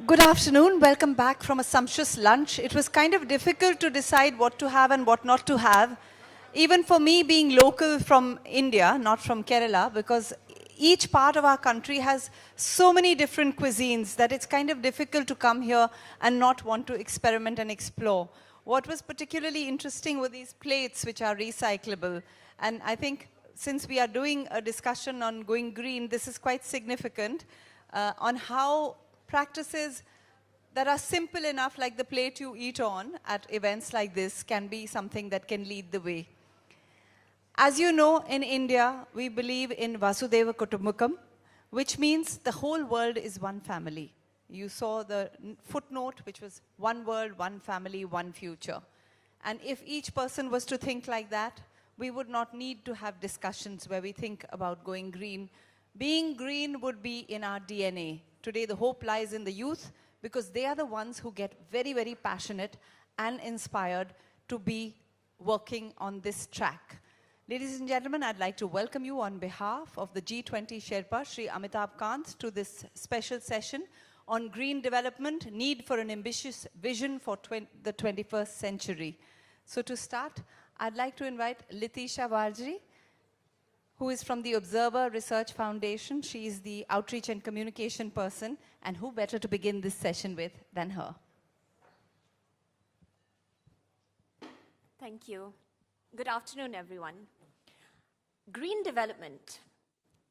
Good afternoon. Welcome back from a sumptuous lunch. It was kind of difficult to decide what to have and what not to have. Even for me being local from India, not from Kerala, because each part of our country has so many different cuisines that it's kind of difficult to come here and not want to experiment and explore. What was particularly interesting were these plates which are recyclable. And I think since we are doing a discussion on going green, this is quite significant on how practices that are simple enough, like the plate you eat on at events like this, can be something that can lead the way. As you know, in India, we believe in Vasudeva Kutumbakam, which means the whole world is one family. You saw the footnote, which was one world, one family, one future. And if each person was to think like that, we would not need to have discussions where we think about going green. Being green would be in our DNA. Today, the hope lies in the youth because they are the ones who get very, very passionate and inspired to be working on this track. Ladies and gentlemen, I'd like to welcome you on behalf of the G20 Sherpa, Sri Amitabh Kant, to this special session on green development, need for an ambitious vision for the 21st century. So to start, I'd like to invite Litisha Varjri, who is from the Observer Research Foundation. She is the outreach and communication person, and who better to begin this session with than her? Thank you. Good afternoon, everyone. Green development.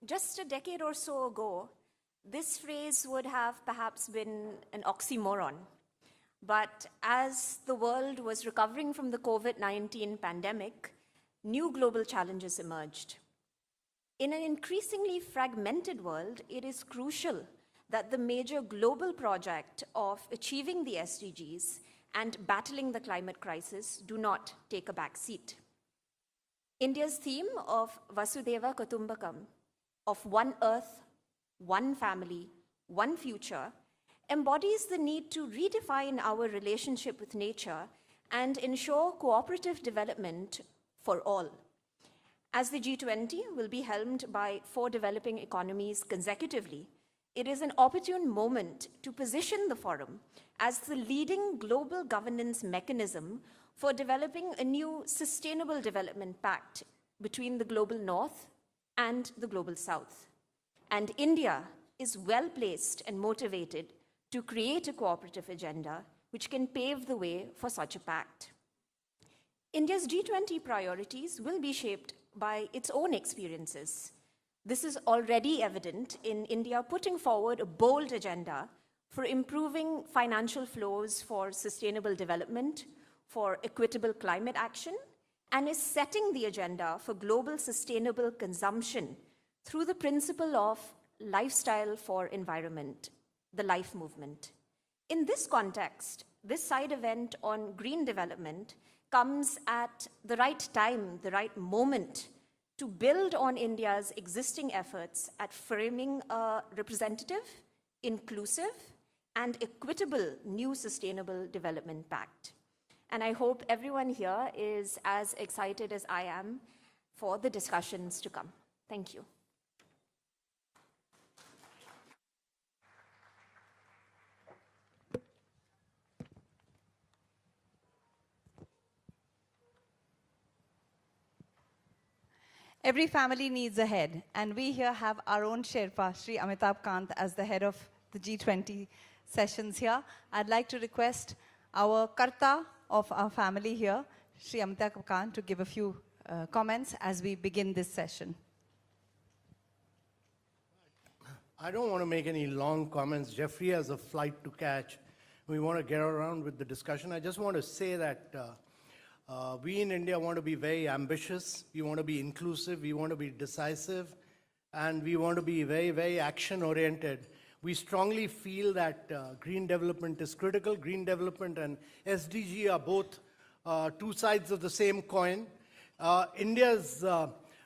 Just a decade or so ago, this phrase would have perhaps been an oxymoron. But as the world was recovering from the COVID-19 pandemic, new global challenges emerged. In an increasingly fragmented world, it is crucial that the major global project of achieving the SDGs and battling the climate crisis do not take a back seat. India's theme of Vasudeva Kutumbakam, of one earth, one family, one future, embodies the need to redefine our relationship with nature and ensure cooperative development for all. As the G20 will be helmed by 4 developing economies consecutively, it is an opportune moment to position the forum as the leading global governance mechanism for developing a new sustainable development pact between the global north and the global south. And India is well placed and motivated to create a cooperative agenda which can pave the way for such a pact. India's G20 priorities will be shaped by its own experiences. This is already evident in India putting forward a bold agenda for improving financial flows for sustainable development, for equitable climate action, and is setting the agenda for global sustainable consumption through the principle of lifestyle for environment, the LIFE movement. In this context, this side event on green development comes at the right time, the right moment to build on India's existing efforts at framing a representative, inclusive, and equitable new sustainable development pact. And I hope everyone here is as excited as I am for the discussions to come. Thank you. Every family needs a head, and we here have our own Sherpa, Sri Amitabh Kant, as the head of the G20 sessions here. I'd like to request our Karta of our family here, Sri Amitabh Kant, to give a few comments as we begin this session. I don't want to make any long comments. Jeffrey has a flight to catch. We want to get around with the discussion. I just want to say that we in India want to be very ambitious, we want to be inclusive, we want to be decisive, and we want to be very, very action-oriented. We strongly feel that green development is critical. Green development and SDG are both 2 sides of the same coin. India's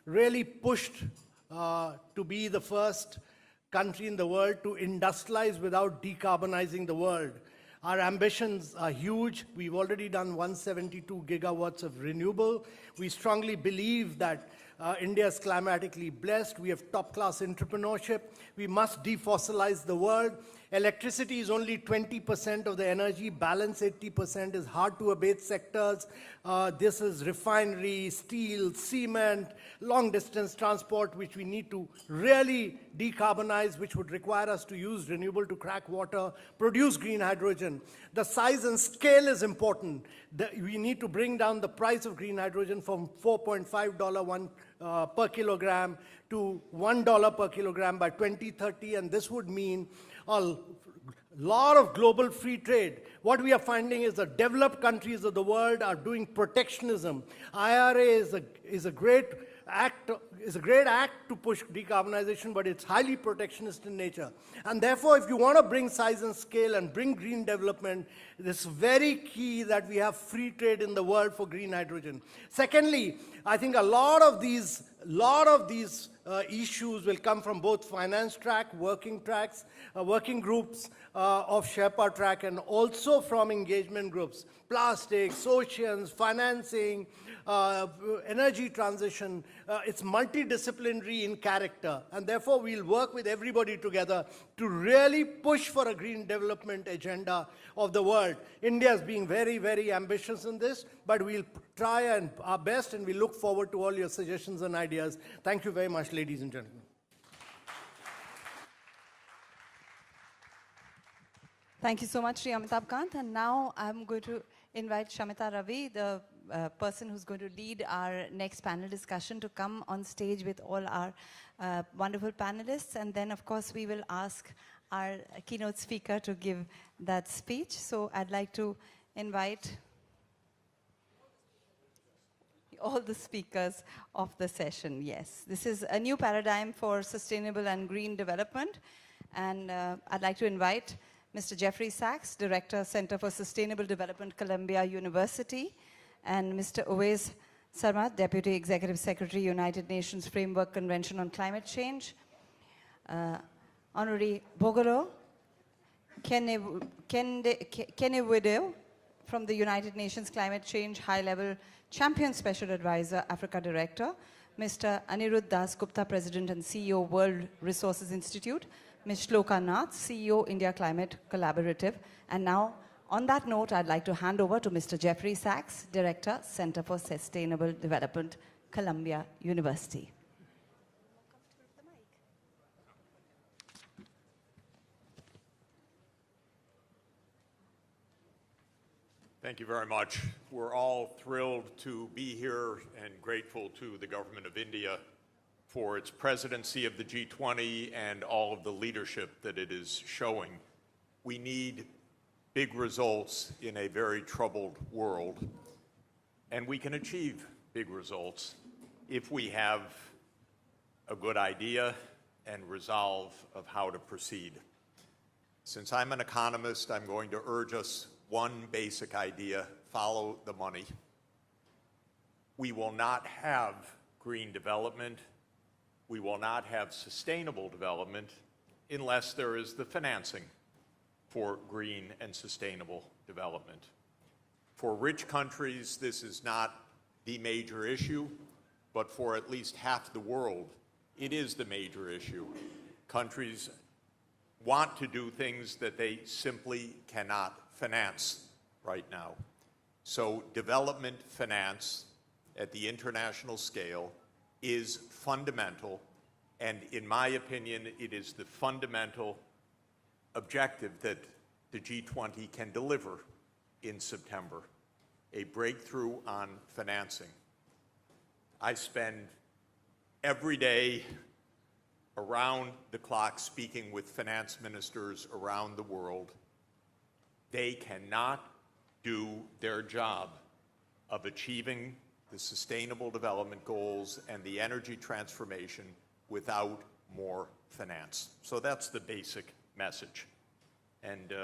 really pushed to be the first country in the world to industrialize without decarbonizing the world. Our ambitions are huge. We've already done 172 gigawatts of renewable. We strongly believe that India is climatically blessed. We have top-class entrepreneurship. We must defossilize the world. Electricity is only 20% of the energy, balance 80% is hard to abate sectors. This is refinery, steel, cement, long distance transport, which we need to really decarbonize, which would require us to use renewable to crack water, produce green hydrogen. The size and scale is important. We need to bring down the price of green hydrogen from $4.5 per kilogram to $1 per kilogram by 2030, and this would mean a lot of global free trade. What we are finding is the developed countries of the world are doing protectionism. IRA is a great act to push decarbonization, but it's highly protectionist in nature. And therefore, if you want to bring size and scale and bring green development, it's very key that we have free trade in the world for green hydrogen. Secondly, I think a lot of these issues will come from both finance track, working groups of Sherpa track, and also from engagement groups, plastics, oceans, financing, energy transition. It's multidisciplinary in character, and therefore we'll work with everybody together to really push for a green development agenda of the world. India is being very, very ambitious in this, but we'll try our best, and we look forward to all your suggestions and ideas. Thank you very much, ladies and gentlemen. Thank you so much, Sri Amitabh Kant. And now I'm going to invite Shamita Ravi, the person who's going to lead our next panel discussion, to come on stage with all our wonderful panelists. And then, of course, we will ask our keynote speaker to give that speech. So I'd like to invite all the speakers of the session. Yes, this is a new paradigm for sustainable and green development. And I'd like to invite Mr. Jeffrey Sachs, Director, Center for Sustainable Development, Columbia University, and Mr. Uwais Sarmat, Deputy Executive Secretary, United Nations Framework Convention on Climate Change, Honorary Bogolo Kenewideo from the United Nations Climate Change High-Level Champion Special Advisor, Africa Director, Mr. Anirudh Das Gupta, President and CEO, World Resources Institute, Ms. Shloka Nath, CEO, India Climate Collaborative. And now, on that note, I'd like to hand over to Mr. Jeffrey Sachs, Director, Center for Sustainable Development, Columbia University. Thank you very much. We're all thrilled to be here and grateful to the Government of India for its presidency of the G20 and all of the leadership that it is showing. We need big results in a very troubled world, and we can achieve big results if we have a good idea and resolve of how to proceed. Since I'm an economist, I'm going to urge us one basic idea: follow the money. We will not have green development, we will not have sustainable development unless there is the financing for green and sustainable development. For rich countries, this is not the major issue, but for at least half the world, it is the major issue. Countries want to do things that they simply cannot finance right now. So development finance at the international scale is fundamental, and in my opinion, it is the fundamental objective that the G20 can deliver in September, a breakthrough on financing. I spend every day around the clock speaking with finance ministers around the world. They cannot do their job of achieving the Sustainable Development Goals and the energy transformation without more finance. So that's the basic message. And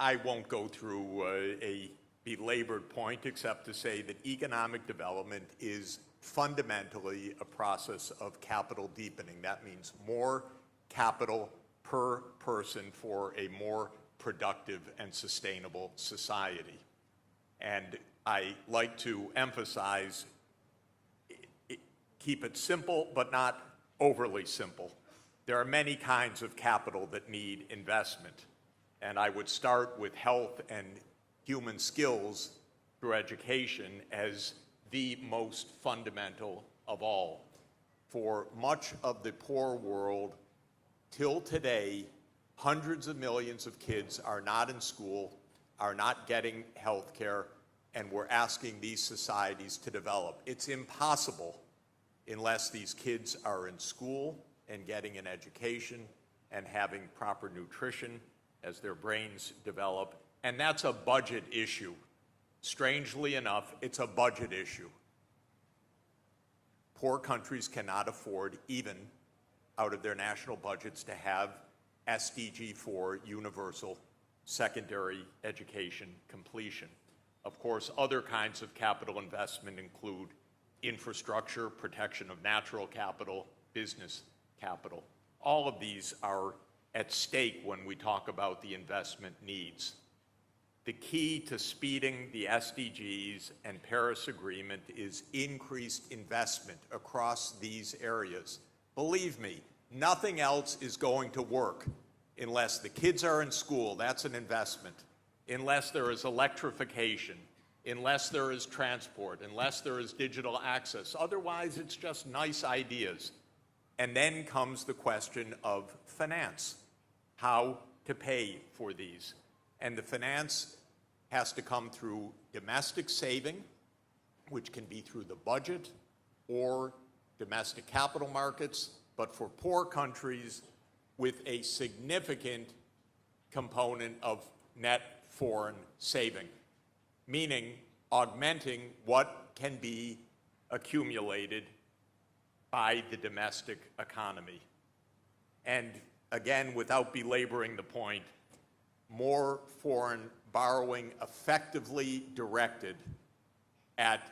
I won't go through a belabored point except to say that economic development is fundamentally a process of capital deepening. That means more capital per person for a more productive and sustainable society. And I like to emphasize, keep it simple, but not overly simple. There are many kinds of capital that need investment, and I would start with health and human skills through education as the most fundamental of all. For much of the poor world, till today, hundreds of millions of kids are not in school, are not getting health care, and we're asking these societies to develop. It's impossible unless these kids are in school and getting an education and having proper nutrition as their brains develop. And that's a budget issue. Strangely enough, it's a budget issue. Poor countries cannot afford, even out of their national budgets, to have SDG 4 universal secondary education completion. Of course, other kinds of capital investment include infrastructure, protection of natural capital, business capital. All of these are at stake when we talk about the investment needs. The key to speeding the SDGs and Paris Agreement is increased investment across these areas. Believe me, nothing else is going to work unless the kids are in school. That's an investment. Unless there is electrification, unless there is transport, unless there is digital access. Otherwise, it's just nice ideas. And then comes the question of finance, how to pay for these. And the finance has to come through domestic saving, which can be through the budget or domestic capital markets, but for poor countries with a significant component of net foreign saving, meaning augmenting what can be accumulated by the domestic economy. And again, without belaboring the point, more foreign borrowing effectively directed at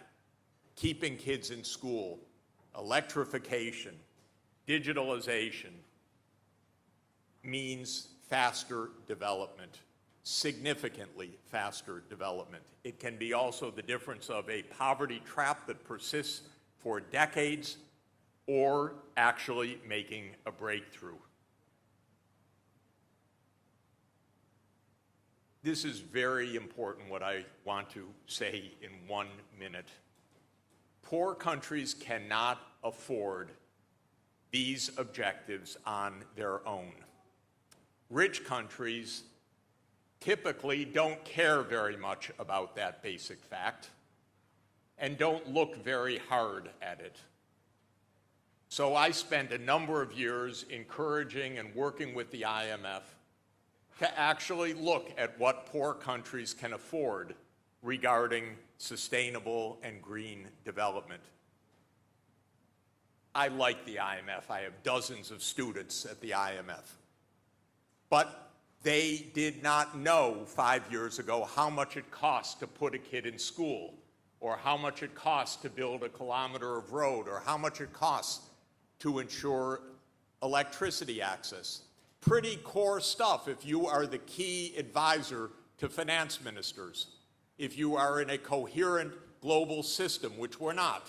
keeping kids in school, electrification, digitalization, means faster development, significantly faster development. It can be also the difference of a poverty trap that persists for decades or actually making a breakthrough. This is very important, what I want to say in 1 minute. Poor countries cannot afford these objectives on their own. Rich countries typically don't care very much about that basic fact and don't look very hard at it. So I spent a number of years encouraging and working with the IMF to actually look at what poor countries can afford regarding sustainable and green development. I like the IMF. I have dozens of students at the IMF. But they did not know 5 years ago how much it costs to put a kid in school, or how much it costs to build a kilometer of road, or how much it costs to ensure electricity access. Pretty core stuff if you are the key advisor to finance ministers, if you are in a coherent global system, which we're not.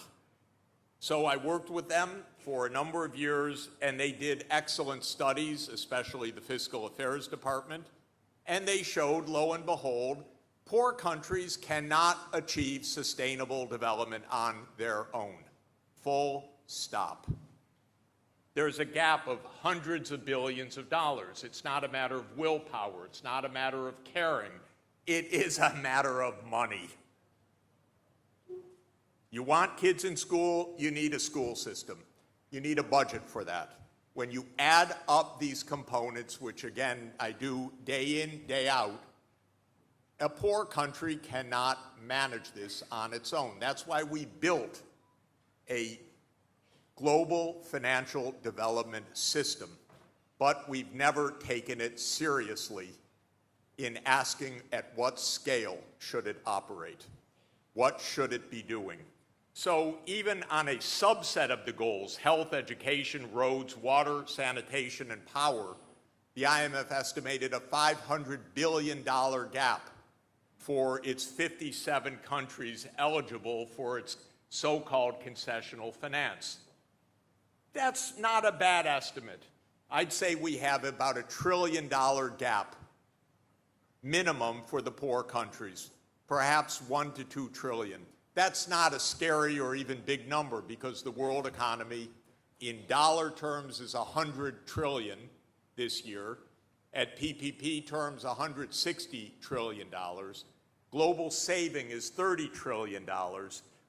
So I worked with them for a number of years, and they did excellent studies, especially the Fiscal Affairs Department, and they showed, lo and behold, poor countries cannot achieve sustainable development on their own. Full stop. There's a gap of hundreds of billions of dollars. It's not a matter of willpower. It's not a matter of caring. It is a matter of money. You want kids in school, you need a school system. You need a budget for that. When you add up these components, which again I do day in, day out, a poor country cannot manage this on its own. That's why we built a global financial development system, but we've never taken it seriously in asking at what scale should it operate? What should it be doing? So even on a subset of the goals, health, education, roads, water, sanitation, and power, the IMF estimated a $500 billion gap for its 57 countries eligible for its so-called concessional finance. That's not a bad estimate. I'd say we have about $1 trillion gap minimum for the poor countries, perhaps 1 to 2 trillion. That's not a scary or even big number because the world economy in dollar terms is 100 trillion this year. At PPP terms, $160 trillion. Global saving is $30 trillion.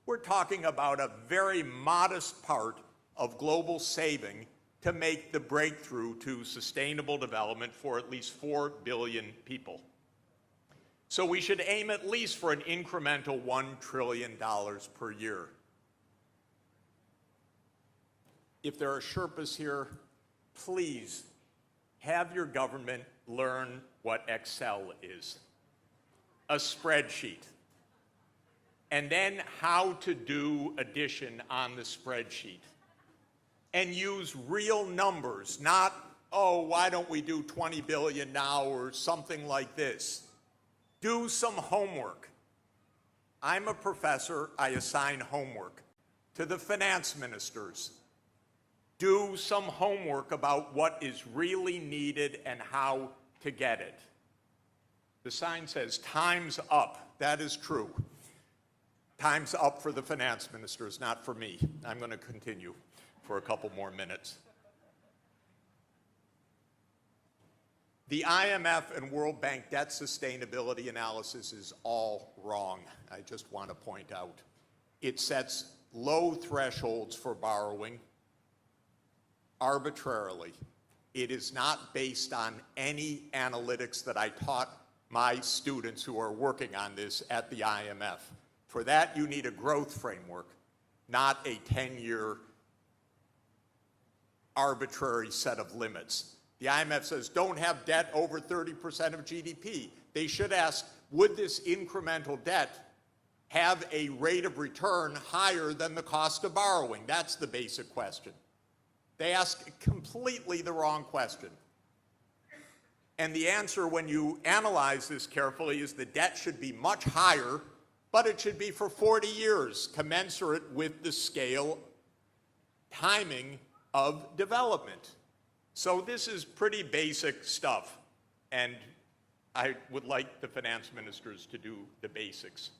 We're talking about a very modest part of global saving to make the breakthrough to sustainable development for at least 4 billion people. So we should aim at least for an incremental $1 trillion per year. If there are Sherpas here, please have your government learn what Excel is, a spreadsheet, and then how to do addition on the spreadsheet. And use real numbers, not, oh, why don't we do 20 billion now or something like this. Do some homework. I'm a professor, I assign homework to the finance ministers. Do some homework about what is really needed and how to get it. The sign says, time's up. That is true. Time's up for the finance ministers, not for me. I'm going to continue for a couple more minutes. The IMF and World Bank debt sustainability analysis is all wrong, I just want to point out. It sets low thresholds for borrowing arbitrarily. It is not based on any analytics that I taught my students who are working on this at the IMF. For that, you need a growth framework, not a 10-year arbitrary set of limits. The IMF says don't have debt over 30% of GDP. They should ask, would this incremental debt have a rate of return higher than the cost of borrowing? That's the basic question. They ask completely the wrong question. And the answer, when you analyze this carefully, is the debt should be much higher, but it should be for 40 years, commensurate with the scale, timing of development. So this is pretty basic stuff, and I would like the finance ministers to do the basics.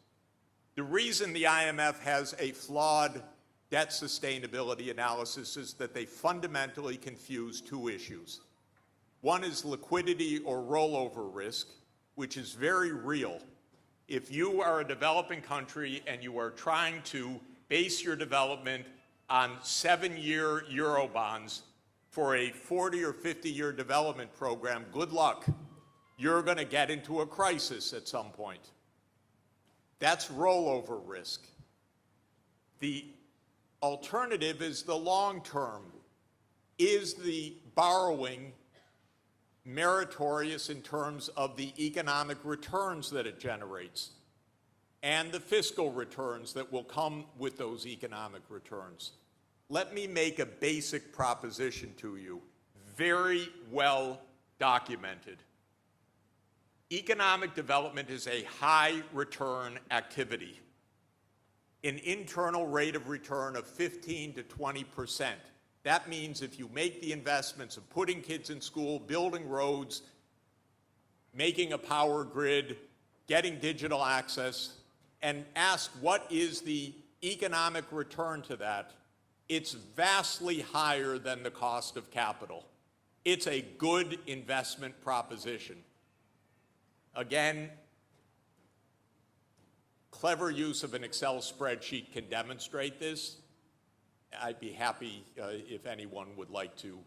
The reason the IMF has a flawed debt sustainability analysis is that they fundamentally confuse two issues. One is liquidity or rollover risk, which is very real. If you are a developing country and you are trying to base your development on 7-year Euro bonds for a 40 or 50-year development program, good luck. You're going to get into a crisis at some point. That's rollover risk. The alternative is the long term. Is the borrowing meritorious in terms of the economic returns that it generates and the fiscal returns that will come with those economic returns? Let me make a basic proposition to you, very well documented. Economic development is a high return activity. An internal rate of return of 15 to 20%. That means if you make the investments of putting kids in school, building roads, making a power grid, getting digital access, and ask what is the economic return to that, it's vastly higher than the cost of capital. It's a good investment proposition. Again, clever use of an Excel spreadsheet can demonstrate this. I'd be happy if anyone would like to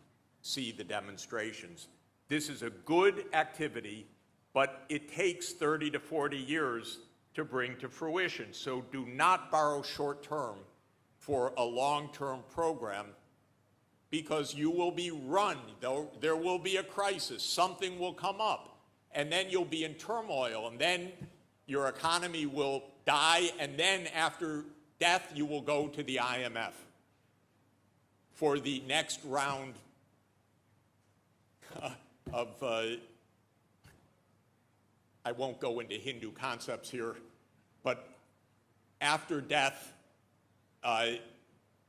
see the demonstrations. This is a good activity, but it takes 30 to 40 years to bring to fruition. So do not borrow short-term for a long-term program, because you will be run. There will be a crisis. Something will come up. And then you'll be in turmoil. And then your economy will die. And then after death, you will go to the IMF for the next round of, I won't go into Hindu concepts here, but after death,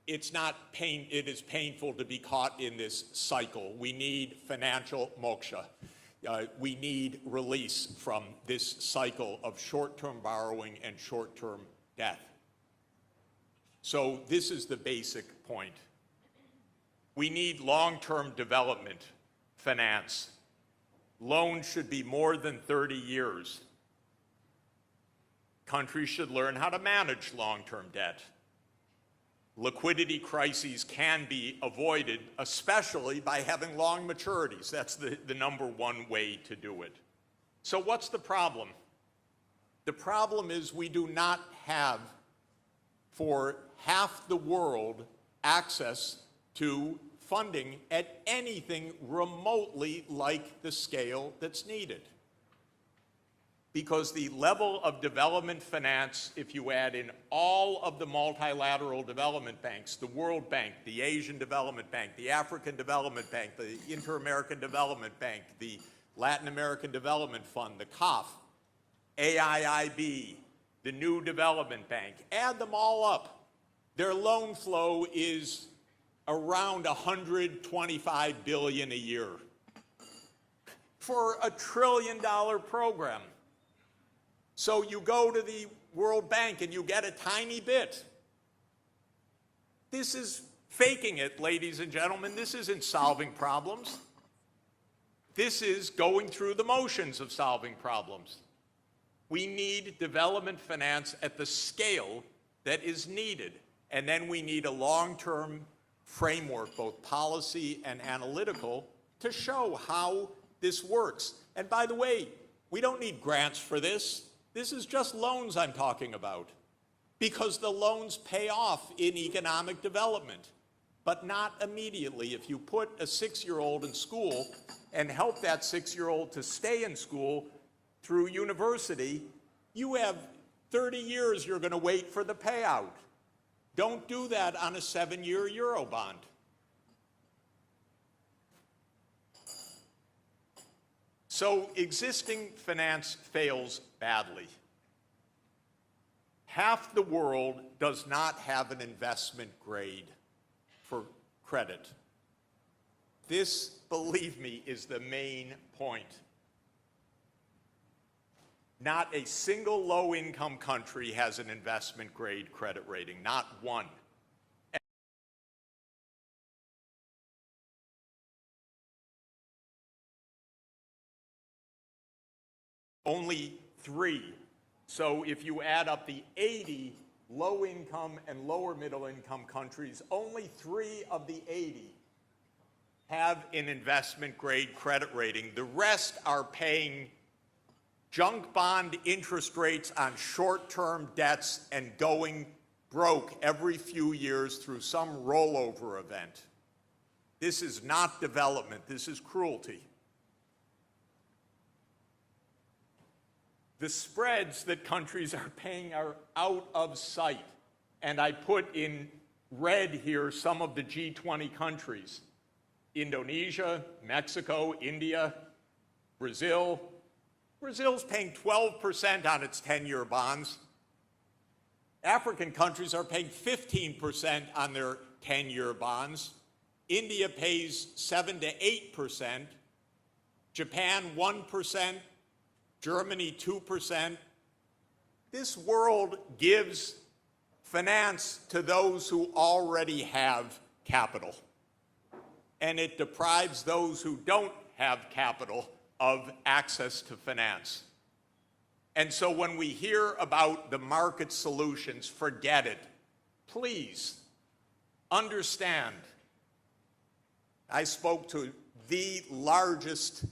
it is painful to be caught in this cycle. We need financial moksha. We need release from this cycle of short-term borrowing and short-term debt. So this is the basic point. We need long-term development finance. Loans should be more than 30 years. Countries should learn how to manage long-term debt. Liquidity crises can be avoided, especially by having long maturities. That's the number one way to do it. So what's the problem? The problem is we do not have, for half the world, access to funding at anything remotely like the scale that's needed. Because the level of development finance, if you add in all of the multilateral development banks, the World Bank, the Asian Development Bank, the African Development Bank, the Inter-American Development Bank, the Latin American Development Fund, the CAF, AIIB, the New Development Bank, add them all up, their loan flow is around $125 billion a year for a $1 trillion program. So you go to the World Bank and you get a tiny bit. This is faking it, ladies and gentlemen. This isn't solving problems. This is going through the motions of solving problems. We need development finance at the scale that is needed. And then we need a long-term framework, both policy and analytical, to show how this works. And by the way, we don't need grants for this. This is just loans I'm talking about, because the loans pay off in economic development, but not immediately. If you put a 6-year-old in school and help that 6-year-old to stay in school through university, you have 30 years you're going to wait for the payout. Don't do that on a 7-year Eurobond. So existing finance fails badly. Half the world does not have an investment grade for credit. This, believe me, is the main point. Not a single low-income country has an investment grade credit rating, not one. Only 3. So if you add up the 80 low-income and lower middle-income countries, only 3 of the 80 have an investment-grade credit rating. The rest are paying junk bond interest rates on short-term debts and going broke every few years through some rollover event. This is not development. This is cruelty. The spreads that countries are paying are out of sight. And I put in red here some of the G20 countries: Indonesia, Mexico, India, Brazil. Brazil's paying 12% on its 10-year bonds. African countries are paying 15% on their 10-year bonds. India pays 7 to 8%. Japan, 1%. Germany, 2%. This world gives finance to those who already have capital, and it deprives those who don't have capital of access to finance. And so when we hear about the market solutions, forget it. Please understand. I spoke to the largest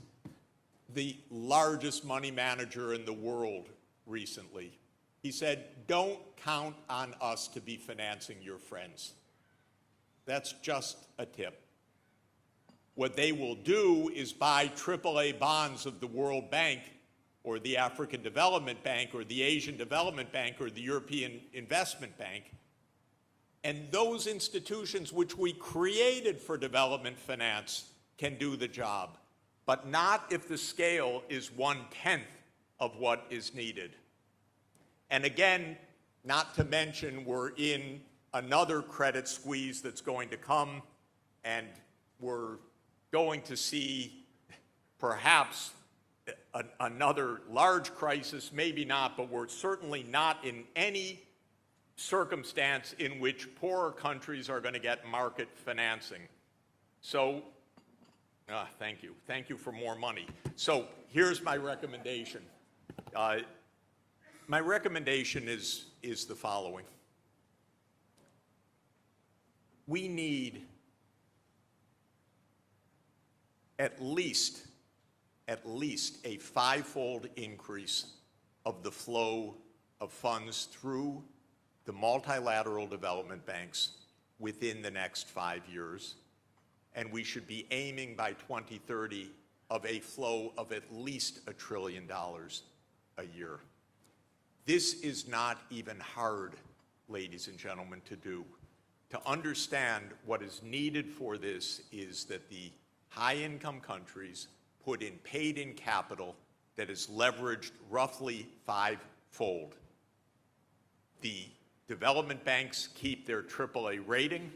money manager in the world recently. He said, don't count on us to be financing your friends. That's just a tip. What they will do is buy AAA bonds of the World Bank or the African Development Bank or the Asian Development Bank or the European Investment Bank. And those institutions which we created for development finance can do the job, but not if the scale is 1/10 of what is needed. And again, not to mention we're in another credit squeeze that's going to come, and we're going to see perhaps another large crisis, maybe not, but we're certainly not in any circumstance in which poorer countries are going to get market financing. So, thank you. Thank you for more money. So here's my recommendation. My recommendation is the following. We need at least a five-fold increase of the flow of funds through the multilateral development banks within the next 5 years. And we should be aiming by 2030 of a flow of at least $1 trillion a year. This is not even hard, ladies and gentlemen, to do. To understand what is needed for this is that the high-income countries put in paid-in capital that is leveraged roughly five-fold. The development banks keep their AAA rating.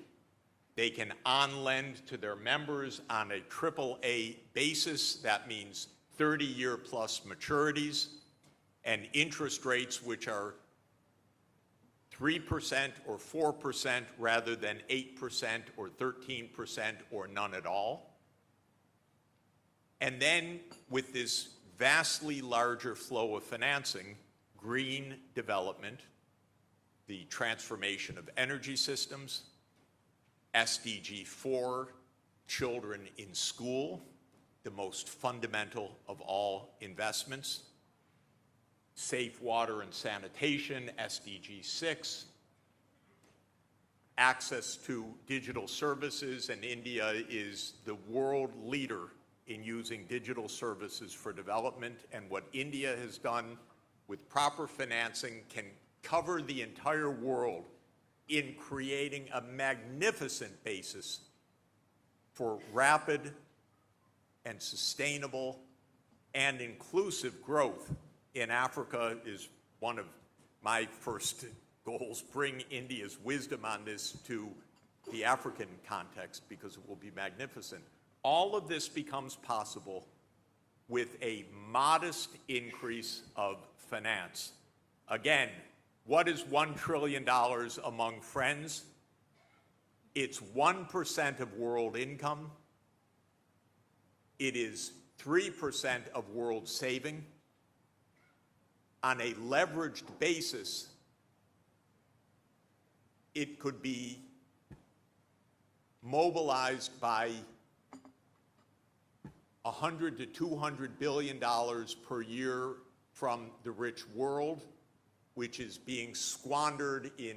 They can on-lend to their members on a AAA basis. That means 30-year plus maturities and interest rates which are 3% or 4% rather than 8% or 13% or none at all. And then with this vastly larger flow of financing, green development, the transformation of energy systems, SDG 4, children in school, the most fundamental of all investments, safe water and sanitation, SDG 6, access to digital services, and India is the world leader in using digital services for development, and what India has done with proper financing can cover the entire world in creating a magnificent basis for rapid and sustainable and inclusive growth in Africa is one of my first goals. Bring India's wisdom on this to the African context because it will be magnificent. All of this becomes possible with a modest increase of finance. Again, what is $1 trillion among friends? It's 1% of world income. It is 3% of world saving. On a leveraged basis, it could be mobilized by $100 to $200 billion per year from the rich world, which is being squandered in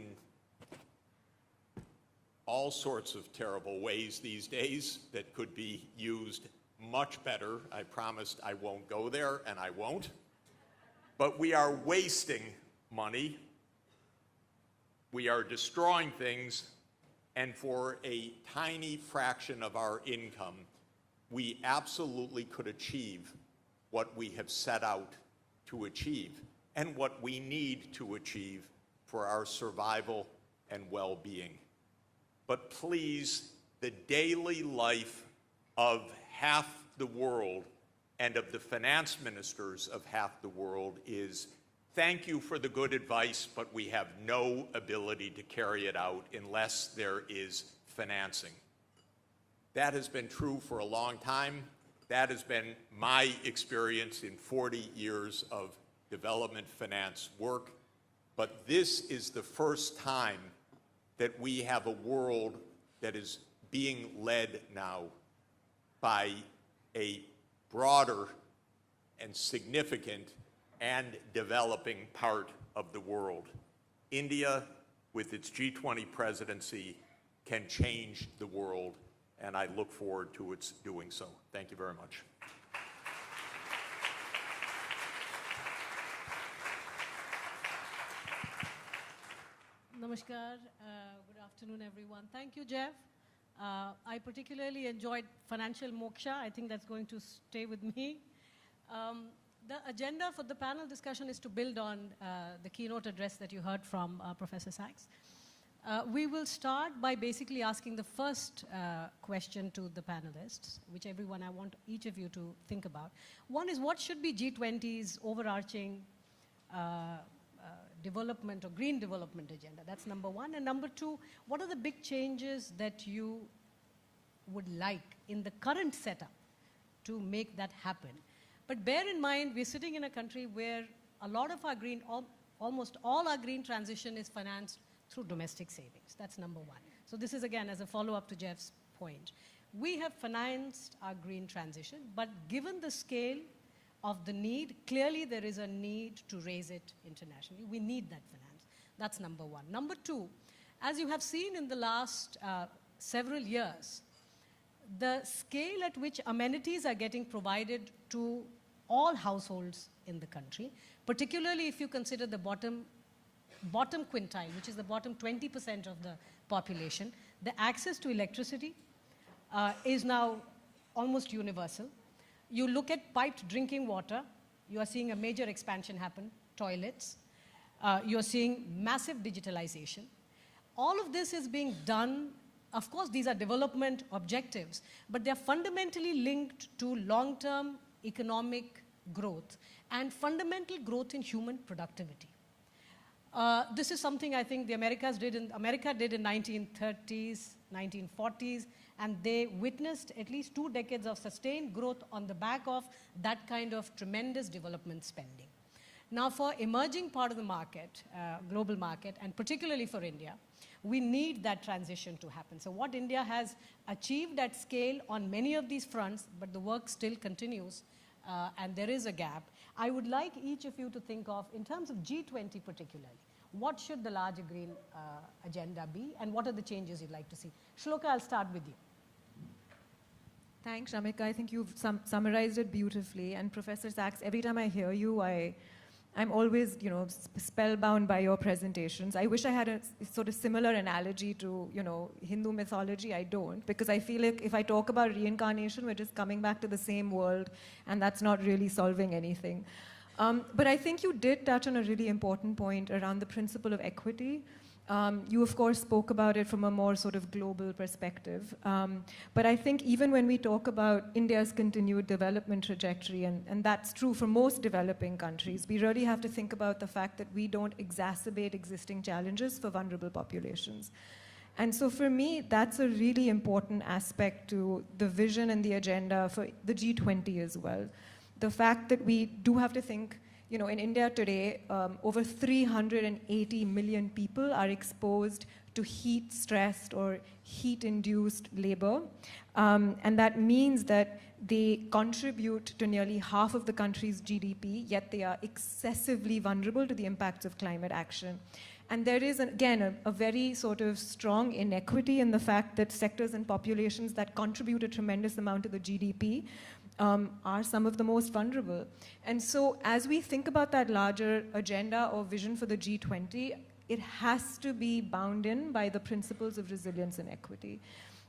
all sorts of terrible ways these days that could be used much better. I promised I won't go there, and I won't. But we are wasting money. We are destroying things, and for a tiny fraction of our income, we absolutely could achieve what we have set out to achieve and what we need to achieve for our survival and well-being. But please, the daily life of half the world and of the finance ministers of half the world is, thank you for the good advice, but we have no ability to carry it out unless there is financing. That has been true for a long time. That has been my experience in 40 years of development finance work. But this is the first time that we have a world that is being led now by a broader and significant and developing part of the world. India, with its G20 presidency, can change the world, and I look forward to its doing so. Thank you very much. Namaskar. Good afternoon, everyone. Thank you, Jeff. I particularly enjoyed financial moksha. I think that's going to stay with me. The agenda for the panel discussion is to build on the keynote address that you heard from Professor Sachs. We will start by basically asking the first question to the panelists, which everyone, I want each of you to think about. One is, what should be G20's overarching development or green development agenda? That's number one. And number two, what are the big changes that you would like in the current setup to make that happen? But bear in mind, we're sitting in a country where a lot of our green, almost all our green transition is financed through domestic savings. That's number one. So this is, again, as a follow-up to Jeff's point. We have financed our green transition, but given the scale of the need, clearly there is a need to raise it internationally. We need that finance. That's number one. Number two, as you have seen in the last several years, the scale at which amenities are getting provided to all households in the country, particularly if you consider the bottom quintile, which is the bottom 20% of the population, the access to electricity is now almost universal. You look at piped drinking water, you are seeing a major expansion happen, toilets. You're seeing massive digitalization. All of this is being done. Of course, these are development objectives, but they're fundamentally linked to long-term economic growth and fundamental growth in human productivity. This is something I think America did in 1930s, 1940s, and they witnessed at least 2 decades of sustained growth on the back of that kind of tremendous development spending. Now, for emerging part of the market, global market, and particularly for India, we need that transition to happen. So what India has achieved at scale on many of these fronts, but the work still continues, and there is a gap. I would like each of you to think of, in terms of G20 particularly, what should the larger green agenda be, and what are the changes you'd like to see? Shloka, I'll start with you. Thanks, Shamika. I think you've summarized it beautifully. And Professor Sachs, every time I hear you, I'm always, spellbound by your presentations. I wish I had a sort of similar analogy to, Hindu mythology. I don't, because I feel like if I talk about reincarnation, we're just coming back to the same world, and that's not really solving anything. But I think you did touch on a really important point around the principle of equity. You, of course, spoke about it from a more sort of global perspective. But I think even when we talk about India's continued development trajectory, and that's true for most developing countries, we really have to think about the fact that we don't exacerbate existing challenges for vulnerable populations. And so for me, that's a really important aspect to the vision and the agenda for the G20 as well. The fact that we do have to think, in India today, over 380 million people are exposed to heat-stressed or heat-induced labor. And that means that they contribute to nearly half of the country's GDP, yet they are excessively vulnerable to the impacts of climate action. And there is, again, a very sort of strong inequity in the fact that sectors and populations that contribute a tremendous amount to the GDP are some of the most vulnerable. And so as we think about that larger agenda or vision for the G20, it has to be bound in by the principles of resilience and equity.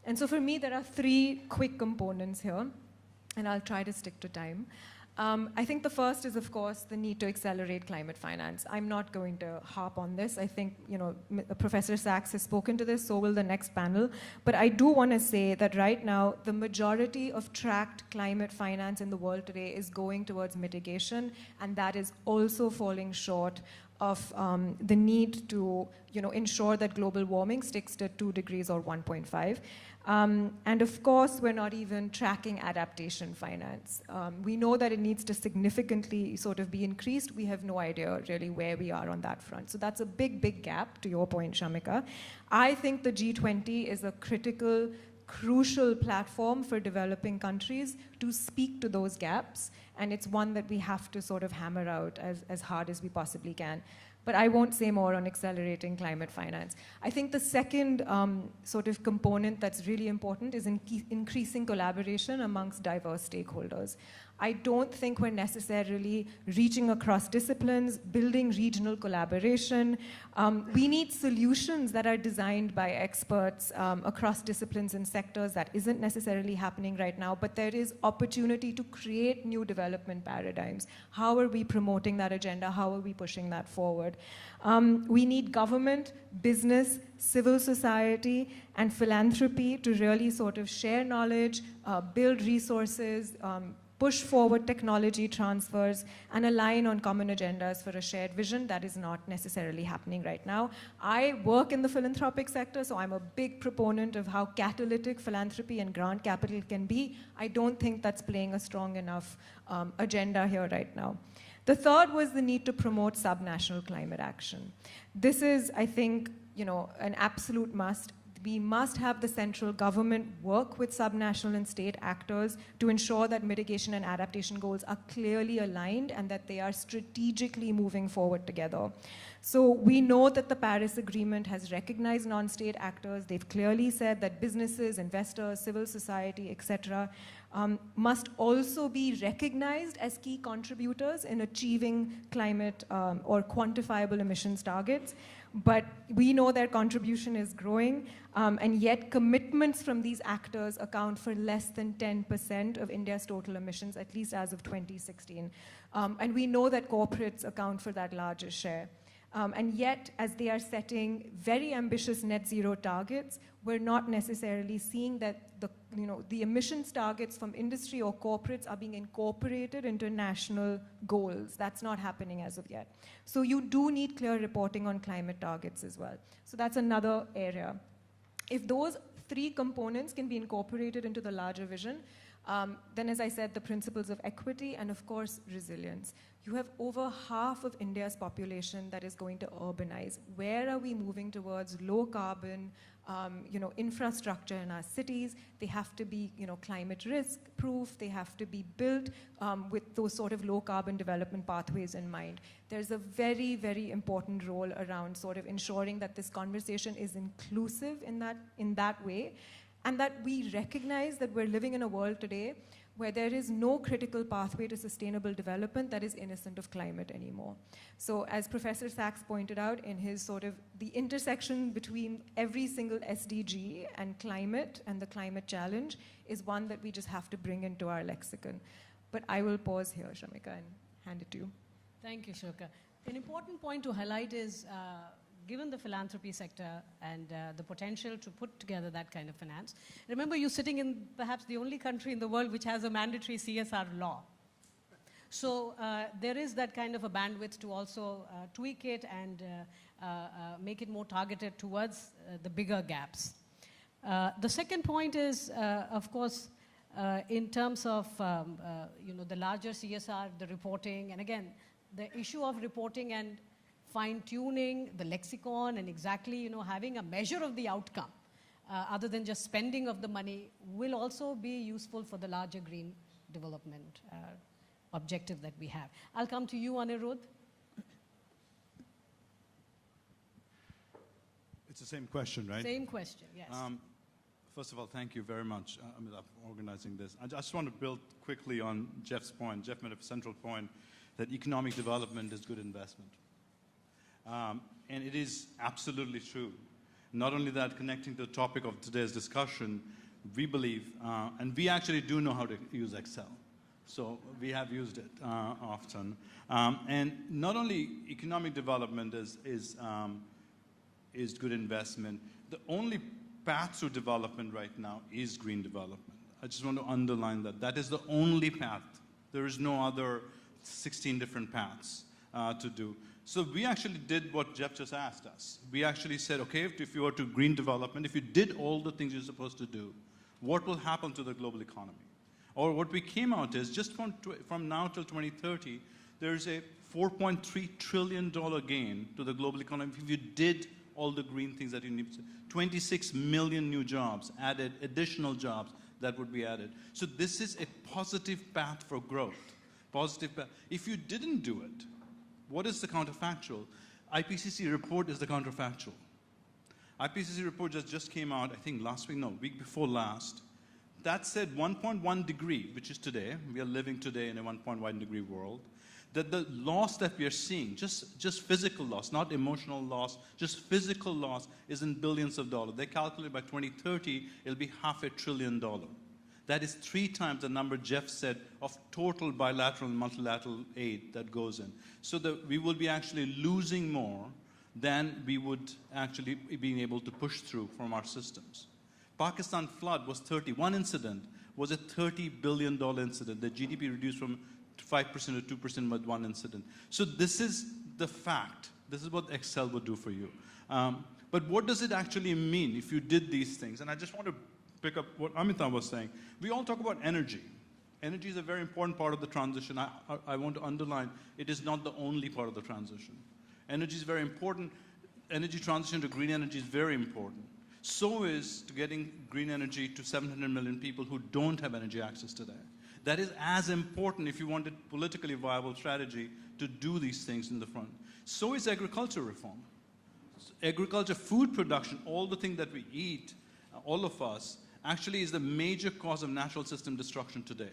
And so for me, there are 3 quick components here, and I'll try to stick to time. I think the first is, of course, the need to accelerate climate finance. I'm not going to harp on this. I think, Professor Sachs has spoken to this, so will the next panel. But I do want to say that right now, the majority of tracked climate finance in the world today is going towards mitigation, and that is also falling short of the need to, ensure that global warming sticks to 2 degrees or 1.5. And of course, we're not even tracking adaptation finance. We know that it needs to significantly sort of be increased. We have no idea really where we are on that front. So that's a big, big gap, to your point, Shamika. I think the G20 is a critical, crucial platform for developing countries to speak to those gaps. And it's one that we have to sort of hammer out as hard as we possibly can. But I won't say more on accelerating climate finance. I think the second sort of component that's really important is increasing collaboration amongst diverse stakeholders. I don't think we're necessarily reaching across disciplines, building regional collaboration. We need solutions that are designed by experts across disciplines and sectors. That isn't necessarily happening right now, but there is opportunity to create new development paradigms. How are we promoting that agenda? How are we pushing that forward? We need government, business, civil society, and philanthropy to really sort of share knowledge, build resources, push forward technology transfers, and align on common agendas for a shared vision. That is not necessarily happening right now. I work in the philanthropic sector, so I'm a big proponent of how catalytic philanthropy and grant capital can be. I don't think that's playing a strong enough agenda here right now. The third was the need to promote subnational climate action. This is, I think, an absolute must. We must have the central government work with subnational and state actors to ensure that mitigation and adaptation goals are clearly aligned and that they are strategically moving forward together. So we know that the Paris Agreement has recognized non-state actors. They've clearly said that businesses, investors, civil society, etc., must also be recognized as key contributors in achieving climate or quantifiable emissions targets. But we know their contribution is growing, and yet commitments from these actors account for less than 10% of India's total emissions, at least as of 2016. And we know that corporates account for that larger share. And yet, as they are setting very ambitious net zero targets, we're not necessarily seeing that the emissions targets from industry or corporates are being incorporated into national goals. That's not happening as of yet. So you do need clear reporting on climate targets as well. So that's another area. If those three components can be incorporated into the larger vision, then, as I said, the principles of equity and, of course, resilience. You have over half of India's population that is going to urbanize. Where are we moving towards low carbon, infrastructure in our cities? They have to be, climate risk proof. They have to be built with those sort of low carbon development pathways in mind. There's a very, very important role around sort of ensuring that this conversation is inclusive in that way, and that we recognize that we're living in a world today where there is no critical pathway to sustainable development that is innocent of climate anymore. So as Professor Sachs pointed out in his sort of the intersection between every single SDG and climate and the climate challenge is one that we just have to bring into our lexicon. But I will pause here, Shamika, and hand it to you. Thank you, Shilka. An important point to highlight is given the philanthropy sector and the potential to put together that kind of finance. Remember, you're sitting in perhaps the only country in the world which has a mandatory CSR law. So there is that kind of a bandwidth to also tweak it and make it more targeted towards the bigger gaps. The second point is, of course, in terms of the larger CSR, the reporting, and again, the issue of reporting and fine-tuning the lexicon and exactly, having a measure of the outcome other than just spending of the money will also be useful for the larger green development objective that we have. I'll come to you, Anirudh. It's the same question, right? Same question, yes. First of all, thank you very much for organizing this. I just want to build quickly on Jeff's point. Jeff made a central point that economic development is good investment. And it is absolutely true. Not only that, connecting to the topic of today's discussion, we believe, and we actually do know how to use Excel. So we have used it often. And not only economic development is good investment, the only path to development right now is green development. I just want to underline that. That is the only path. There is no other 16 different paths to do. So we actually did what Jeff just asked us. We actually said, okay, if you were to green development, if you did all the things you're supposed to do, what will happen to the global economy? Or what we came out is, just from now till 2030, there's a $4.3 trillion gain to the global economy if you did all the green things that you need. 26 million new jobs added, additional jobs that would be added. So this is a positive path for growth. Positive path. If you didn't do it, what is the counterfactual? IPCC report is the counterfactual. IPCC report just came out, I think last week, no, week before last. That said, 1.1 degree, which is today, we are living today in a 1.1 degree world, that the loss that we are seeing, just physical loss, not emotional loss, just physical loss is in billions of dollars. They calculate by 2030, it'll be $500 billion. That is 3 times the number Jeff said of total bilateral and multilateral aid that goes in. So that we will be actually losing more than we would actually being able to push through from our systems. Pakistan flood was 31 incident, was a $30 billion incident. The GDP reduced from 5% to 2% with one incident. So this is the fact. This is what Excel would do for you. But what does it actually mean if you did these things? And I just want to pick up what Amitabh was saying. We all talk about energy. Energy is a very important part of the transition. I want to underline, it is not the only part of the transition. Energy is very important. Energy transition to green energy is very important. So is to getting green energy to 700 million people who don't have energy access today. That is as important if you want a politically viable strategy to do these things in the front. So is agriculture reform. Agriculture, food production, all the things that we eat, all of us, actually is the major cause of natural system destruction today.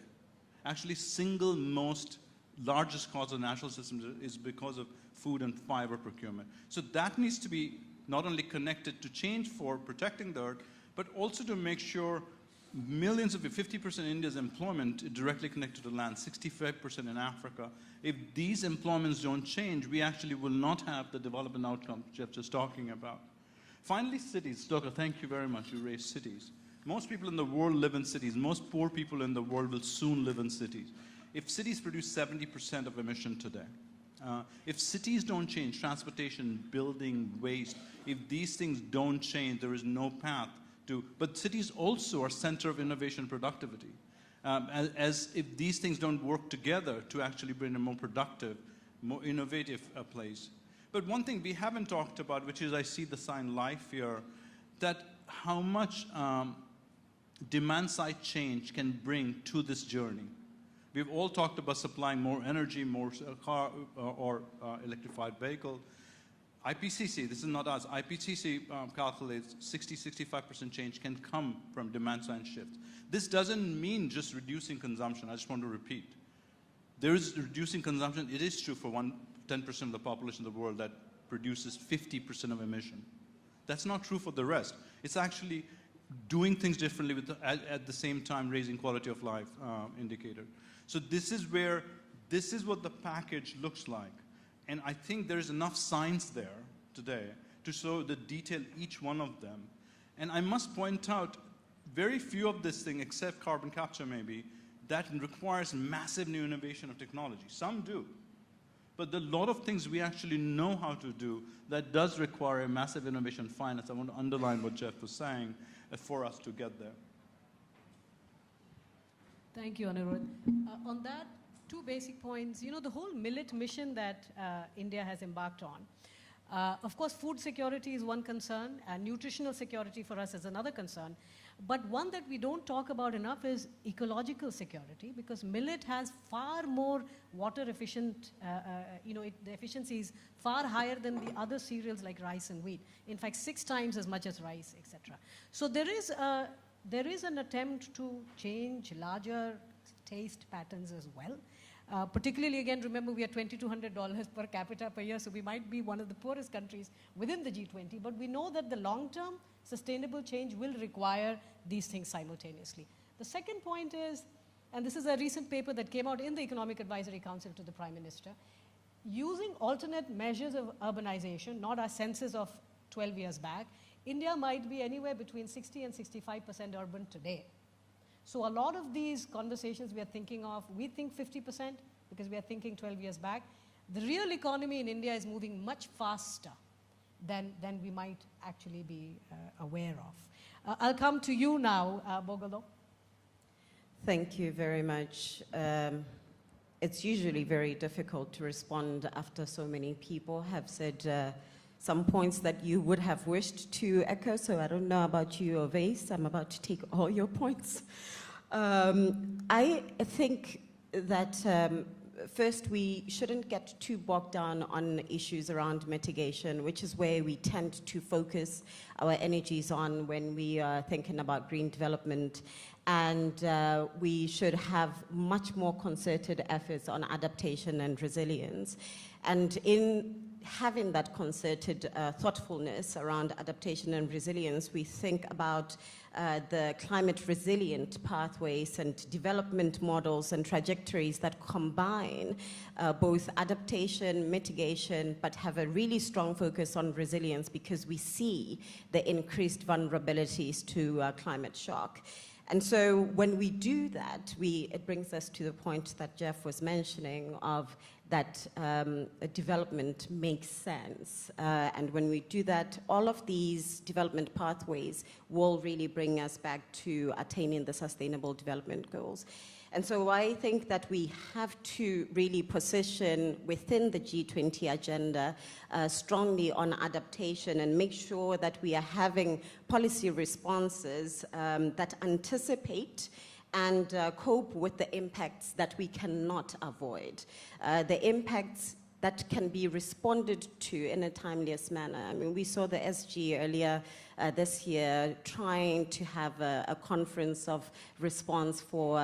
Actually, single most largest cause of natural systems is because of food and fiber procurement. So that needs to be not only connected to change for protecting the earth, but also to make sure millions of 50% India's employment directly connected to land, 65% in Africa. If these employments don't change, we actually will not have the development outcomes Jeff just talking about. Finally, cities. Dr. Thank you very much. You raised cities. Most people in the world live in cities. Most poor people in the world will soon live in cities. If cities produce 70% of emission today, if cities don't change, transportation, building, waste, if these things don't change, there is no path to, but cities also are center of innovation and productivity. As if these things don't work together to actually bring a more productive, more innovative place. But one thing we haven't talked about, which is I see the sign life here, that how much demand side change can bring to this journey. We've all talked about supplying more energy, more car or electrified vehicle. IPCC, this is not us, IPCC calculates 60-65% change can come from demand side shifts. This doesn't mean just reducing consumption. I just want to repeat. There is reducing consumption. It is true for 10% of the population of the world that produces 50% of emission. That's not true for the rest. It's actually doing things differently with at the same time raising quality of life indicator. So this is what the package looks like. And I think there's enough science there today to show the detail each one of them. And I must point out, very few of this thing, except carbon capture maybe, that requires massive new innovation of technology. Some do. But a lot of things we actually know how to do that does require a massive innovation finance. I want to underline what Jeff was saying for us to get there. Thank you, Anirudh. On that, 2 basic points. You know, the whole millet mission that India has embarked on. Of course, food security is one concern, and nutritional security for us is another concern. But one that we don't talk about enough is ecological security, because millet has far more water efficient, the efficiency is far higher than the other cereals like rice and wheat. In fact, 6 times as much as rice, etc. So there is an attempt to change larger taste patterns as well. Particularly, again, remember we are $2,200 per capita per year, so we might be one of the poorest countries within the G20, but we know that the long-term sustainable change will require these things simultaneously. The second point is, and this is a recent paper that came out in the Economic Advisory Council to the Prime Minister, using alternate measures of urbanization, not our census of 12 years back, India might be anywhere between 60 and 65% urban today. So a lot of these conversations we are thinking of, we think 50% because we are thinking 12 years back. The real economy in India is moving much faster than we might actually be aware of. I'll come to you now, Bogolo. Thank you very much. It's usually very difficult to respond after so many people have said some points that you would have wished to echo, so I don't know about you, Ovais. I'm about to take all your points. I think that first, we shouldn't get too bogged down on issues around mitigation, which is where we tend to focus our energies on when we are thinking about green development. And we should have much more concerted efforts on adaptation and resilience. And in having that concerted thoughtfulness around adaptation and resilience, we think about the climate resilient pathways and development models and trajectories that combine both adaptation, mitigation, but have a really strong focus on resilience, because we see the increased vulnerabilities to climate shock. And so when we do that, it brings us to the point that Jeff was mentioning of that development makes sense. And when we do that, all of these development pathways will really bring us back to attaining the Sustainable Development Goals. And so I think that we have to really position within the G20 agenda strongly on adaptation and make sure that we are having policy responses that anticipate and cope with the impacts that we cannot avoid. The impacts that can be responded to in a timeliest manner. I mean, we saw the SG earlier this year trying to have a conference of response for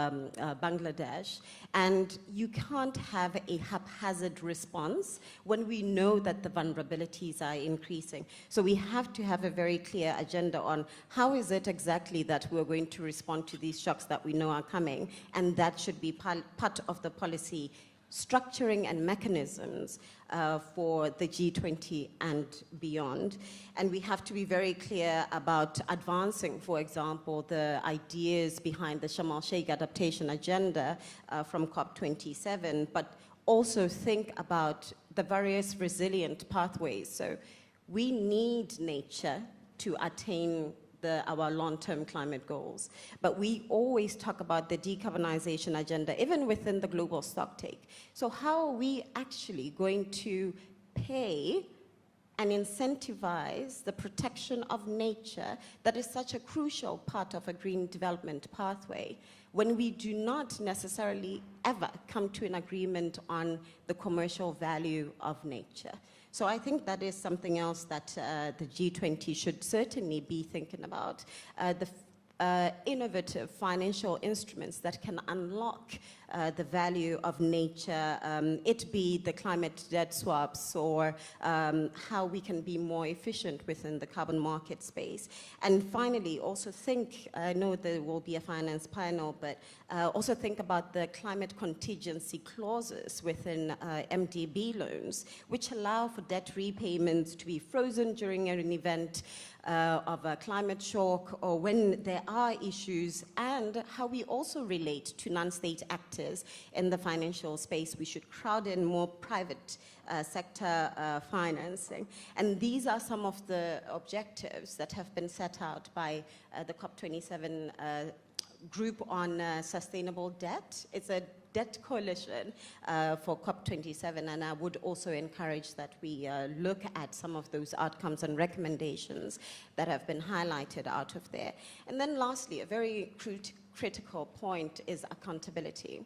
Bangladesh, and you can't have a haphazard response when we know that the vulnerabilities are increasing. So we have to have a very clear agenda on how is it exactly that we're going to respond to these shocks that we know are coming, and that should be part of the policy structuring and mechanisms for the G20 and beyond. And we have to be very clear about advancing, for example, the ideas behind the Sharm el-Sheikh adaptation agenda from COP27, but also think about the various resilient pathways. So we need nature to attain our long-term climate goals. But we always talk about the decarbonization agenda, even within the global stocktake. So how are we actually going to pay and incentivize the protection of nature that is such a crucial part of a green development pathway when we do not necessarily ever come to an agreement on the commercial value of nature? So I think that is something else that the G20 should certainly be thinking about. The innovative financial instruments that can unlock the value of nature, it be the climate debt swaps or how we can be more efficient within the carbon market space. And finally, also think, I know there will be a finance panel, but also think about the climate contingency clauses within MDB loans, which allow for debt repayments to be frozen during an event of a climate shock or when there are issues, and how we also relate to non-state actors in the financial space. We should crowd in more private sector financing. And these are some of the objectives that have been set out by the COP27 group on sustainable debt. It's a debt coalition for COP27, and I would also encourage that we look at some of those outcomes and recommendations that have been highlighted out of there. And then lastly, a very critical point is accountability.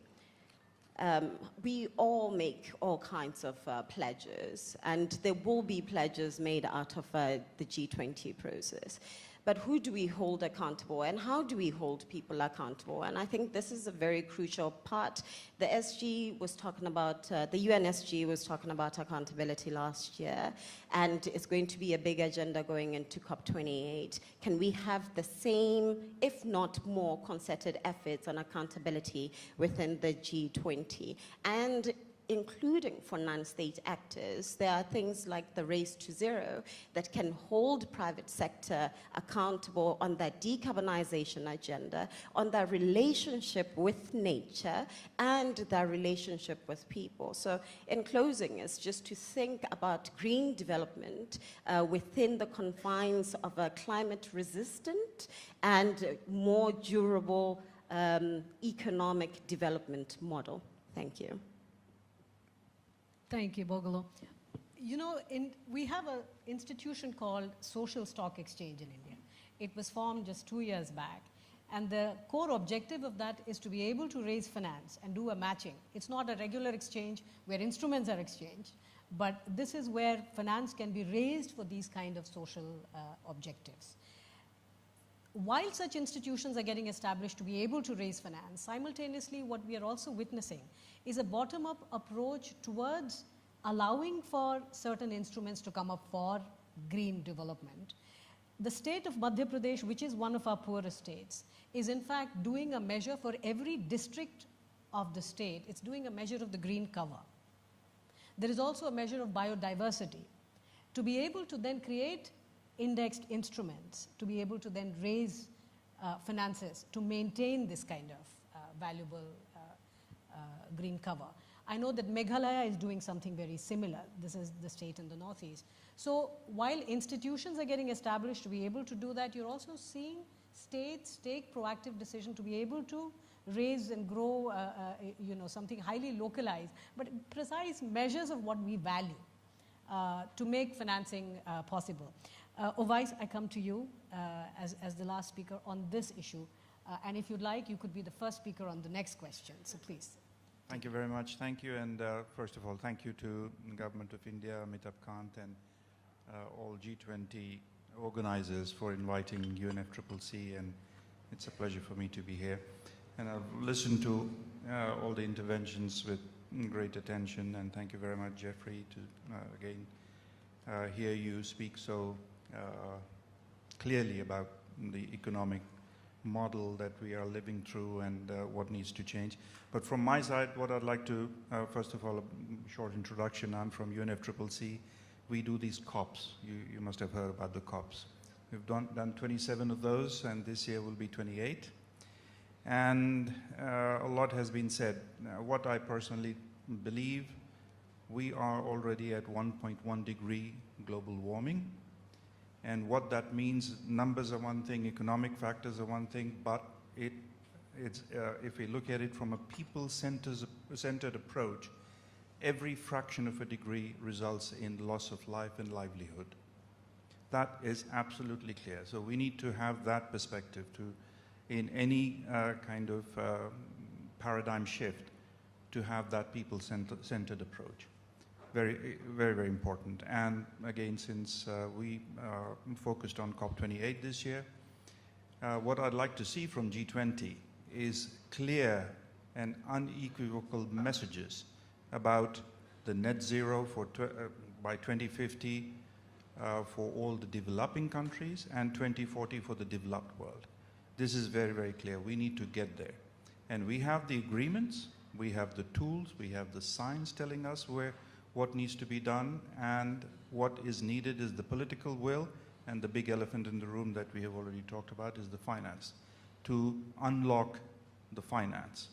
We all make all kinds of pledges, and there will be pledges made out of the G20 process. But who do we hold accountable, and how do we hold people accountable? And I think this is a very crucial part. The SG was talking about, the UNSG was talking about accountability last year, and it's going to be a big agenda going into COP28. Can we have the same, if not more, concerted efforts on accountability within the G20? And including for non-state actors, there are things like the Race to Zero that can hold private sector accountable on their decarbonization agenda, on their relationship with nature, and their relationship with people. So in closing, is just to think about green development within the confines of a climate-resistant and more durable economic development model. Thank you. Thank you, Bogolo. You know, we have an institution called Social Stock Exchange in India. It was formed just 2 years back. And the core objective of that is to be able to raise finance and do a matching. It's not a regular exchange where instruments are exchanged, but this is where finance can be raised for these kind of social objectives. While such institutions are getting established to be able to raise finance, simultaneously what we are also witnessing is a bottom-up approach towards allowing for certain instruments to come up for green development. The state of Madhya Pradesh, which is one of our poorest states, is in fact doing a measure for every district of the state. It's doing a measure of the green cover. There is also a measure of biodiversity. To be able to then create indexed instruments, to be able to then raise finances to maintain this kind of valuable green cover. I know that Meghalaya is doing something very similar. This is the state in the northeast. So while institutions are getting established to be able to do that, you're also seeing states take proactive decision to be able to raise and grow something highly localized, but precise measures of what we value to make financing possible. Ovais, I come to you as the last speaker on this issue. And if you'd like, you could be the first speaker on the next question. So please. Thank you very much. Thank you. And first of all, thank you to the Government of India, Amitabh Kant, and all G20 organizers for inviting UNFCCC. And it's a pleasure for me to be here. And I've listened to all the interventions with great attention. And thank you very much, Jeffrey, to again hear you speak so clearly about the economic model that we are living through and what needs to change. But from my side, what I'd like to, first of all, a short introduction. I'm from UNFCCC. We do these COPs. You must have heard about the COPs. We've done 27 of those, and this year will be 28. And a lot has been said. What I personally believe, we are already at 1.1 degree global warming. And what that means, numbers are one thing, economic factors are one thing, but if we look at it from a people-centered approach, every fraction of a degree results in loss of life and livelihood. That is absolutely clear. So we need to have that perspective in any kind of paradigm shift, to have that people-centered approach. Very, very, very important. And again, since we are focused on COP28 this year, what I'd like to see from G20 is clear and unequivocal messages about the net zero by 2050 for all the developing countries and 2040 for the developed world. This is very, very clear. We need to get there. And we have the agreements, we have the tools, we have the science telling us what needs to be done, and what is needed is the political will, and the big elephant in the room that we have already talked about is the finance, to unlock the finance.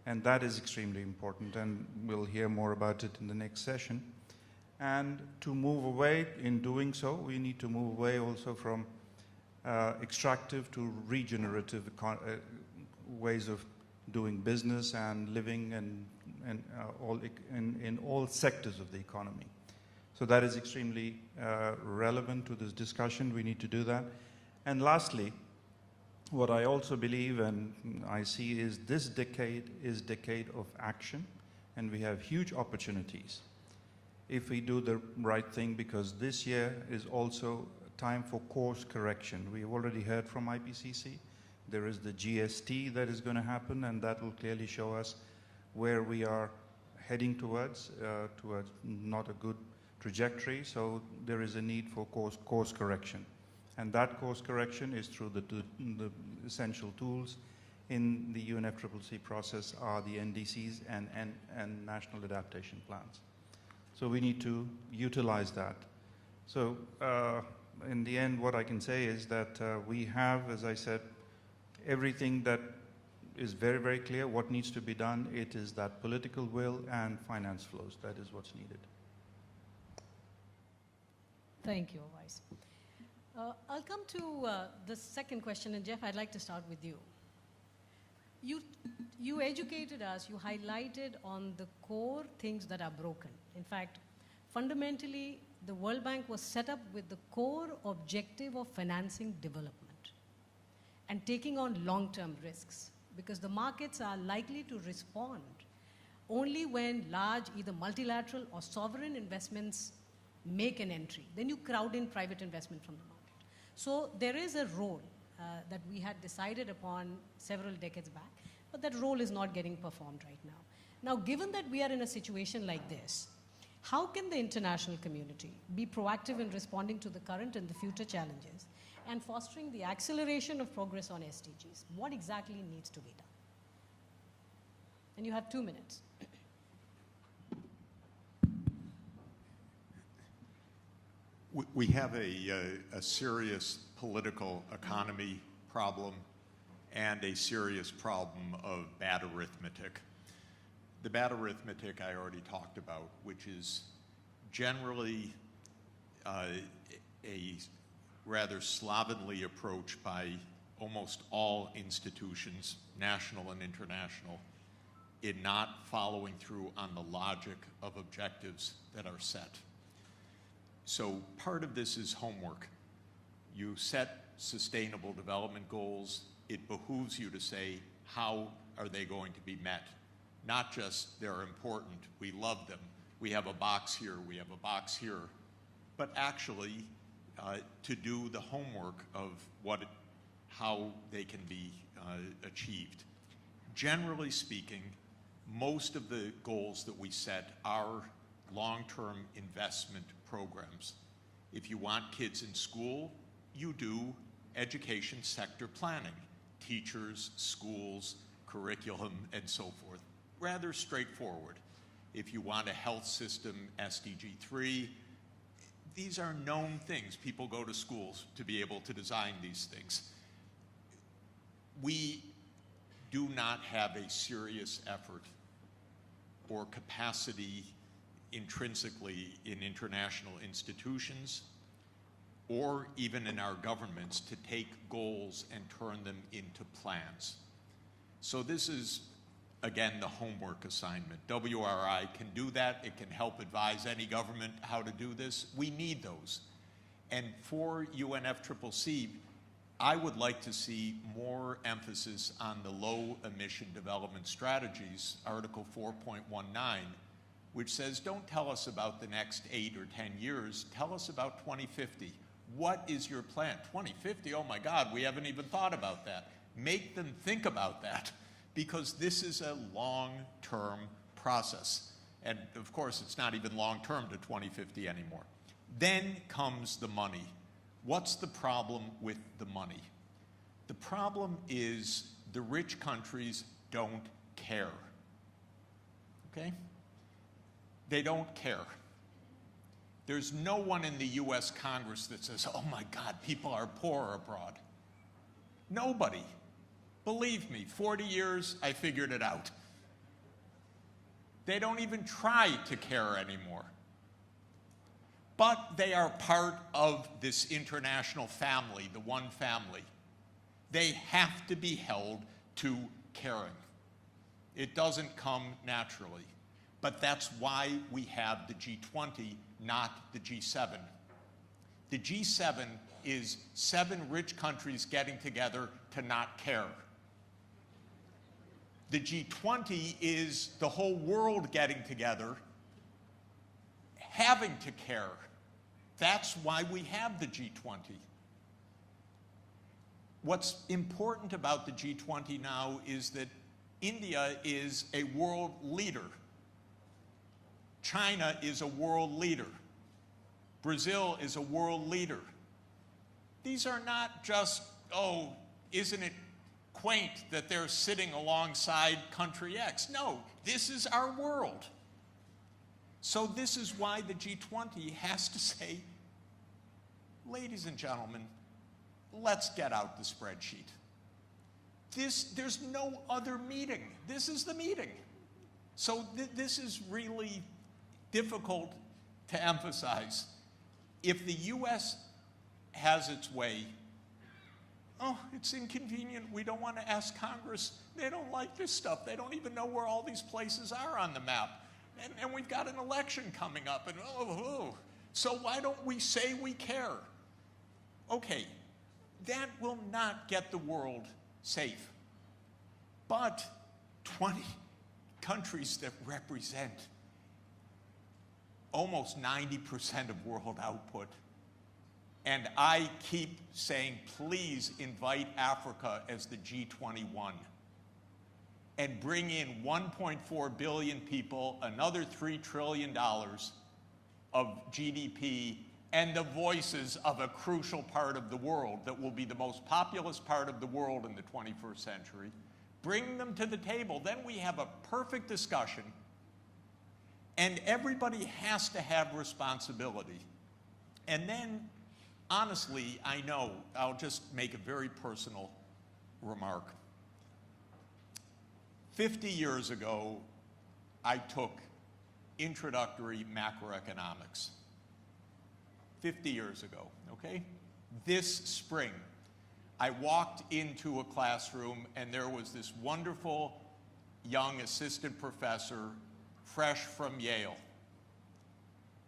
And that is extremely important, and we'll hear more about it in the next session. And to move away, in doing so, we need to move away also from extractive to regenerative ways of doing business and living and in all sectors of the economy. So that is extremely relevant to this discussion. We need to do that. And lastly, what I also believe and I see is this decade is decade of action, and we have huge opportunities if we do the right thing, because this year is also time for course correction. We've already heard from IPCC. There is the GST that is going to happen, and that will clearly show us where we are heading towards not a good trajectory. So there is a need for course correction. And that course correction is through the essential tools in the UNFCCC process are the NDCs and national adaptation plans. So we need to utilize that. So in the end, what I can say is that we have, as I said, everything that is very, very clear what needs to be done. It is that political will and finance flows. That is what's needed. Thank you, Vice. I'll come to the second question, and Jeff, I'd like to start with you. You educated us, you highlighted on the core things that are broken. In fact, fundamentally, the World Bank was set up with the core objective of financing development. and taking on long-term risks, because the markets are likely to respond only when large, either multilateral or sovereign investments make an entry. Then you crowd in private investment from the market. So there is a role that we had decided upon several decades back, but that role is not getting performed right now. Now, given that we are in a situation like this, how can the international community be proactive in responding to the current and the future challenges and fostering the acceleration of progress on SDGs? What exactly needs to be done? And you have 2 minutes. We have a serious political economy problem and a serious problem of bad arithmetic. The bad arithmetic I already talked about, which is generally a rather slovenly approach by almost all institutions, national and international, in not following through on the logic of objectives that are set. So part of this is homework. You set sustainable development goals. It behooves you to say, how are they going to be met? Not just they're important, we love them, we have a box here, we have a box here, but actually to do the homework of how they can be achieved. Generally speaking, most of the goals that we set are long-term investment programs. If you want kids in school, you do education sector planning, teachers, schools, curriculum, and so forth. Rather straightforward. If you want a health system, SDG 3, these are known things. People go to schools to be able to design these things. We do not have a serious effort or capacity intrinsically in international institutions or even in our governments to take goals and turn them into plans. So this is, again, the homework assignment. WRI can do that. It can help advise any government how to do this. We need those. And for UNFCCC, I would like to see more emphasis on the low emission development strategies, Article 4.19, which says, don't tell us about the next 8 or 10 years, tell us about 2050. What is your plan? 2050, oh my God, we haven't even thought about that. Make them think about that, because this is a long-term process. And of course, it's not even long-term to 2050 anymore. Then comes the money. What's the problem with the money? The problem is the rich countries don't care, okay? They don't care. There's no one in the US Congress that says, oh my God, people are poor abroad. Nobody. Believe me, 40 years, I figured it out. They don't even try to care anymore. But they are part of this international family, the one family. They have to be held to caring. It doesn't come naturally. But that's why we have the G20, not the G7. The G7 is 7 rich countries getting together to not care. The G20 is the whole world getting together, having to care. That's why we have the G20. What's important about the G20 now is that India is a world leader. China is a world leader. Brazil is a world leader. These are not just, oh, isn't it quaint that they're sitting alongside country X? No, this is our world. So this is why the G20 has to say, ladies and gentlemen, let's get out the spreadsheet. There's no other meeting. This is the meeting. So this is really difficult to emphasize. If the US has its way, oh, it's inconvenient, we don't want to ask Congress, they don't like this stuff, they don't even know where all these places are on the map. And we've got an election coming up, and so why don't we say we care? Okay, that will not get the world safe. But 20 countries that represent almost 90% of world output. And I keep saying, please invite Africa as the G21 and bring in 1.4 billion people, another $3 trillion of GDP, and the voices of a crucial part of the world that will be the most populous part of the world in the 21st century. Bring them to the table. Then we have a perfect discussion, and everybody has to have responsibility. And then, honestly, I know, I'll just make a very personal remark. 50 years ago, I took introductory macroeconomics. 50 years ago, okay? This spring, I walked into a classroom and there was this wonderful young assistant professor, fresh from Yale.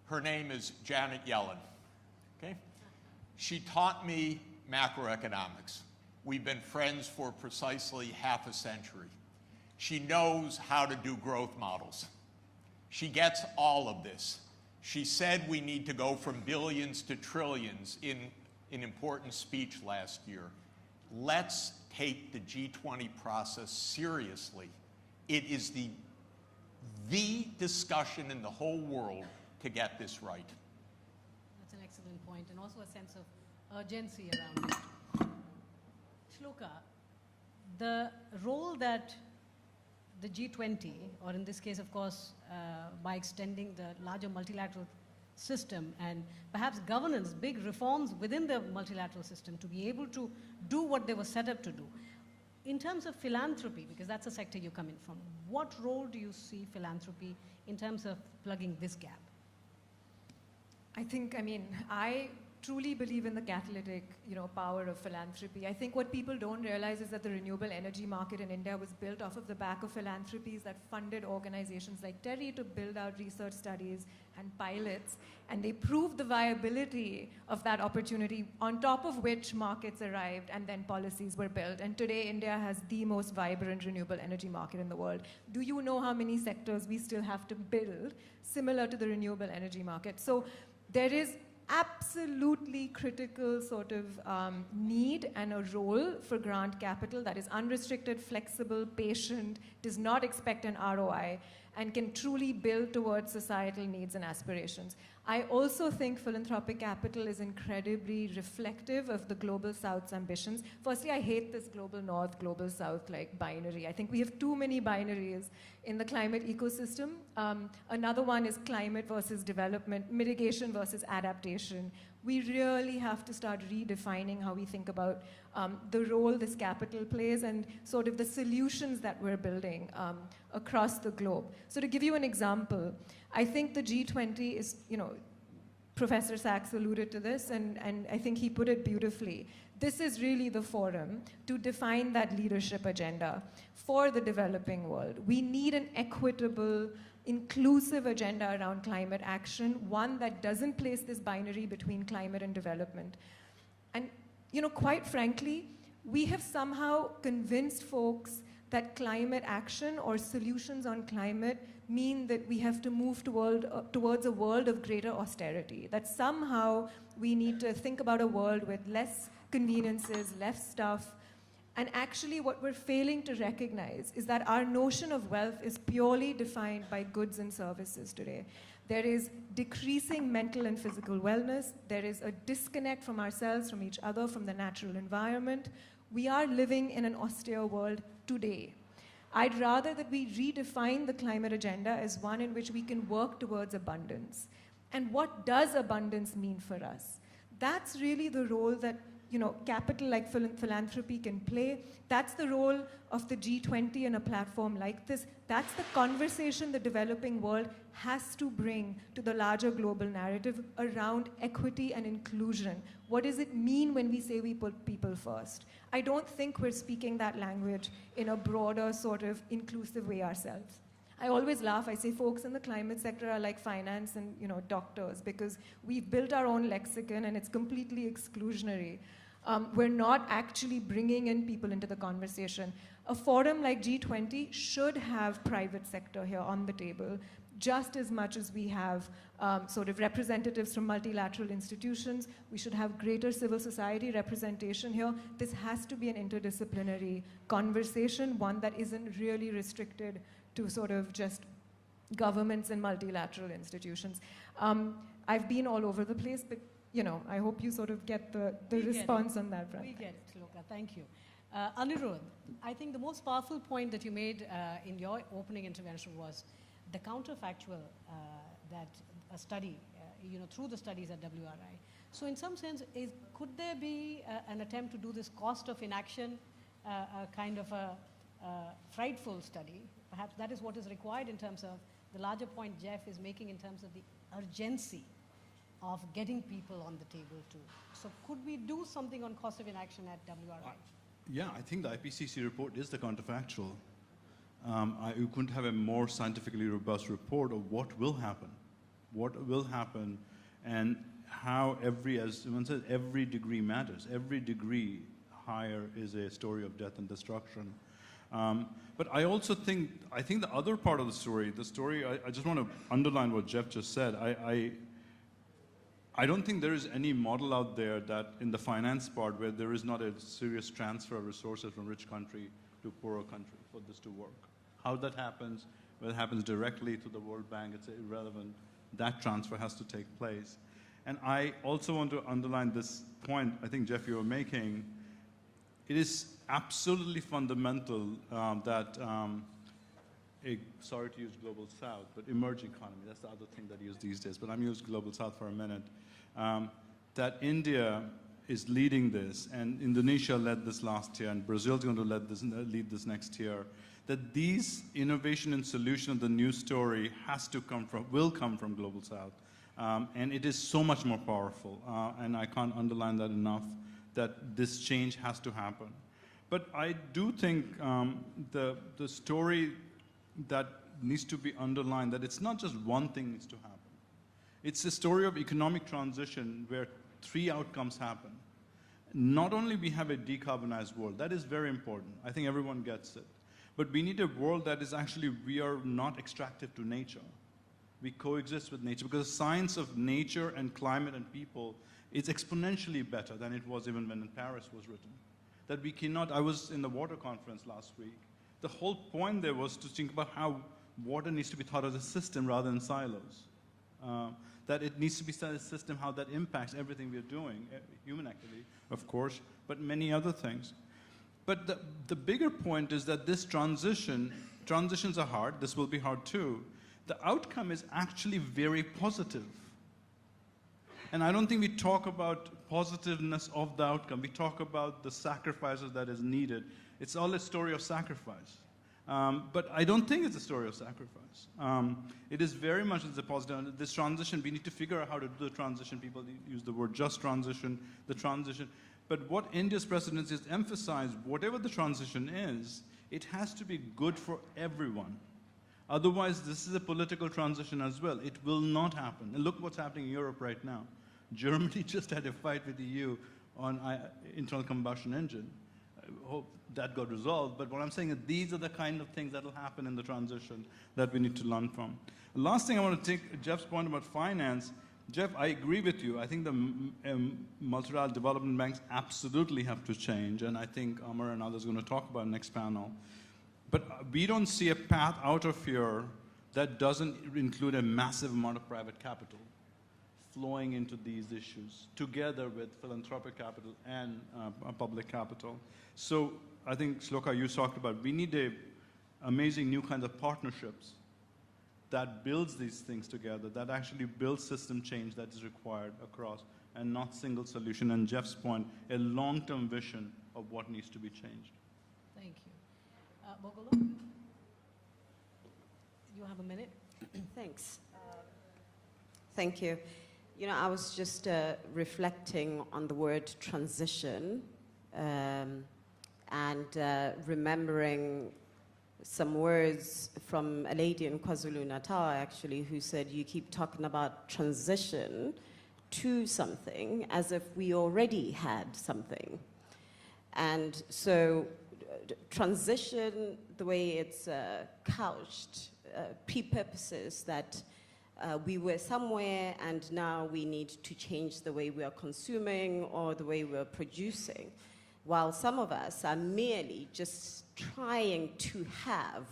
Her name is Janet Yellen, okay? She taught me macroeconomics. We've been friends for precisely half a century. She knows how to do growth models. She gets all of this. She said we need to go from billions to trillions in an important speech last year. Let's take the G20 process seriously. It is the discussion in the whole world to get this right. That's an excellent point, and also a sense of urgency around it. Shloka, the role that the G20, or in this case, of course, by extending the larger multilateral system and perhaps governance, big reforms within the multilateral system to be able to do what they were set up to do. In terms of philanthropy, because that's a sector you come in from, what role do you see philanthropy in terms of plugging this gap? I truly believe in the catalytic, power of philanthropy. I think what people don't realize is that the renewable energy market in India was built off of the back of philanthropies that funded organizations like TERI to build out research studies and pilots, and they proved the viability of that opportunity, on top of which markets arrived and then policies were built. And today, India has the most vibrant renewable energy market in the world. Do you know how many sectors we still have to build similar to the renewable energy market? So there is absolutely critical sort of need and a role for grant capital that is unrestricted, flexible, patient, does not expect an ROI, and can truly build towards societal needs and aspirations. I also think philanthropic capital is incredibly reflective of the Global South's ambitions. Firstly, I hate this Global North, Global South like binary. I think we have too many binaries in the climate ecosystem. Another one is climate versus development, mitigation versus adaptation. We really have to start redefining how we think about the role this capital plays and sort of the solutions that we're building across the globe. So to give you an example, I think the G20 is, Professor Sachs alluded to this, and I think he put it beautifully. This is really the forum to define that leadership agenda for the developing world. We need an equitable, inclusive agenda around climate action, one that doesn't place this binary between climate and development. And, quite frankly, we have somehow convinced folks that climate action or solutions on climate mean that we have to move towards a world of greater austerity, that somehow we need to think about a world with less conveniences, less stuff. And actually what we're failing to recognize is that our notion of wealth is purely defined by goods and services today. There is decreasing mental and physical wellness. There is a disconnect from ourselves, from each other, from the natural environment. We are living in an austere world today. I'd rather that we redefine the climate agenda as one in which we can work towards abundance. And what does abundance mean for us? That's really the role that capital like philanthropy can play. That's the role of the G20 and a platform like this. That's the conversation the developing world has to bring to the larger global narrative around equity and inclusion. What does it mean when we say we put people first? I don't think we're speaking that language in a broader sort of inclusive way ourselves. I always laugh, I say folks in the climate sector are like finance and doctors, because we've built our own lexicon and it's completely exclusionary. We're not actually bringing in people into the conversation. A forum like G20 should have private sector here on the table, just as much as we have sort of representatives from multilateral institutions. We should have greater civil society representation here. This has to be an interdisciplinary conversation, one that isn't really restricted to sort of just governments and multilateral institutions. I've been all over the place, but you know, I hope you sort of get the response on that front. We get it, Shloka. Thank you. Anirudh, I think the most powerful point that you made in your opening intervention was the counterfactual that a study, through the studies at WRI. So in some sense, could there be an attempt to do this cost of inaction, a kind of a frightful study? Perhaps that is what is required in terms of the larger point Jeff is making in terms of the urgency of getting people on the table too. So could we do something on cost of inaction at WRI? Yeah, I think the IPCC report is the counterfactual. You couldn't have a more scientifically robust report of what will happen, and how as one says, every degree matters. Every degree higher is a story of death and destruction. But I also think the other part of the story, I just want to underline what Jeff just said. I don't think there is any model out there that in the finance part where there is not a serious transfer of resources from rich country to poorer country for this to work. How that happens, whether it happens directly to the World Bank, it's irrelevant. That transfer has to take place. And I also want to underline this point I think, Jeff, you were making. It is absolutely fundamental that sorry to use Global South, but emerging economy, that's the other thing that I use these days, but I'm using Global South for a minute, that India is leading this, and Indonesia led this last year, and Brazil is going to lead this next year, that these innovation and solution of the new story will come from Global South. And it is so much more powerful, and I can't underline that enough, that this change has to happen. But I do think the story that needs to be underlined, that it's not just one thing needs to happen. It's a story of economic transition where 3 outcomes happen. Not only we have a decarbonized world, that is very important. I think everyone gets it. But we need a world that is actually, we are not extractive to nature. We coexist with nature, because the science of nature and climate and people is exponentially better than it was even when Paris was written. That we cannot, I was in the water conference last week. The whole point there was to think about how water needs to be thought as a system rather than silos. That it needs to be a system, how that impacts everything we're doing, human activity, of course, but many other things. But the bigger point is that this transitions are hard, this will be hard too. The outcome is actually very positive. And I don't think we talk about positiveness of the outcome. We talk about the sacrifices that is needed. It's all a story of sacrifice. But I don't think it's a story of sacrifice. It is very much a positive. This transition, we need to figure out how to do the transition. People use the word just transition, the transition. But what India's presidency has emphasized, whatever the transition is, it has to be good for everyone. Otherwise, this is a political transition as well. It will not happen. And look what's happening in Europe right now. Germany just had a fight with the EU on internal combustion engine. I hope that got resolved. But what I'm saying is these are the kind of things that will happen in the transition that we need to learn from. The last thing I want to take Jeff's point about finance. Jeff, I agree with you. I think the multilateral development banks absolutely have to change. And I think Amar and others are going to talk about it next panel. But we don't see a path out of here that doesn't include a massive amount of private capital flowing into these issues, together with philanthropic capital and public capital. So I think, Shloka, you talked about, we need an amazing new kind of partnerships that builds these things together, that actually builds system change that is required across, and not single solution. And Jeff's point, a long-term vision of what needs to be changed. Thank you. Bogolo, you have a minute. Thanks. Thank you. You know, I was just reflecting on the word transition and remembering some words from a lady in KwaZulu-Natal, actually, who said, you keep talking about transition, to something as if we already had something. And so transition, the way it's couched, prepurposes that we were somewhere and now we need to change the way we are consuming or the way we're producing, while some of us are merely just trying to have.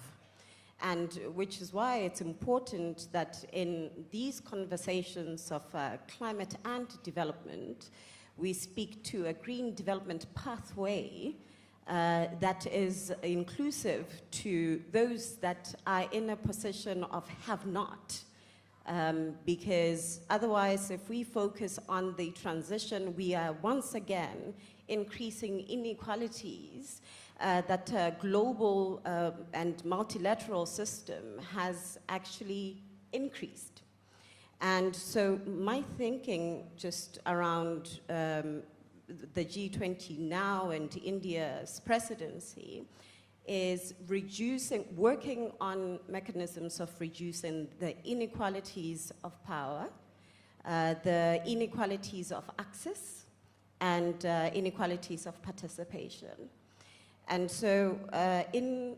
And which is why it's important that in these conversations of climate and development, we speak to a green development pathway that is inclusive to those that are in a position of have not. Because otherwise, if we focus on the transition, we are once again increasing inequalities that a global and multilateral system has actually increased. And so my thinking just around the G20 now and India's presidency is working on mechanisms of reducing the inequalities of power, the inequalities of access, and inequalities of participation. And so in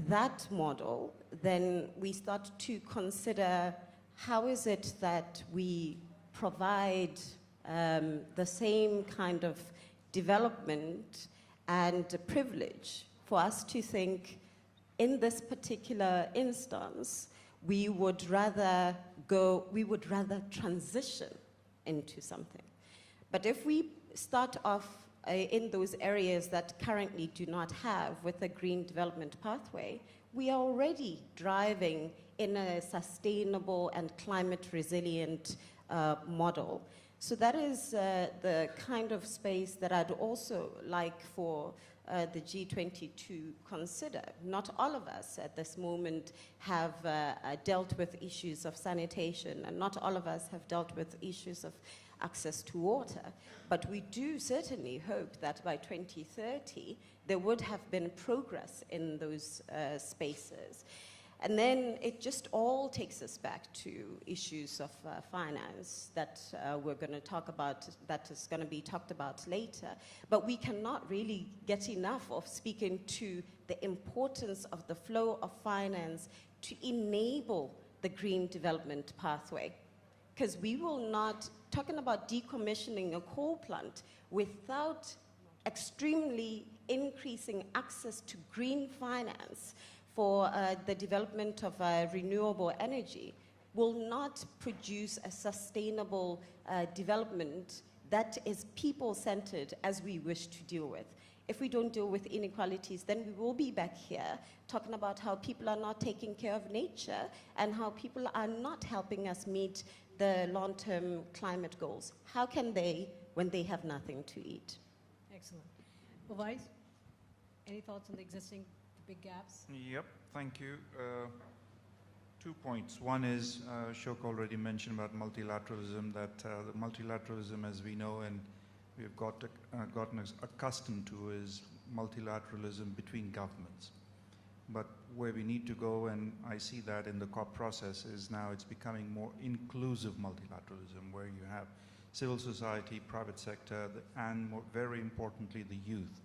that model, then we start to consider how is it that we provide the same kind of development and privilege for us to think in this particular instance, we would rather transition into something. But if we start off in those areas that currently do not have with a green development pathway, we are already driving in a sustainable and climate resilient model. So that is the kind of space that I'd also like for the G20 to consider. Not all of us at this moment have dealt with issues of sanitation, and not all of us have dealt with issues of access to water. But we do certainly hope that by 2030, there would have been progress in those spaces. And then it just all takes us back to issues of finance that we're going to talk about, that is going to be talked about later. But we cannot really get enough of speaking to the importance of the flow of finance to enable the green development pathway. Because we will not, talking about decommissioning a coal plant without extremely increasing access to green finance for the development of renewable energy will not produce a sustainable development that is people-centered as we wish to deal with. If we don't deal with inequalities, then we will be back here talking about how people are not taking care of nature and how people are not helping us meet the long-term climate goals. How can they when they have nothing to eat? Excellent. Vice, any thoughts on the existing big gaps? Yep, thank you. 2 points. One is, Shok already mentioned about multilateralism, that the multilateralism, as we know and we've gotten accustomed to, is multilateralism between governments. But where we need to go, and I see that in the COP process, is now it's becoming more inclusive multilateralism, where you have civil society, private sector, and very importantly, the youth.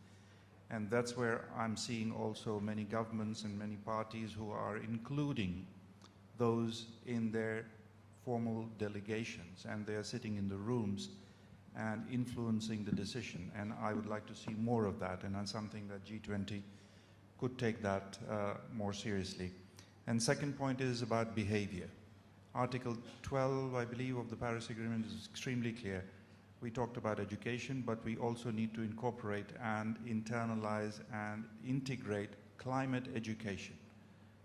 And that's where I'm seeing also many governments and many parties who are including those in their formal delegations, and they are sitting in the rooms and influencing the decision. And I would like to see more of that, and that's something that G20 could take that more seriously. And second point is about behavior. Article 12, I believe, of the Paris Agreement is extremely clear. We talked about education, but we also need to incorporate and internalize and integrate climate education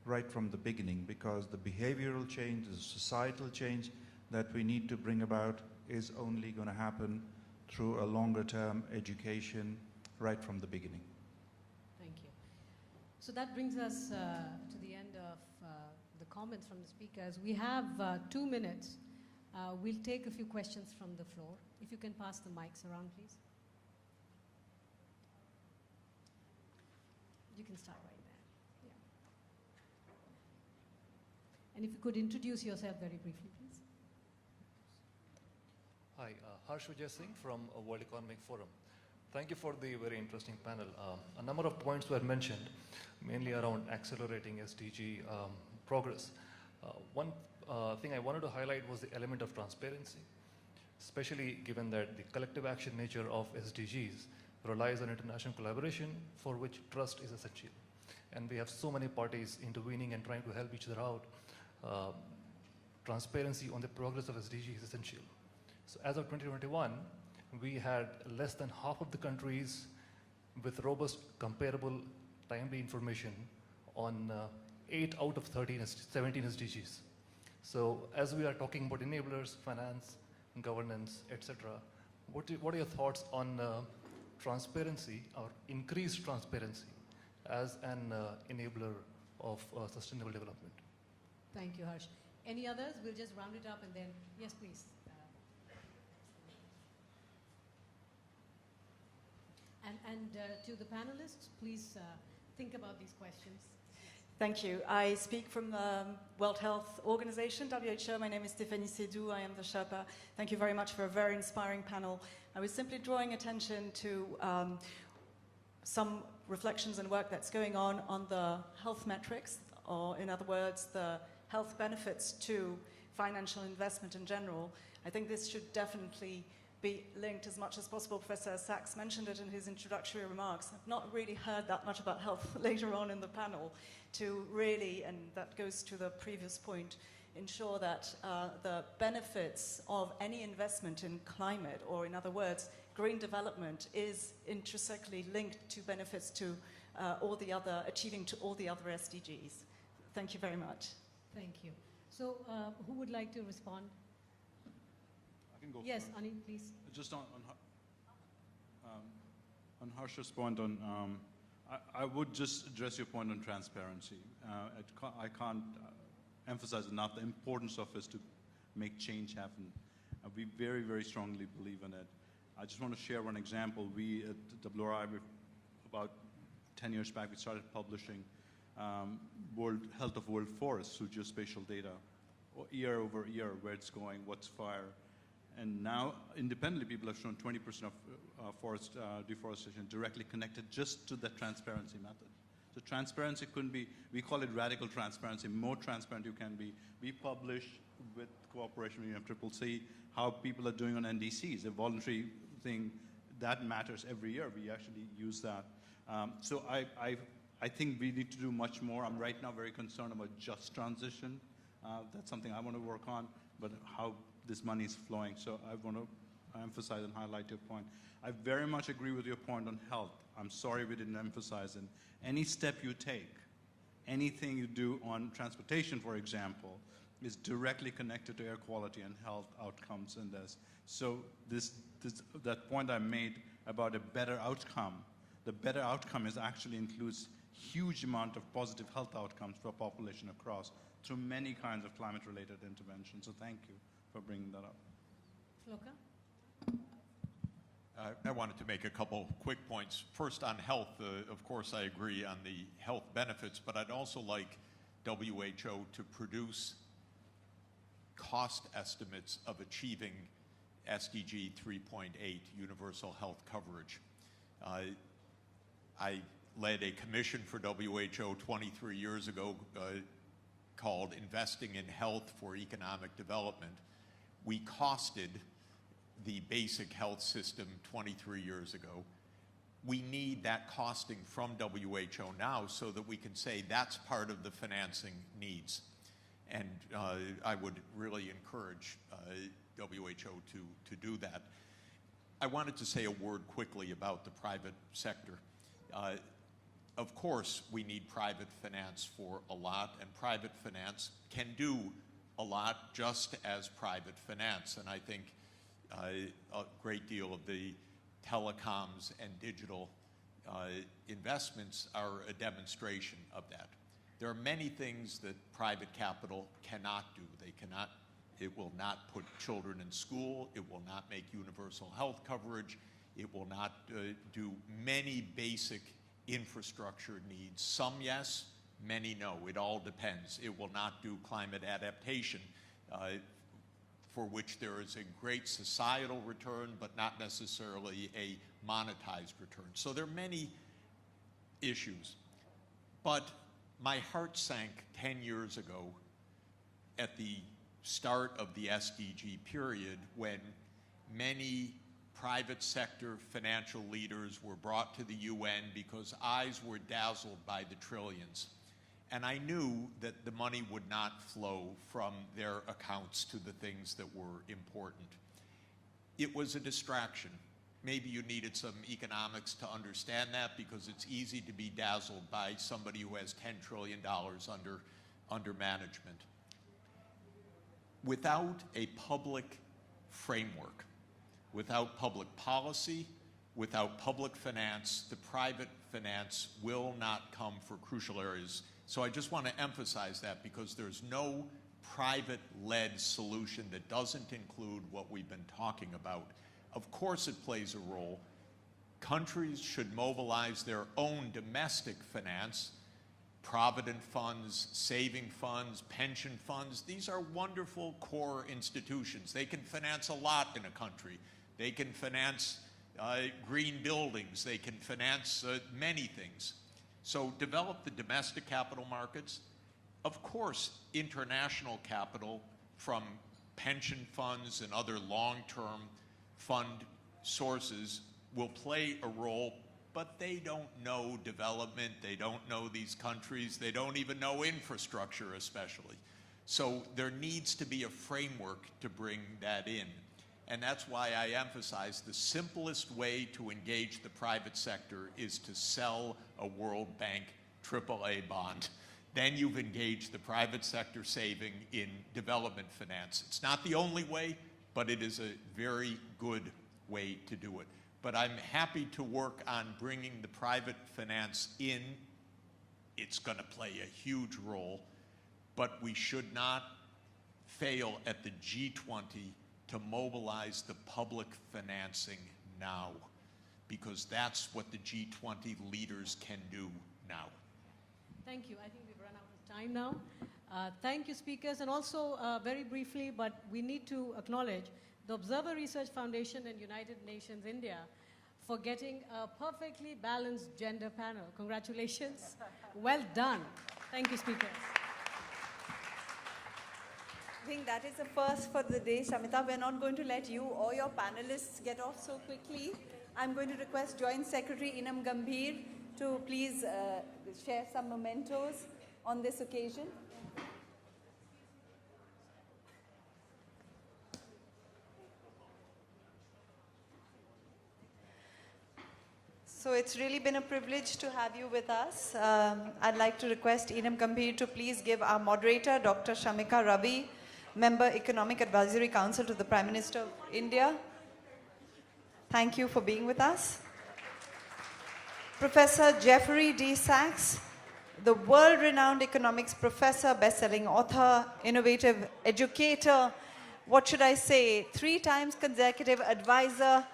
right from the beginning, because the behavioral change, the societal change that we need to bring about is only going to happen through a longer term education right from the beginning. Thank you. So that brings us to the end of the comments from the speakers. We have 2 minutes. We'll take a few questions from the floor. If you can pass the mics around, please. You can start right there. Yeah. And if you could introduce yourself very briefly, please. Hi, Harsh Vijay Singh from World Economic Forum. Thank you for the very interesting panel. A number of points were mentioned, mainly around accelerating SDG progress. One thing I wanted to highlight was the element of transparency, especially given that the collective action nature of SDGs relies on international collaboration, for which trust is essential. And we have so many parties intervening and trying to help each other out. Transparency on the progress of SDG is essential. So as of 2021, we had less than half of the countries with robust, comparable, timely information on 8 out of 17 SDGs. So as we are talking about enablers, finance, governance, etc., what are your thoughts on transparency or increased transparency as an enabler of sustainable development? Thank you, Harsh. Any others? We'll just round it up and then, yes, please. And to the panelists, please think about these questions. Thank you. I speak from the World Health Organization, WHO. My name is Stéphanie Sédou. I am the Sherpa. Thank you very much for a very inspiring panel. I was simply drawing attention to some reflections and work that's going on the health metrics, or in other words, the health benefits to financial investment in general. I think this should definitely be linked as much as possible. Professor Sachs mentioned it in his introductory remarks. I've not really heard that much about health later on in the panel, to really, and that goes to the previous point, ensure that the benefits of any investment in climate, or in other words, green development, is intrinsically linked to benefits to achieving to all the other SDGs. Thank you very much. Thank you. So who would like to respond? I can go Yes, first. Anil, please. Just on Harsh's point on, I would just address your point on transparency. I can't emphasize enough the importance of this to make change happen. We very, very strongly believe in it. I just want to share one example. We at WRI, about 10 years back, we started publishing health of world forests through geospatial data, year over year, where it's going, what's fire. And now, independently, people have shown 20% of forest deforestation directly connected just to the transparency method. So transparency couldn't be, we call it radical transparency, more transparent you can be. We publish, with cooperation with UNFCCC, how people are doing on NDCs, a voluntary thing that matters every year. We actually use that. So I think we need to do much more. I'm right now very concerned about just transition. That's something I want to work on, but how this money is flowing. So I want to emphasize and highlight your point. I very much agree with your point on health. I'm sorry we didn't emphasize it. Any step you take, anything you do on transportation, for example, is directly connected to air quality and health outcomes in this. So that point I made about a better outcome, the better outcome actually includes huge amount of positive health outcomes for a population across through many kinds of climate-related interventions. So thank you for bringing that up. Floka? I wanted to make a couple quick points. First, on health, of course I agree on the health benefits, but I'd also like WHO to produce cost estimates of achieving SDG 3.8, universal health coverage. I led a commission for WHO 23 years ago called Investing in Health for Economic Development. We costed the basic health system 23 years ago. We need that costing from WHO now so that we can say that's part of the financing needs. And I would really encourage WHO to do that. I wanted to say a word quickly about the private sector. Of course, we need private finance for a lot, and private finance can do a lot just as private finance. And I think a great deal of the telecoms and digital investments are a demonstration of that. There are many things that private capital cannot do. It will not put children in school. It will not make universal health coverage. It will not do many basic infrastructure needs. Some yes, many no. It all depends. It will not do climate adaptation. for which there is a great societal return, but not necessarily a monetized return. So there are many issues. But my heart sank 10 years ago at the start of the SDG period when many private sector financial leaders were brought to the UN because eyes were dazzled by the trillions. And I knew that the money would not flow from their accounts to the things that were important. It was a distraction. Maybe you needed some economics to understand that because it's easy to be dazzled by somebody who has $10 trillion under management. Without a public framework, without public policy, without public finance, the private finance will not come for crucial areas. So I just want to emphasize that because there's no private-led solution that doesn't include what we've been talking about. Of course it plays a role. Countries should mobilize their own domestic finance, provident funds, saving funds, pension funds. These are wonderful core institutions. They can finance a lot in a country. They can finance green buildings. They can finance many things. So develop the domestic capital markets. Of course, international capital from pension funds and other long-term fund sources will play a role, but they don't know development, they don't know these countries, they don't even know infrastructure especially. So there needs to be a framework to bring that in. And that's why I emphasize the simplest way to engage the private sector is to sell a World Bank AAA bond. Then you've engaged the private sector saving in development finance. It's not the only way, but it is a very good way to do it. But I'm happy to work on bringing the private finance in. It's going to play a huge role, but we should not fail at the G20 to mobilize the public financing now, because that's what the G20 leaders can do now. Thank you. I think we've run out of time now. Thank you, speakers. And also, very briefly, but we need to acknowledge the Observer Research Foundation and United Nations India for getting a perfectly balanced gender panel. Congratulations. Well done. Thank you, speakers. I think that is a first for the day. Shamita, we're not going to let you or your panelists get off so quickly. I'm going to request Joint Secretary Inam Gambhir to please share some mementos on this occasion. So it's really been a privilege to have you with us. I'd like to request Inam Gambhir to please give our moderator, Dr. Shamika Ravi, Member Economic Advisory Council to the Prime Minister of India. Thank you for being with us. Professor Jeffrey D. Sachs, the world-renowned economics professor, best-selling author, innovative educator, what should I say, 3 times consecutive advisor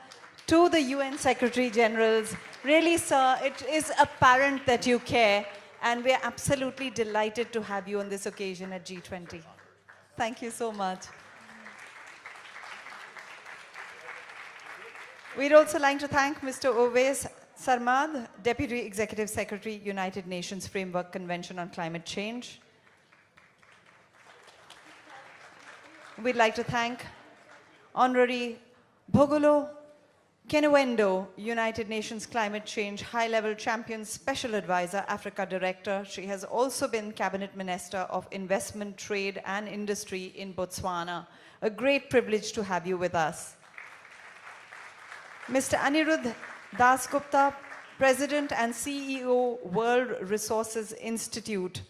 to the UN Secretary Generals. Really, sir, it is apparent that you care, and we're absolutely delighted to have you on this occasion at G20. Thank you so much. We'd also like to thank Mr. Owais Sarmad, Deputy Executive Secretary, United Nations Framework Convention on Climate Change. We'd like to thank Honorary Bhogolo Kenewendo, United Nations Climate Change High-Level Champion Special Advisor, Africa Director. She has also been Cabinet Minister of Investment, Trade and Industry in Botswana. A great privilege to have you with us. Mr. Anirudh Dasgupta, President and CEO, World Resources Institute.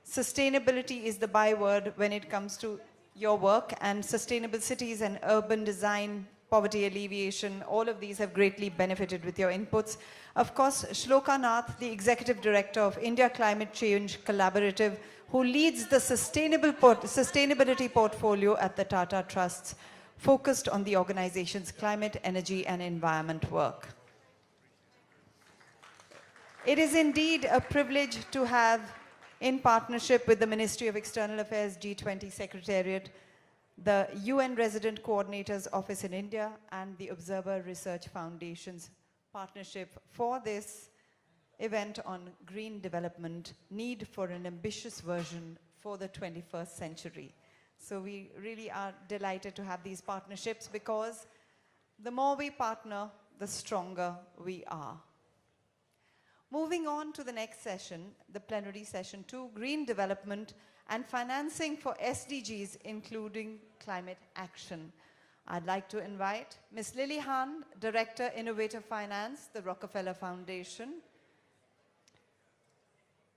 Sustainability is the byword when it comes to your work, and sustainable cities and urban design, poverty alleviation, all of these have greatly benefited with your inputs. Of course, Shloka Nath, the Executive Director of India Climate Change Collaborative, who leads the sustainability portfolio at the Tata Trusts, focused on the organization's climate, energy, and environment work. It is indeed a privilege to have, in partnership with the Ministry of External Affairs G20 Secretariat, the UN Resident Coordinator's Office in India, and the Observer Research Foundation's partnership for this event on green development, need for an ambitious version for the 21st century. So we really are delighted to have these partnerships, because the more we partner, the stronger we are. Moving on to the next session, the plenary session 2, green development and financing for SDGs, including climate action. I'd like to invite Ms. Lily Hahn, Director, Innovative Finance, the Rockefeller Foundation.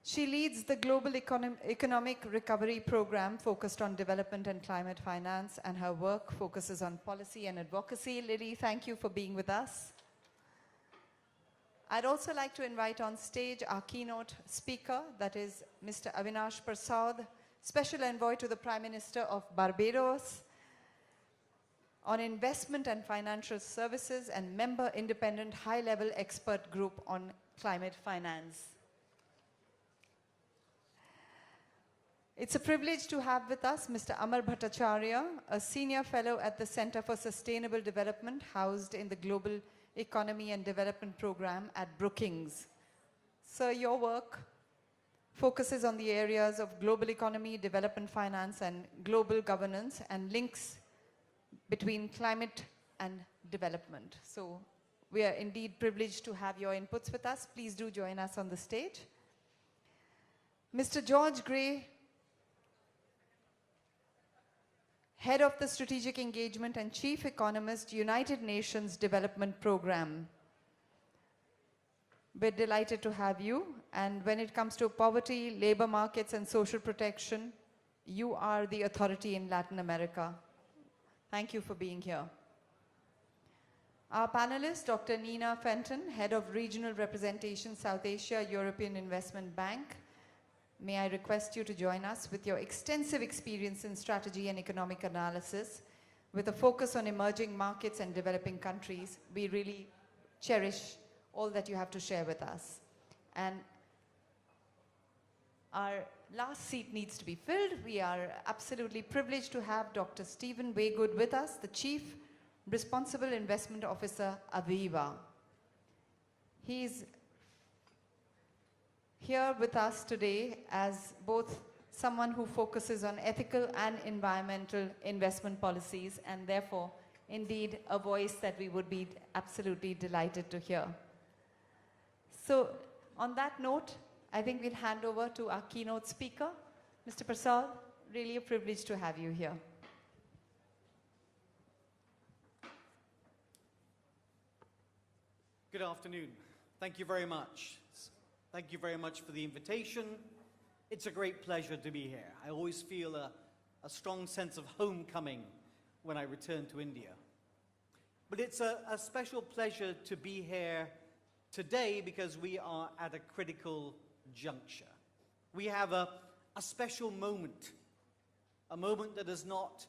She leads the Global Economic Recovery Program focused on development and climate finance, and her work focuses on policy and advocacy. Lily, thank you for being with us. I'd also like to invite on stage our keynote speaker, that is Mr. Avinash Prasad, Special Envoy to the Prime Minister of Barbados on investment and financial services, and member independent high-level expert group on climate finance. It's a privilege to have with us Mr. Amar Bhattacharya, a senior fellow at the Center for Sustainable Development, housed in the Global Economy and Development Program at Brookings. Sir, your work focuses on the areas of global economy, development finance, and global governance, and links between climate and development. So we are indeed privileged to have your inputs with us. Please do join us on the stage. Mr. George Gray, Head of the Strategic Engagement and Chief Economist, United Nations Development Program. We're delighted to have you. And when it comes to poverty, labor markets, and social protection, you are the authority in Latin America. Thank you for being here. Our panelist, Dr. Nina Fenton, Head of Regional Representation, South Asia, European Investment Bank. May I request you to join us with your extensive experience in strategy and economic analysis, with a focus on emerging markets and developing countries. We really cherish all that you have to share with us. And our last seat needs to be filled. We are absolutely privileged to have Dr. Stephen Waygood with us, the Chief Responsible Investment Officer, Aviva. He's here with us today as both someone who focuses on ethical and environmental investment policies, and therefore, indeed, a voice that we would be absolutely delighted to hear. So, on that note, I think we'll hand over to our keynote speaker, Mr. Prasad. Really a privilege to have you here. Good afternoon. Thank you very much. Thank you very much for the invitation. It's a great pleasure to be here. I always feel a strong sense of homecoming when I return to India. But it's a special pleasure to be here today because we are at a critical juncture. We have a special moment, a moment that has not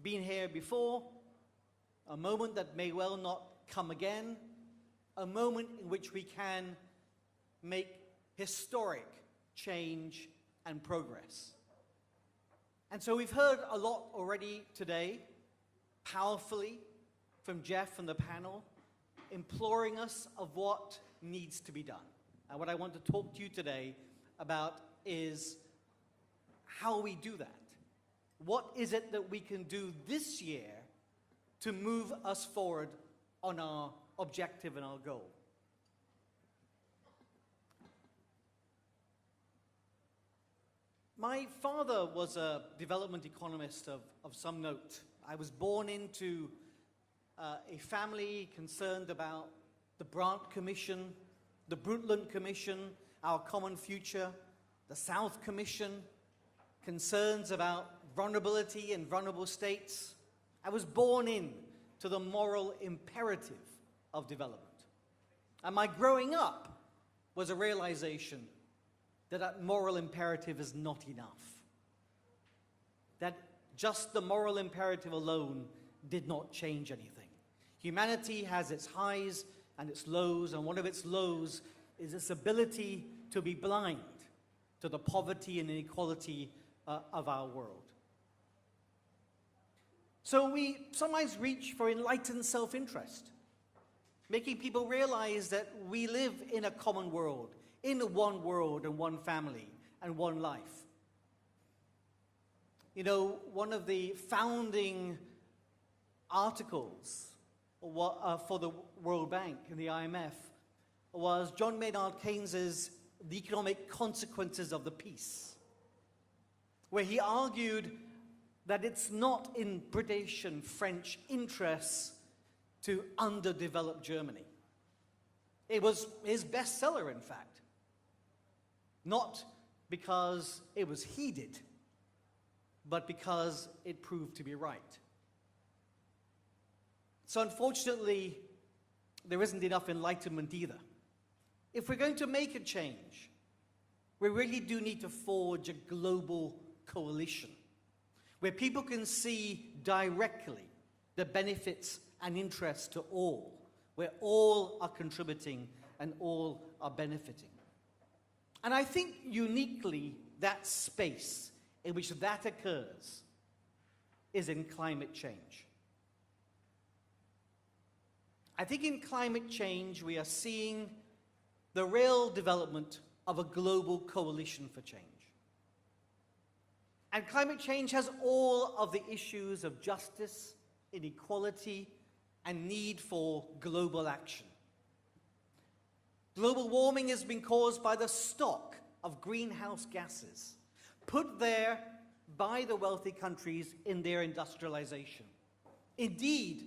been here before, a moment that may well not come again, a moment in which we can make historic change and progress. And so we've heard a lot already today, powerfully, from Jeff and the panel, imploring us of what needs to be done. And what I want to talk to you today about is how we do that. What is it that we can do this year to move us forward on our objective and our goal? My father was a development economist of some note. I was born into a family concerned about the Brandt Commission, the Brundtland Commission, Our Common Future, the South Commission, concerns about vulnerability and vulnerable states. I was born in to the moral imperative of development. And my growing up was a realization that that moral imperative is not enough. That just the moral imperative alone did not change anything. Humanity has its highs and its lows, and one of its lows is its ability to be blind to the poverty and inequality of our world. So we sometimes reach for enlightened self-interest, making people realize that we live in a common world, in one world and one family and one life. You know, one of the founding articles for the World Bank and the IMF was John Maynard Keynes's The Economic Consequences of the Peace, where he argued that it's not in British and French interests to underdevelop Germany. It was his bestseller, in fact, not because it was heeded, but because it proved to be right. So unfortunately, there isn't enough enlightenment either. If we're going to make a change, we really do need to forge a global coalition where people can see directly the benefits and interests to all, where all are contributing and all are benefiting. And I think uniquely that space in which that occurs is in climate change. I think in climate change we are seeing the real development of a global coalition for change. And climate change has all of the issues of justice, inequality, and need for global action. Global warming has been caused by the stock of greenhouse gases put there by the wealthy countries in their industrialization. Indeed,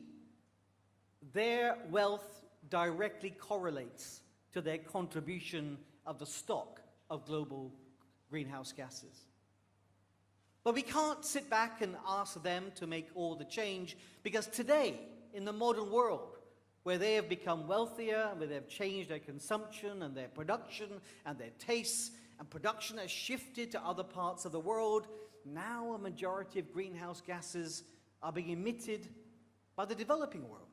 their wealth directly correlates to their contribution of the stock of global greenhouse gases. But we can't sit back and ask them to make all the change, because today, in the modern world, where they have become wealthier, where they've changed their consumption and their production and their tastes, and production has shifted to other parts of the world, now a majority of greenhouse gases are being emitted by the developing world.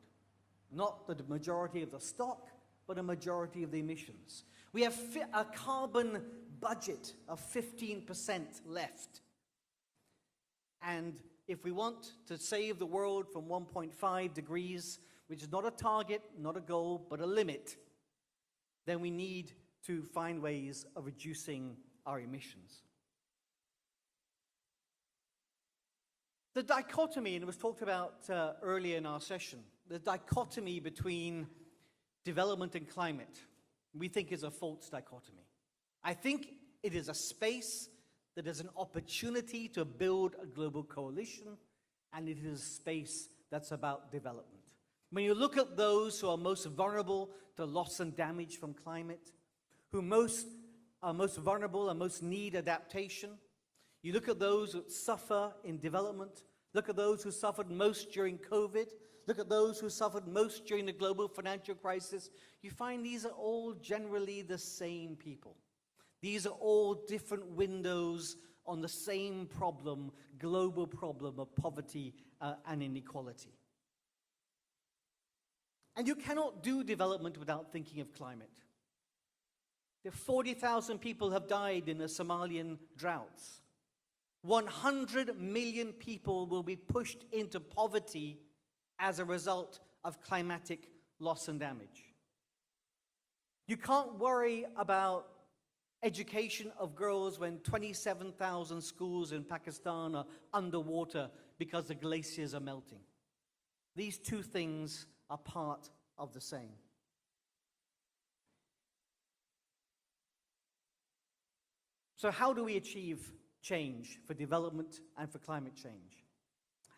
Not the majority of the stock, but a majority of the emissions. We have a carbon budget of 15% left. And if we want to save the world from 1.5 degrees, which is not a target, not a goal, but a limit, then we need to find ways of reducing our emissions. The dichotomy, and it was talked about earlier in our session, the dichotomy between development and climate, we think is a false dichotomy. I think it is a space that is an opportunity to build a global coalition, and it is a space that's about development. When you look at those who are most vulnerable to loss and damage from climate, who are most vulnerable and most need adaptation, you look at those who suffer in development, look at those who suffered most during COVID, look at those who suffered most during the global financial crisis, you find these are all generally the same people. These are all different windows on the same problem, global problem of poverty and inequality. And you cannot do development without thinking of climate. 40,000 people have died in the Somalian droughts. 100 million people will be pushed into poverty as a result of climatic loss and damage. You can't worry about education of girls when 27,000 schools in Pakistan are underwater because the glaciers are melting. These two things are part of the same. So how do we achieve change for development and for climate change?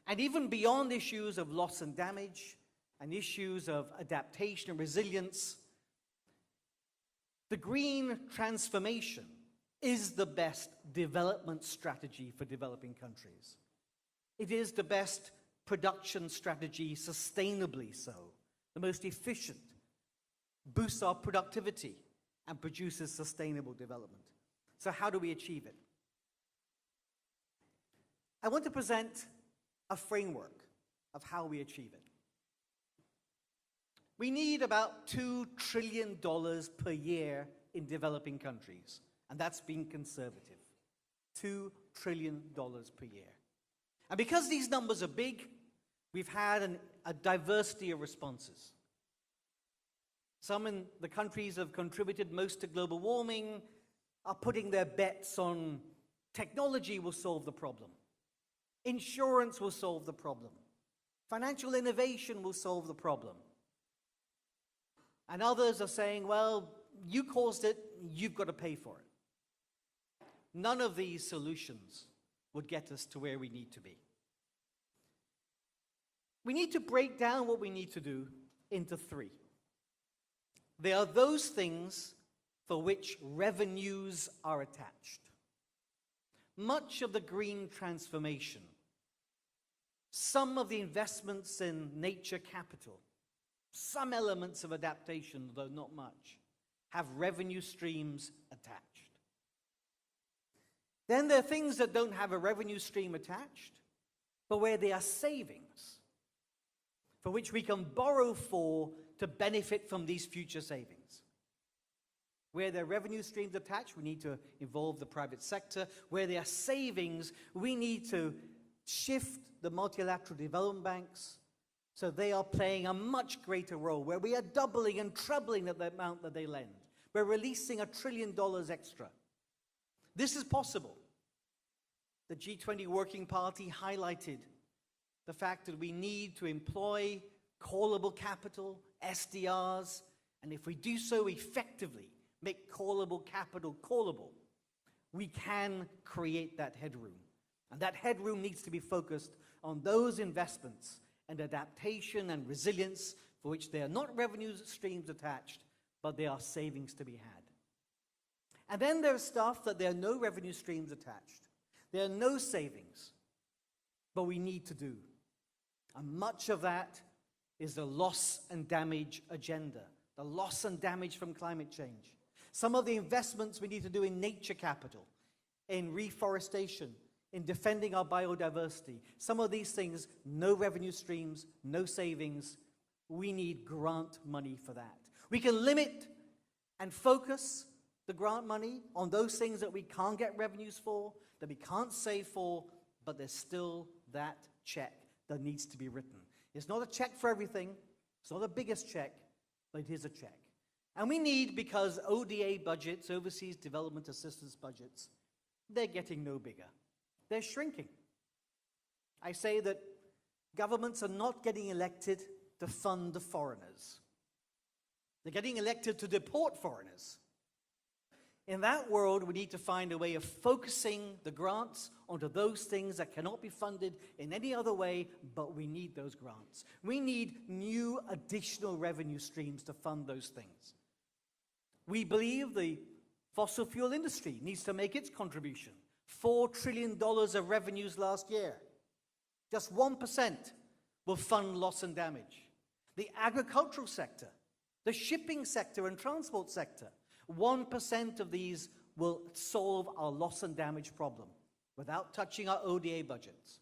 And even beyond issues of loss and damage and issues of adaptation and resilience, the green transformation is the best development strategy for developing countries. It is the best production strategy, sustainably so, the most efficient, boosts our productivity, and produces sustainable development. So how do we achieve it? I want to present a framework of how we achieve it. We need about $2 trillion per year in developing countries, and that's being conservative. $2 trillion per year. And because these numbers are big, We've had a diversity of responses. Some in the countries that have contributed most to global warming are putting their bets on technology will solve the problem. Insurance will solve the problem. Financial innovation will solve the problem. And others are saying, well, you caused it, you've got to pay for it. None of these solutions would get us to where we need to be. We need to break down what we need to do into three. There are those things for which revenues are attached. Much of the green transformation, some of the investments in nature capital, some elements of adaptation, though not much, have revenue streams attached. Then there are things that don't have a revenue stream attached, but where they are savings, for which we can borrow for to benefit from these future savings. Where there are revenue streams attached, we need to involve the private sector. Where there are savings, we need to shift the multilateral development banks so they are playing a much greater role, where we are doubling and trebling the amount that they lend. We're releasing $1 trillion extra. This is possible. The G20 Working Party highlighted the fact that we need to employ callable capital, SDRs, and if we do so effectively, make callable capital callable, we can create that headroom. And that headroom needs to be focused on those investments and adaptation and resilience for which there are not revenue streams attached, but there are savings to be had. And then there's stuff that there are no revenue streams attached. There are no savings, but we need to do. And much of that is the loss and damage agenda, the loss and damage from climate change. Some of the investments we need to do in nature capital, in reforestation, in defending our biodiversity. Some of these things, no revenue streams, no savings. We need grant money for that. We can limit and focus the grant money on those things that we can't get revenues for, that we can't save for, but there's still that check that needs to be written. It's not a check for everything. It's not the biggest check, but it is a check. And we need, because ODA budgets, overseas development assistance budgets, they're getting no bigger. They're shrinking. I say that governments are not getting elected to fund the foreigners. They're getting elected to deport foreigners. In that world, we need to find a way of focusing the grants onto those things that cannot be funded in any other way, but we need those grants. We need new additional revenue streams to fund those things. We believe the fossil fuel industry needs to make its contribution. $4 trillion of revenues last year. Just 1% will fund loss and damage. The agricultural sector, the shipping sector and transport sector, 1% of these will solve our loss and damage problem without touching our ODA budgets.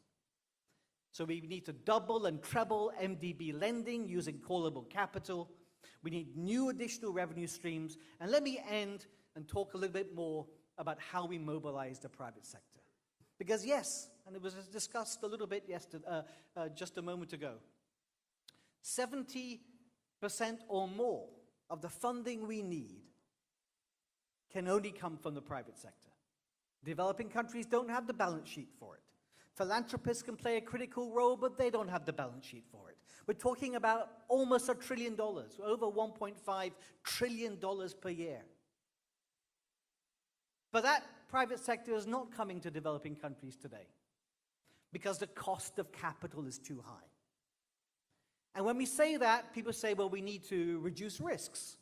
So we need to double and treble MDB lending using callable capital. We need new additional revenue streams. And let me end and talk a little bit more about how we mobilize the private sector. Because yes, and it was discussed a little bit yesterday, just a moment ago, 70% or more of the funding we need can only come from the private sector. Developing countries don't have the balance sheet for it. Philanthropists can play a critical role, but they don't have the balance sheet for it. We're talking about almost $1 trillion, over $1.5 trillion per year. But that private sector is not coming to developing countries today because the cost of capital is too high. And when we say that, people say, well, we need to reduce risks.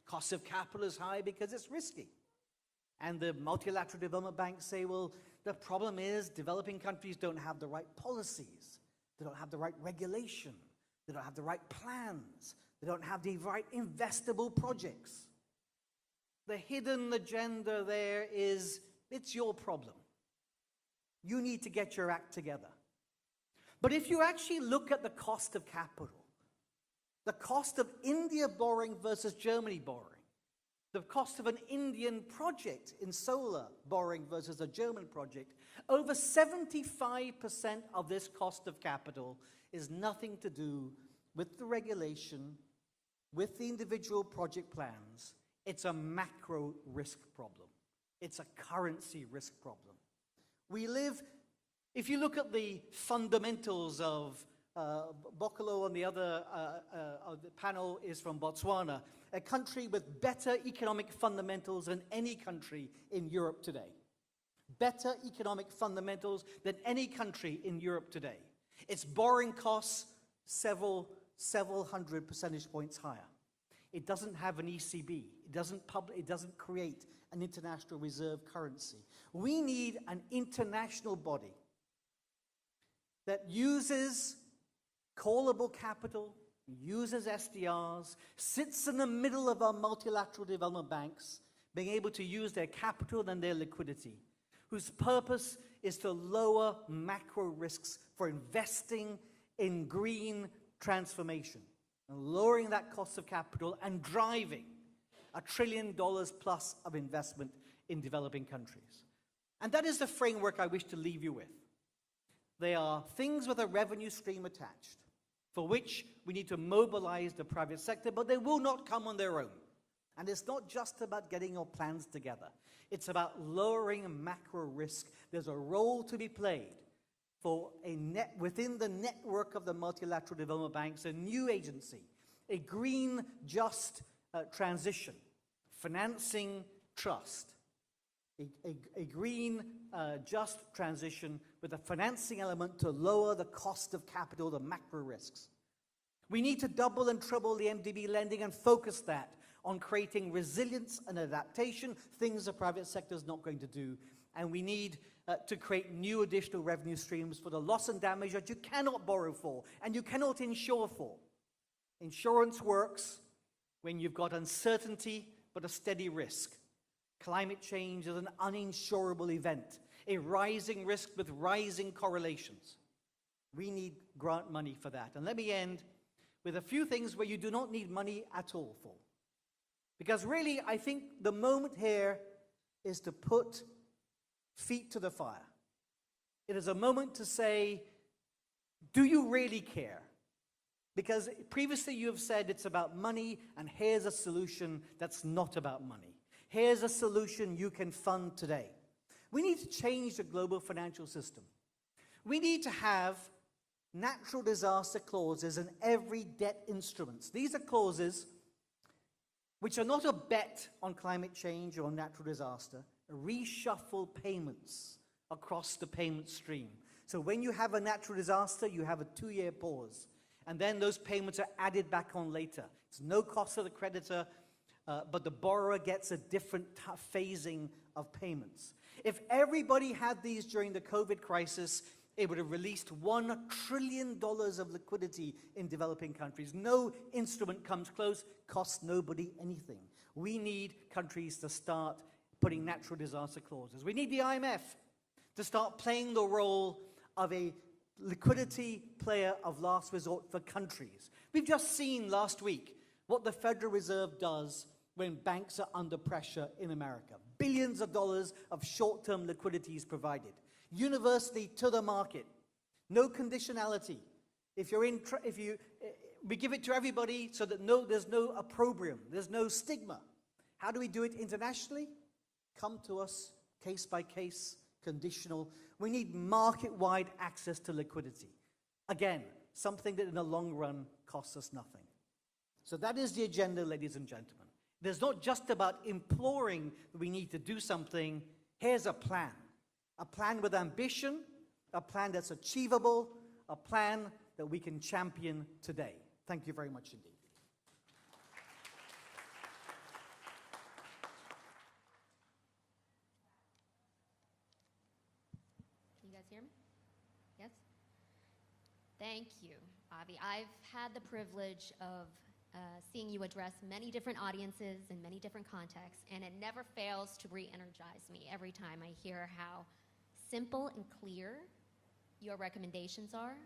Cost of capital is high because it's risky. And the multilateral development banks say, well, the problem is developing countries don't have the right policies. They don't have the right regulation. They don't have the right plans. They don't have the right investable projects. The hidden agenda there is, it's your problem. You need to get your act together. But if you actually look at the cost of capital, the cost of India borrowing versus Germany borrowing, the cost of an Indian project in solar borrowing versus a German project, over 75% of this cost of capital is nothing to do with the regulation, with the individual project plans. It's a macro risk problem. It's a currency risk problem. We live, if you look at the fundamentals of Bokolo on the other the panel is from Botswana, a country with better economic fundamentals than any country in Europe today. Better economic fundamentals than any country in Europe today. Its borrowing costs several hundred percentage points higher. It doesn't have an ECB. It doesn't create an international reserve currency. We need an international body that uses callable capital, uses SDRs, sits in the middle of our multilateral development banks, being able to use their capital and their liquidity, whose purpose is to lower macro risks for investing in green transformation, and lowering that cost of capital and driving $1 trillion plus of investment in developing countries. And that is the framework I wish to leave you with. They are things with a revenue stream attached, for which we need to mobilize the private sector, but they will not come on their own. And it's not just about getting your plans together. It's about lowering macro risk. There's a role to be played for within the network of the multilateral development banks, a new agency, a green, just transition, financing trust, a green, just transition with a financing element to lower the cost of capital, the macro risks. We need to double and treble the MDB lending and focus that on creating resilience and adaptation, things the private sector is not going to do. And we need to create new additional revenue streams for the loss and damage that you cannot borrow for and you cannot insure for. Insurance works when you've got uncertainty but a steady risk. Climate change is an uninsurable event, a rising risk with rising correlations. We need grant money for that. And let me end with a few things where you do not need money at all for. Because really, I think the moment here is to put feet to the fire. It is a moment to say, do you really care? Because previously you have said it's about money, and here's a solution that's not about money. Here's a solution you can fund today. We need to change the global financial system. We need to have natural disaster clauses in every debt instruments. These are clauses which are not a bet on climate change or natural disaster, reshuffle payments across the payment stream. So when you have a natural disaster, you have a 2-year pause. And then those payments are added back on later. It's no cost to the creditor, but the borrower gets a different phasing of payments. If everybody had these during the COVID crisis, it would have released $1 trillion of liquidity in developing countries. No instrument comes close, costs nobody anything. We need countries to start putting natural disaster clauses. We need the IMF to start playing the role of a liquidity player of last resort for countries. We've just seen last week what the Federal Reserve does when banks are under pressure in America. Billions of dollars of short-term liquidity is provided. Universally to the market. No conditionality. We give it to everybody so that there's no opprobrium, there's no stigma. How do we do it internationally? Come to us, case by case, conditional. We need market-wide access to liquidity. Again, something that in the long run costs us nothing. So that is the agenda, ladies and gentlemen. There's not just about imploring that we need to do something. Here's a plan. A plan with ambition, a plan that's achievable, a plan that we can champion today. Thank you very much indeed. Can you guys hear me? Yes? Thank you, Avi. I've had the privilege of seeing you address many different audiences in many different contexts, and it never fails to re-energize me every time I hear how simple and clear your recommendations are,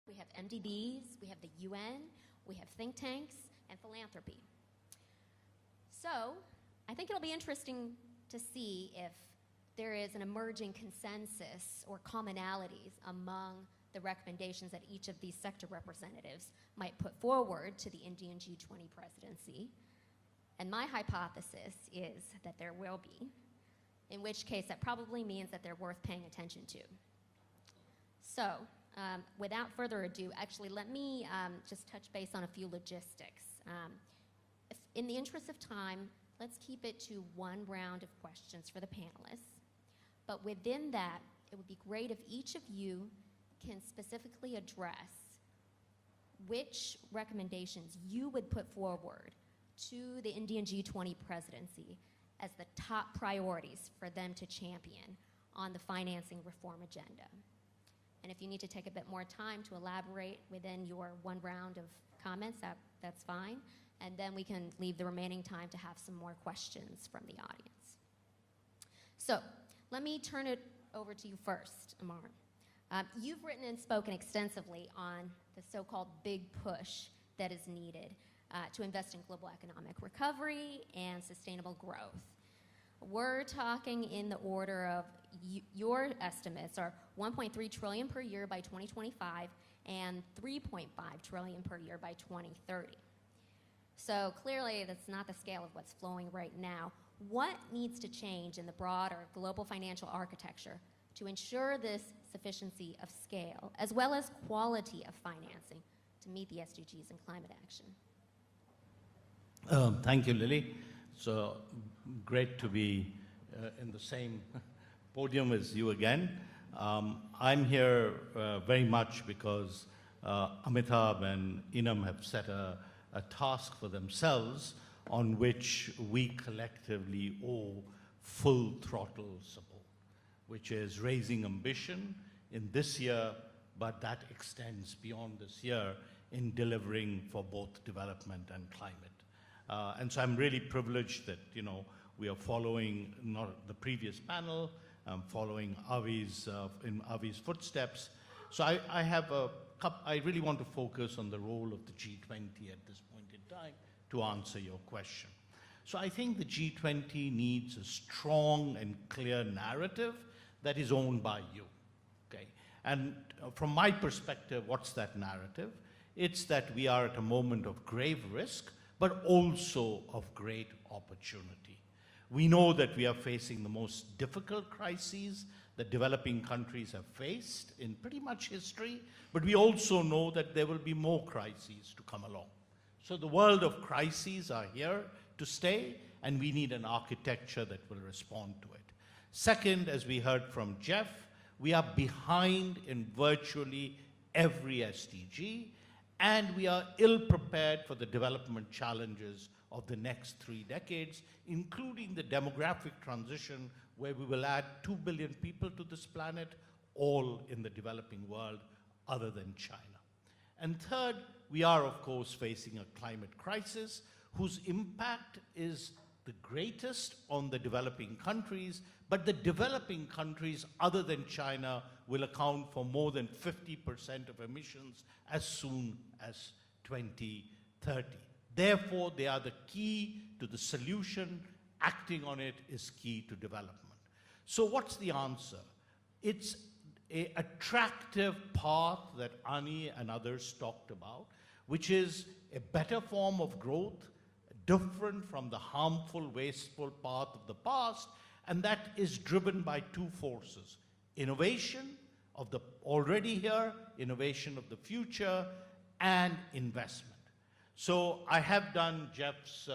we have MDBs, we have the UN, we have think tanks, and philanthropy. So, I think it'll be interesting to see if there is an emerging consensus or commonalities among the recommendations that each of these sector representatives might put forward to the Indian G20 presidency. And my hypothesis is that there will be, in which case that probably means that they're worth paying attention to. So, without further ado, actually let me just touch base on a few logistics. In the interest of time, let's keep it to one round of questions for the panelists. But within that, it would be great if each of you can specifically address which recommendations you would put forward to the Indian G20 presidency as the top priorities for them to champion on the financing reform agenda. And if you need to take a bit more time to elaborate within your one round of comments, that's fine. And then we can leave the remaining time to have some more questions from the audience. So let me turn it over to you first, Amar. You've written and spoken extensively on the so-called big push that is needed to invest in global economic recovery and sustainable growth. We're talking in the order of, your estimates are 1.3 trillion per year by 2025 and 3.5 trillion per year by 2030. So clearly that's not the scale of what's flowing right now. What needs to change in the broader global financial architecture to ensure this sufficiency of scale, as well as quality of financing to meet the SDGs and climate action? Thank you, Lily. So great to be in the same podium as you again. I'm here very much because Amitabh and Inam have set a task for themselves on which we collectively owe full throttle support, which is raising ambition in this year, but that extends beyond this year in delivering for both development and climate. And so I'm really privileged that, you know, we are following not the previous panel, following in Avi's footsteps. So I really want to focus on the role of the G20 at this point in time to answer your question. So I think the G20 needs a strong and clear narrative that is owned by you, okay? And from my perspective, what's that narrative? It's that we are at a moment of grave risk, but also of great opportunity. We know that we are facing the most difficult crises that developing countries have faced in pretty much history, but we also know that there will be more crises to come along. So the world of crises are here to stay, and we need an architecture that will respond to it. Second, as we heard from Jeff, we are behind in virtually every SDG, and we are ill-prepared for the development challenges of the next 3 decades, including the demographic transition, where we will add 2 billion people to this planet, all in the developing world other than China. And third, we are, of course, facing a climate crisis whose impact is the greatest on the developing countries, but the developing countries other than China will account for more than 50% of emissions as soon as 2030. Therefore, they are the key to the solution. Acting on it is key to development. So what's the answer? It's an attractive path that Ani and others talked about, which is a better form of growth, different from the harmful, wasteful path of the past, and that is driven by 2 forces: innovation of the already here, innovation of the future, and investment. So I have done Jeff's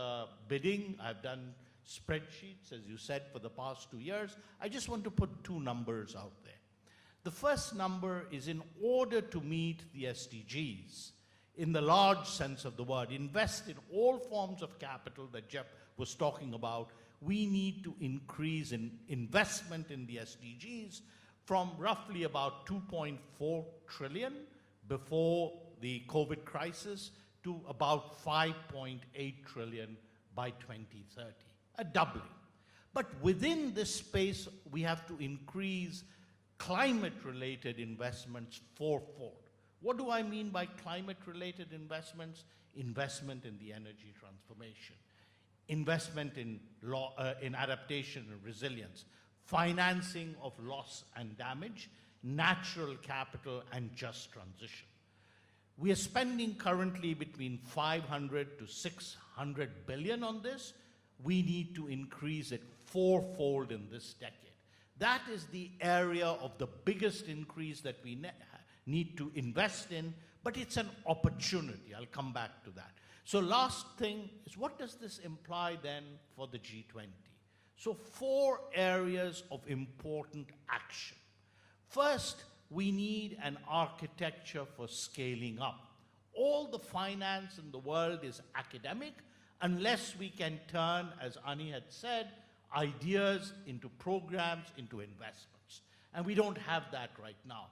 bidding. I've done spreadsheets, as you said, for the past 2 years. I just want to put 2 numbers out there. The first number is, in order to meet the SDGs, in the large sense of the word, invest in all forms of capital that Jeff was talking about, we need to increase in investment in the SDGs from roughly about 2.4 trillion before the COVID crisis to about 5.8 trillion by 2030, a doubling. But within this space, we have to increase climate-related investments fourfold. What do I mean by climate-related investments? Investment in the energy transformation, investment in adaptation and resilience, financing of loss and damage, natural capital, and just transition. We are spending currently between 500 to 600 billion on this. We need to increase it fourfold in this decade. That is the area of the biggest increase that we need to invest in, but it's an opportunity. I'll come back to that. So last thing is, what does this imply then for the G20? So 4 areas of important action. First, we need an architecture for scaling up. All the finance in the world is academic unless we can turn, as Ani had said, ideas into programs, into investments. And we don't have that right now.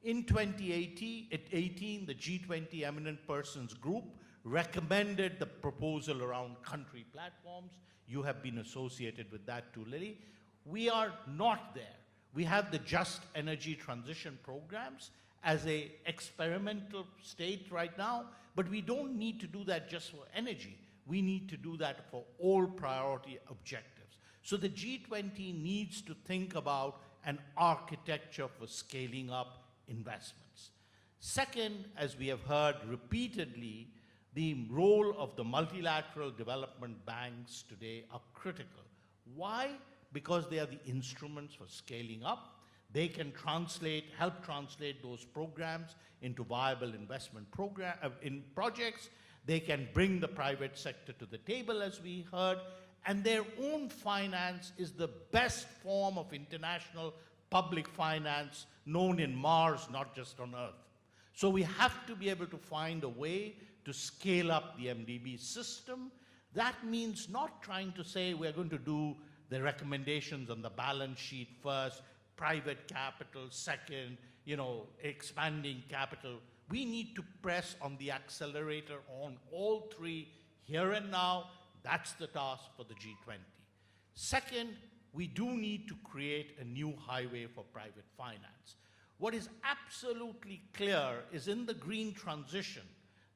In 2018, the G20 Eminent Persons Group recommended the proposal around country platforms. You have been associated with that too, Lily. We are not there. We have the Just Energy Transition programs as an experimental state right now, but we don't need to do that just for energy. We need to do that for all priority objectives. So the G20 needs to think about an architecture for scaling up investments. Second, as we have heard repeatedly, the role of the multilateral development banks today are critical. Why? Because they are the instruments for scaling up. They can help translate those programs into viable investment in projects. They can bring the private sector to the table, as we heard, and their own finance is the best form of international public finance known in Mars, not just on Earth. So we have to be able to find a way to scale up the MDB system. That means not trying to say we're going to do the recommendations on the balance sheet first, private capital second, expanding capital. We need to press on the accelerator on all 3 here and now. That's the task for the G20. Second, we do need to create a new highway for private finance. What is absolutely clear is in the green transition,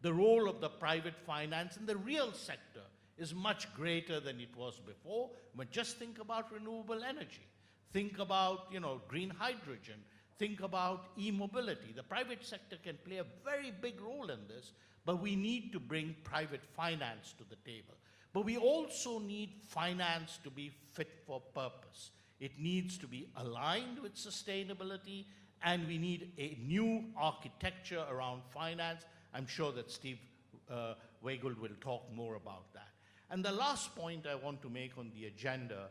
the role of the private finance in the real sector is much greater than it was before. But just think about renewable energy. Think about, green hydrogen. Think about e-mobility. The private sector can play a very big role in this, but we need to bring private finance to the table. But we also need finance to be fit for purpose. It needs to be aligned with sustainability, and we need a new architecture around finance. I'm sure that Steve Weigel will talk more about that. And the last point I want to make on the agenda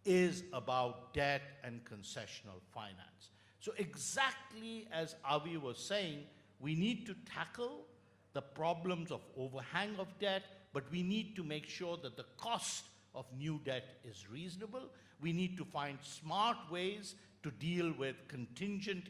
is about debt and concessional finance. So exactly as Avi was saying, we need to tackle the problems of overhang of debt, but we need to make sure that the cost of new debt is reasonable. We need to find smart ways to deal with contingent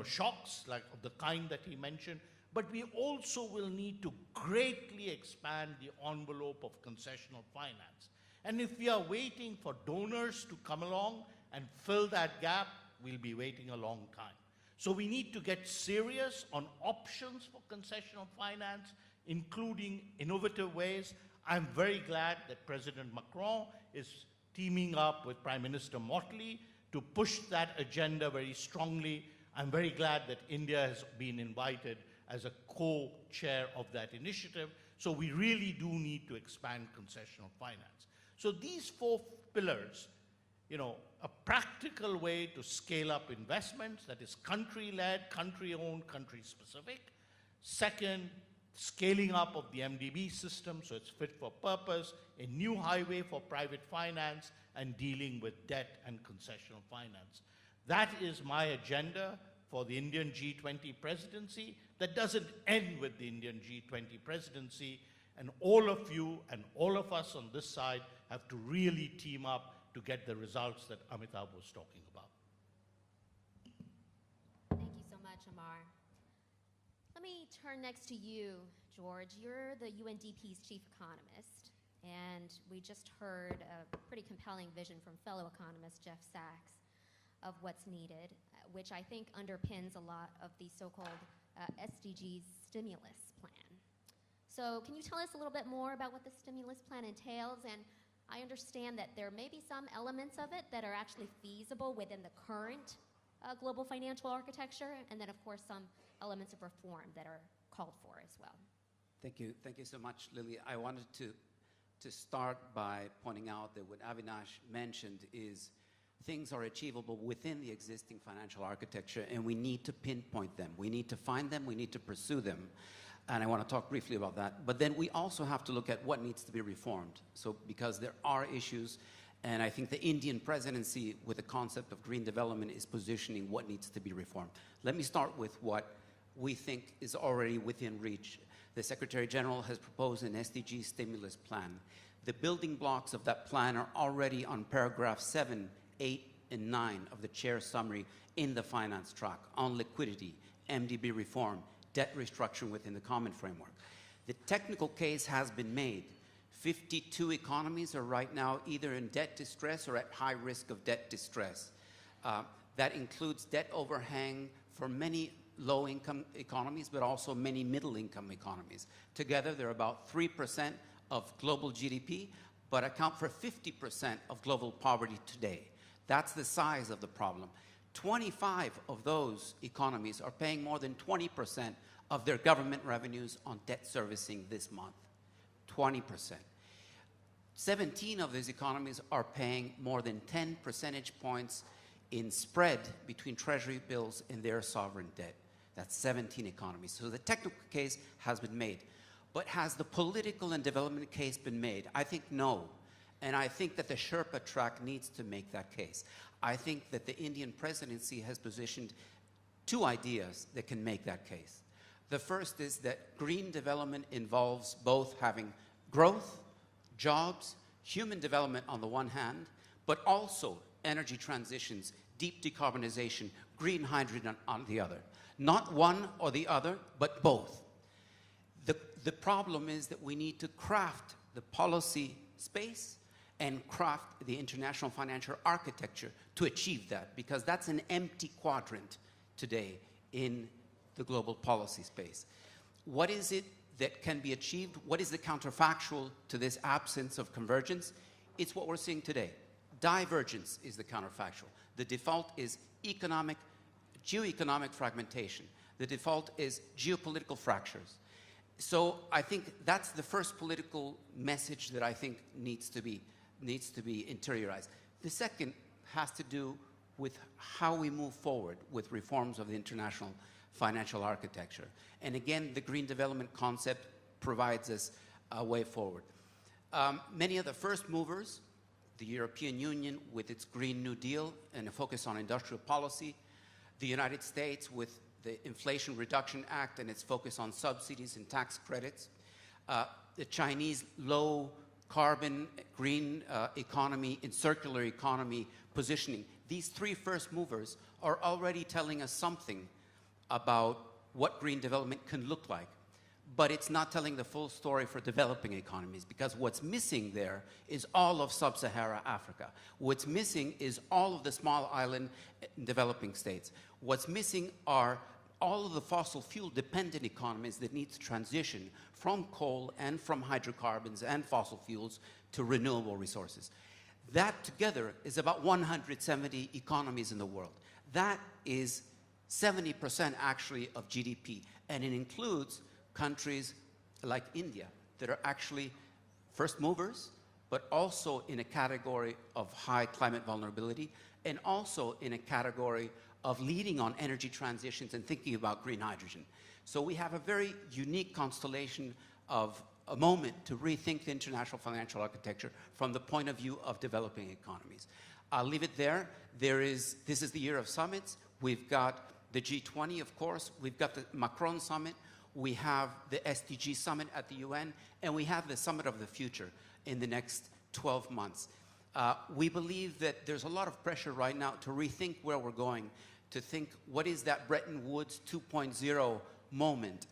shocks like of the kind that he mentioned, but we also will need to greatly expand the envelope of concessional finance. And if we are waiting for donors to come along and fill that gap, we'll be waiting a long time. So we need to get serious on options for concessional finance, including innovative ways. I'm very glad that President Macron is teaming up with Prime Minister Motley to push that agenda very strongly. I'm very glad that India has been invited as a co-chair of that initiative. So we really do need to expand concessional finance. So these 4 pillars, a practical way to scale up investments that is country-led, country-owned, country-specific. Second, scaling up of the MDB system so it's fit for purpose, a new highway for private finance, and dealing with debt and concessional finance. That is my agenda for the Indian G20 presidency. That doesn't end with the Indian G20 presidency, and all of you and all of us on this side have to really team up to get the results that Amitabh was talking about. Thank you so much, Amar. Let me turn next to you, George. You're the UNDP's chief economist, and we just heard a pretty compelling vision from fellow economist Jeff Sachs of what's needed, which I think underpins a lot of the so-called SDGs stimulus plan. So can you tell us a little bit more about what the stimulus plan entails? And I understand that there may be some elements of it that are actually feasible within the current global financial architecture, and then of course some elements of reform that are called for as well. Thank you so much, Lily. I wanted to start by pointing out that what Avinash mentioned is things are achievable within the existing financial architecture, and we need to pinpoint them. We need to find them, we need to pursue them. And I want to talk briefly about that. But then we also have to look at what needs to be reformed. So because there are issues, and I think the Indian presidency with the concept of green development is positioning what needs to be reformed. Let me start with what we think is already within reach. The Secretary General has proposed an SDG stimulus plan. The building blocks of that plan are already on paragraph 7, 8, and 9 of the chair's summary in the finance track on liquidity, MDB reform, debt restructuring within the common framework. The technical case has been made. 52 economies are right now either in debt distress or at high risk of debt distress. That includes debt overhang for many low-income economies, but also many middle-income economies. Together, they're about 3% of global GDP, but account for 50% of global poverty today. That's the size of the problem. 25 of those economies are paying more than 20% of their government revenues on debt servicing this month. 20%. 17 of these economies are paying more than 10 percentage points in spread between treasury bills and their sovereign debt. That's 17 economies. So the technical case has been made. But has the political and development case been made? I think no. And I think that the Sherpa track needs to make that case. I think that the Indian presidency has positioned two ideas that can make that case. The first is that green development involves both having growth, jobs, human development on the one hand, but also energy transitions, deep decarbonization, green hydrogen on the other. Not one or the other, but both. The problem is that we need to craft the policy space and craft the international financial architecture to achieve that, because that's an empty quadrant today in the global policy space. What is it that can be achieved? What is the counterfactual to this absence of convergence? It's what we're seeing today. Divergence is the counterfactual. The default is geoeconomic fragmentation. The default is geopolitical fractures. So I think that's the first political message that I think needs to be interiorized. The second has to do with how we move forward with reforms of the international financial architecture. And again, the green development concept provides us a way forward. Many of the first movers, the European Union with its Green New Deal and a focus on industrial policy, the United States with the Inflation Reduction Act and its focus on subsidies and tax credits, the Chinese low carbon green economy and circular economy positioning. These three first movers are already telling us something about what green development can look like. But it's not telling the full story for developing economies, because what's missing there is all of sub-Saharan Africa. What's missing is all of the small island developing states. What's missing are all of the fossil fuel dependent economies that need to transition from coal and from hydrocarbons and fossil fuels to renewable resources. That together is about 170 economies in the world. That is 70% actually of GDP, and it includes countries like India that are actually first movers, but also in a category of high climate vulnerability, and also in a category of leading on energy transitions and thinking about green hydrogen. So we have a very unique constellation of a moment to rethink the international financial architecture from the point of view of developing economies. I'll leave it there. This is the year of summits. We've got the G20, of course. We've got the Macron summit. We have the SDG summit at the UN, and we have the summit of the future in the next 12 months. We believe that there's a lot of pressure right now to rethink where we're going, to think what is that Bretton Woods 2.0 moment.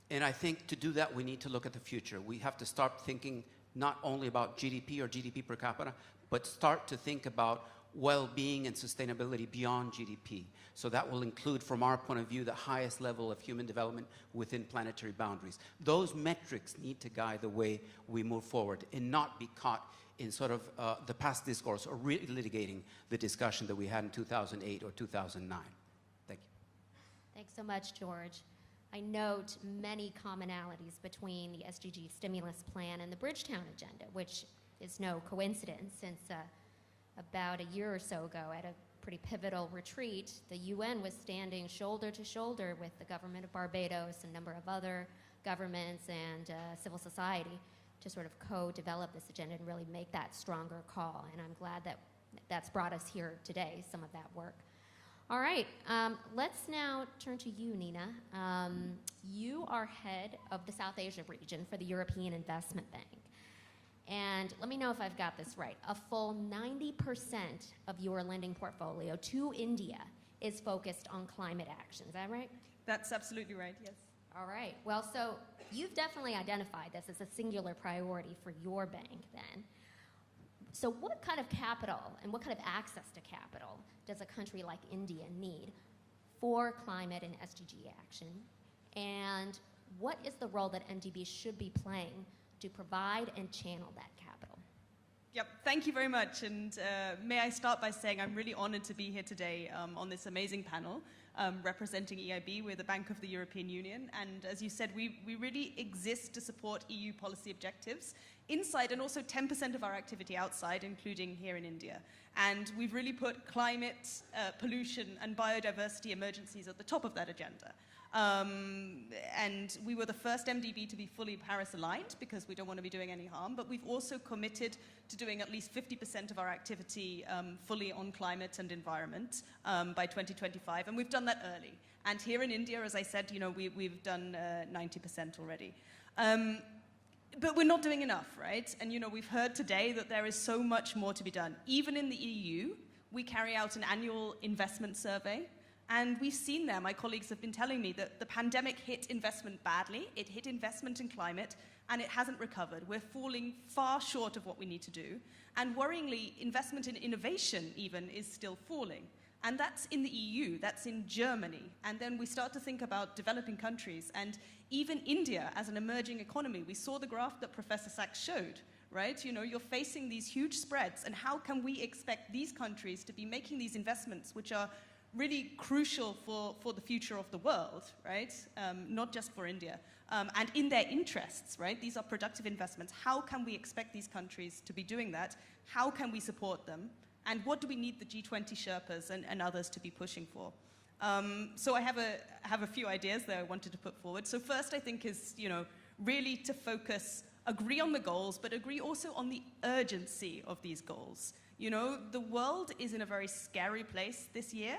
And I think to do that, we need to look at the future. We have to start thinking not only about GDP or GDP per capita, but start to think about well-being and sustainability beyond GDP. So that will include, from our point of view, the highest level of human development within planetary boundaries. Those metrics need to guide the way we move forward and not be caught in sort of the past discourse or relitigating the discussion that we had in 2008 or 2009. Thank you. Thanks so much, George. I note many commonalities between the SDG stimulus plan and the Bridgetown agenda, which is no coincidence since about a year or so ago at a pretty pivotal retreat, the UN was standing shoulder to shoulder with the government of Barbados, a number of other governments and civil society to sort of co-develop this agenda and really make that stronger call. And I'm glad that that's brought us here today, some of that work. All right, let's now turn to you, Nina. You are head of the South Asia region for the European Investment Bank. And let me know if I've got this right. A full 90% of your lending portfolio to India is focused on climate action. Is that right? That's absolutely right, yes. All right. Well, so you've definitely identified this as a singular priority for your bank then. So what kind of capital and what kind of access to capital does a country like India need for climate and SDG action? And what is the role that MDB should be playing to provide and channel that capital? Yep, thank you very much. And may I start by saying I'm really honored to be here today on this amazing panel representing EIB. We're the Bank of the European Union. And as you said, we really exist to support EU policy objectives inside and also 10% of our activity outside, including here in India. And we've really put climate, pollution, and biodiversity emergencies at the top of that agenda. And we were the first MDB to be fully Paris-aligned because we don't want to be doing any harm, but we've also committed to doing at least 50% of our activity fully on climate and environment by 2025, and we've done that early. And here in India, as I said, you know, we've done 90% already. But we're not doing enough, right? And you know, we've heard today that there is so much more to be done. Even in the EU, we carry out an annual investment survey. And we've seen there, my colleagues have been telling me that the pandemic hit investment badly, it hit investment in climate, and it hasn't recovered. We're falling far short of what we need to do. And worryingly, investment in innovation even is still falling. And that's in the EU, that's in Germany. And then we start to think about developing countries, and even India as an emerging economy. We saw the graph that Professor Sachs showed, right? You know, you're facing these huge spreads, and how can we expect these countries to be making these investments, which are really crucial for the future of the world, right? Not just for India. And in their interests, right? These are productive investments. How can we expect these countries to be doing that? How can we support them? And what do we need the G20 Sherpas and others to be pushing for? So I have a few ideas that I wanted to put forward. So first, I think is, you know, really to focus, agree on the goals, but agree also on the urgency of these goals. You know, the world is in a very scary place this year.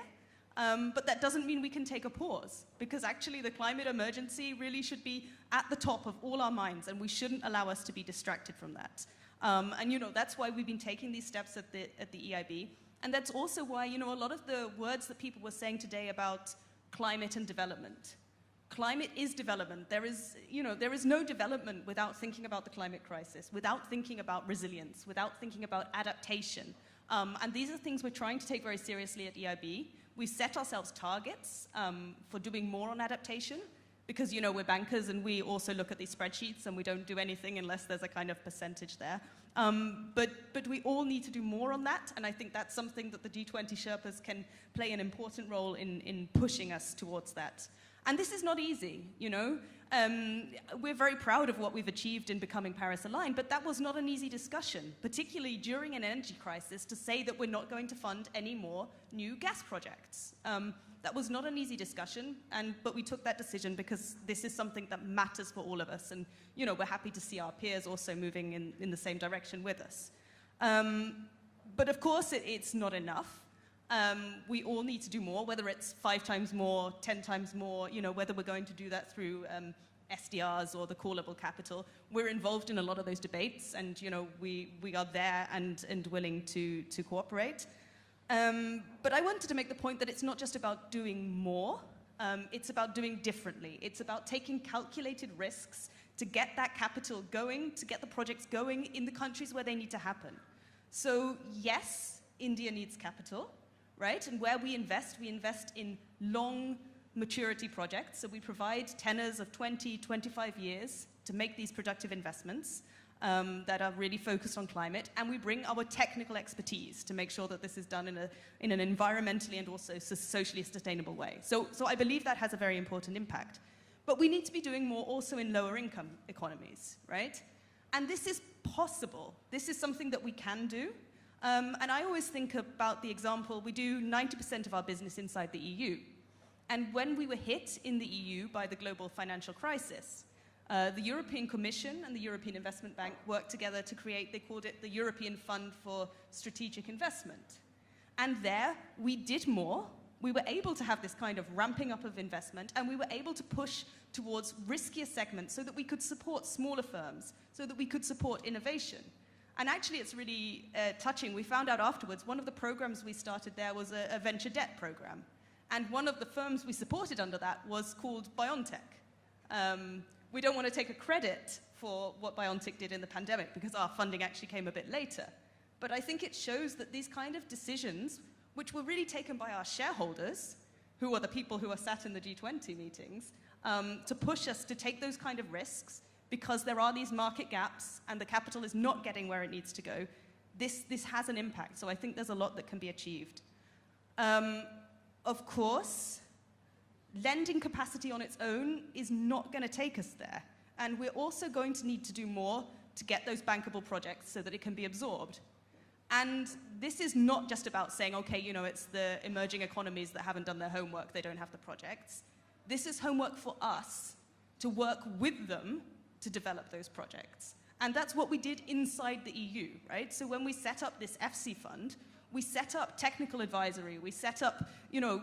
But that doesn't mean we can take a pause, because actually the climate emergency really should be at the top of all our minds, and we shouldn't allow us to be distracted from that. And you know, that's why we've been taking these steps at the EIB, and that's also why, you know, a lot of the words that people were saying today about climate and development. Climate is development. There is no development without thinking about the climate crisis, without thinking about resilience, without thinking about adaptation. And these are things we're trying to take very seriously at EIB. We set ourselves targets for doing more on adaptation because, you know, we're bankers and we also look at these spreadsheets and we don't do anything unless there's a kind of percentage there. But we all need to do more on that, and I think that's something that the G20 Sherpas can play an important role in pushing us towards that. And this is not easy, you know. We're very proud of what we've achieved in becoming Paris-aligned, but that was not an easy discussion, particularly during an energy crisis, to say that we're not going to fund any more new gas projects. That was not an easy discussion, but we took that decision because this is something that matters for all of us, and you know, we're happy to see our peers also moving in the same direction with us. But of course, it's not enough. We all need to do more, whether it's 5 times more, 10 times more, you know, whether we're going to do that through SDRs or the callable capital. We're involved in a lot of those debates, and you know, we are there and willing to cooperate. But I wanted to make the point that it's not just about doing more, it's about doing differently. It's about taking calculated risks to get that capital going, to get the projects going in the countries where they need to happen. So yes, India needs capital, right? And where we invest in long maturity projects. So we provide tenors of 20, 25 years to make these productive investments that are really focused on climate. And we bring our technical expertise to make sure that this is done in an environmentally and also socially sustainable way. So I believe that has a very important impact. But we need to be doing more also in lower income economies, right? And this is possible. This is something that we can do. And I always think about the example, we do 90% of our business inside the EU. And when we were hit in the EU by the global financial crisis, the European Commission and the European Investment Bank worked together to create, they called it the European Fund for Strategic Investment. And there, we did more. We were able to have this kind of ramping up of investment, and we were able to push towards riskier segments so that we could support smaller firms, so that we could support innovation. And actually, it's really touching. We found out afterwards, one of the programs we started there was a venture debt program. And one of the firms we supported under that was called BioNTech. We don't want to take a credit for what BioNTech did in the pandemic because our funding actually came a bit later. But I think it shows that these kind of decisions, which were really taken by our shareholders, who are the people who are sat in the G20 meetings, to push us to take those kind of risks because there are these market gaps and the capital is not getting where it needs to go. This has an impact, so I think there's a lot that can be achieved. Of course, lending capacity on its own is not going to take us there. And we're also going to need to do more to get those bankable projects so that it can be absorbed. And this is not just about saying, okay, you know, it's the emerging economies that haven't done their homework, they don't have the projects. This is homework for us to work with them to develop those projects. And that's what we did inside the EU, right? So when we set up this FC fund, we set up technical advisory, we set up, you know,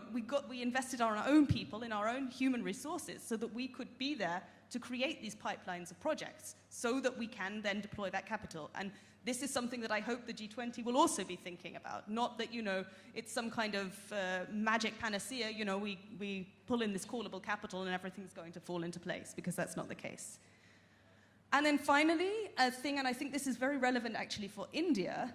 we invested our own people in our own human resources so that we could be there to create these pipelines of projects so that we can then deploy that capital. And this is something that I hope the G20 will also be thinking about. Not that, you know, it's some kind of magic panacea, you know, we pull in this callable capital and everything's going to fall into place, because that's not the case. And then finally, a thing, and I think this is very relevant actually for India,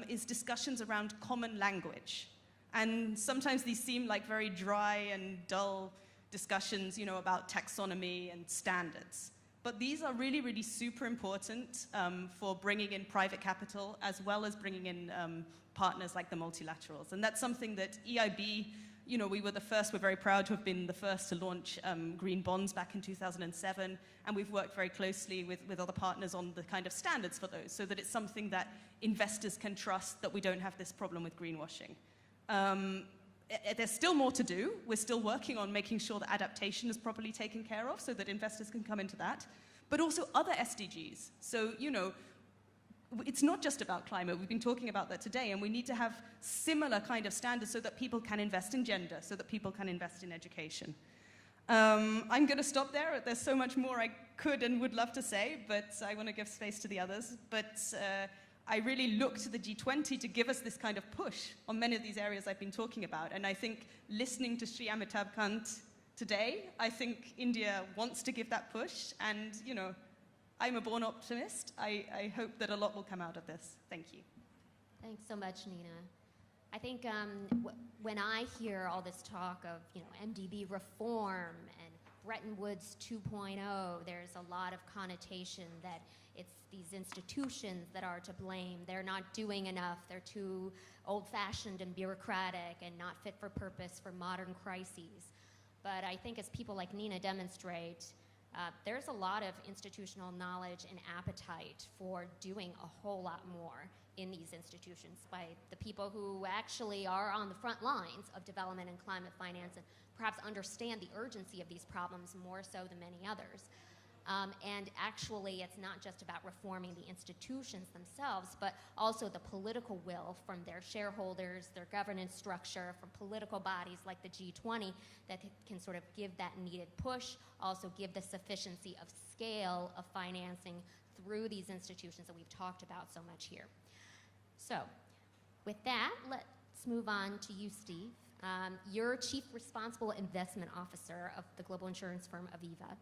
is discussions around common language. And sometimes these seem like very dry and dull discussions, you know, about taxonomy and standards. But these are really, really super important for bringing in private capital as well as bringing in partners like the multilaterals. And that's something that EIB, you know, we're very proud to have been the first to launch green bonds back in 2007. And we've worked very closely with other partners on the kind of standards for those so that it's something that investors can trust, that we don't have this problem with greenwashing. There's still more to do. We're still working on making sure that adaptation is properly taken care of so that investors can come into that, but also other SDGs. So, you know, it's not just about climate. We've been talking about that today, and we need to have similar kind of standards so that people can invest in gender, so that people can invest in education. I'm going to stop there. There's so much more I could and would love to say, but I want to give space to the others. But I really look to the G20 to give us this kind of push on many of these areas I've been talking about. And I think listening to Sri Amitabh Kant today, I think India wants to give that push. And, you know, I'm a born optimist. I hope that a lot will come out of this. Thank you. Thanks so much, Nina. I think when I hear all this talk of, you know, MDB reform and Bretton Woods 2.0, there's a lot of connotation that it's these institutions that are to blame. They're not doing enough. They're too old-fashioned and bureaucratic and not fit for purpose for modern crises. But I think as people like Nina demonstrate, there's a lot of institutional knowledge and appetite for doing a whole lot more in these institutions by the people who actually are on the front lines of development and climate finance and perhaps understand the urgency of these problems more so than many others. And actually, it's not just about reforming the institutions themselves, but also the political will from their shareholders, their governance structure, from political bodies like the G20 that can sort of give that needed push, also give the sufficiency of scale of financing through these institutions that we've talked about so much here. So, with that, let's move on to you, Steve. You're Chief Responsible Investment Officer of the global insurance firm Aviva.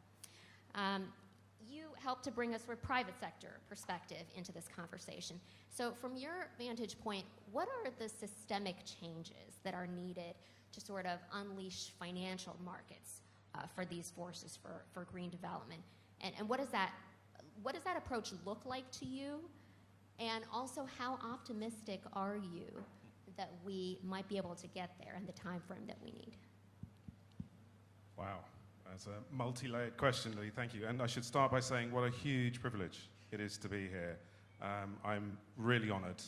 you helped to bring us a private sector perspective into this conversation. So from your vantage point, what are the systemic changes that are needed to sort of unleash financial markets for these forces for green development? And what does that approach look like to you? And also, how optimistic are you that we might be able to get there in the time frame that we need? Wow, that's a multi-layered question, Lee. Thank you. And I should start by saying what a huge privilege it is to be here. I'm really honored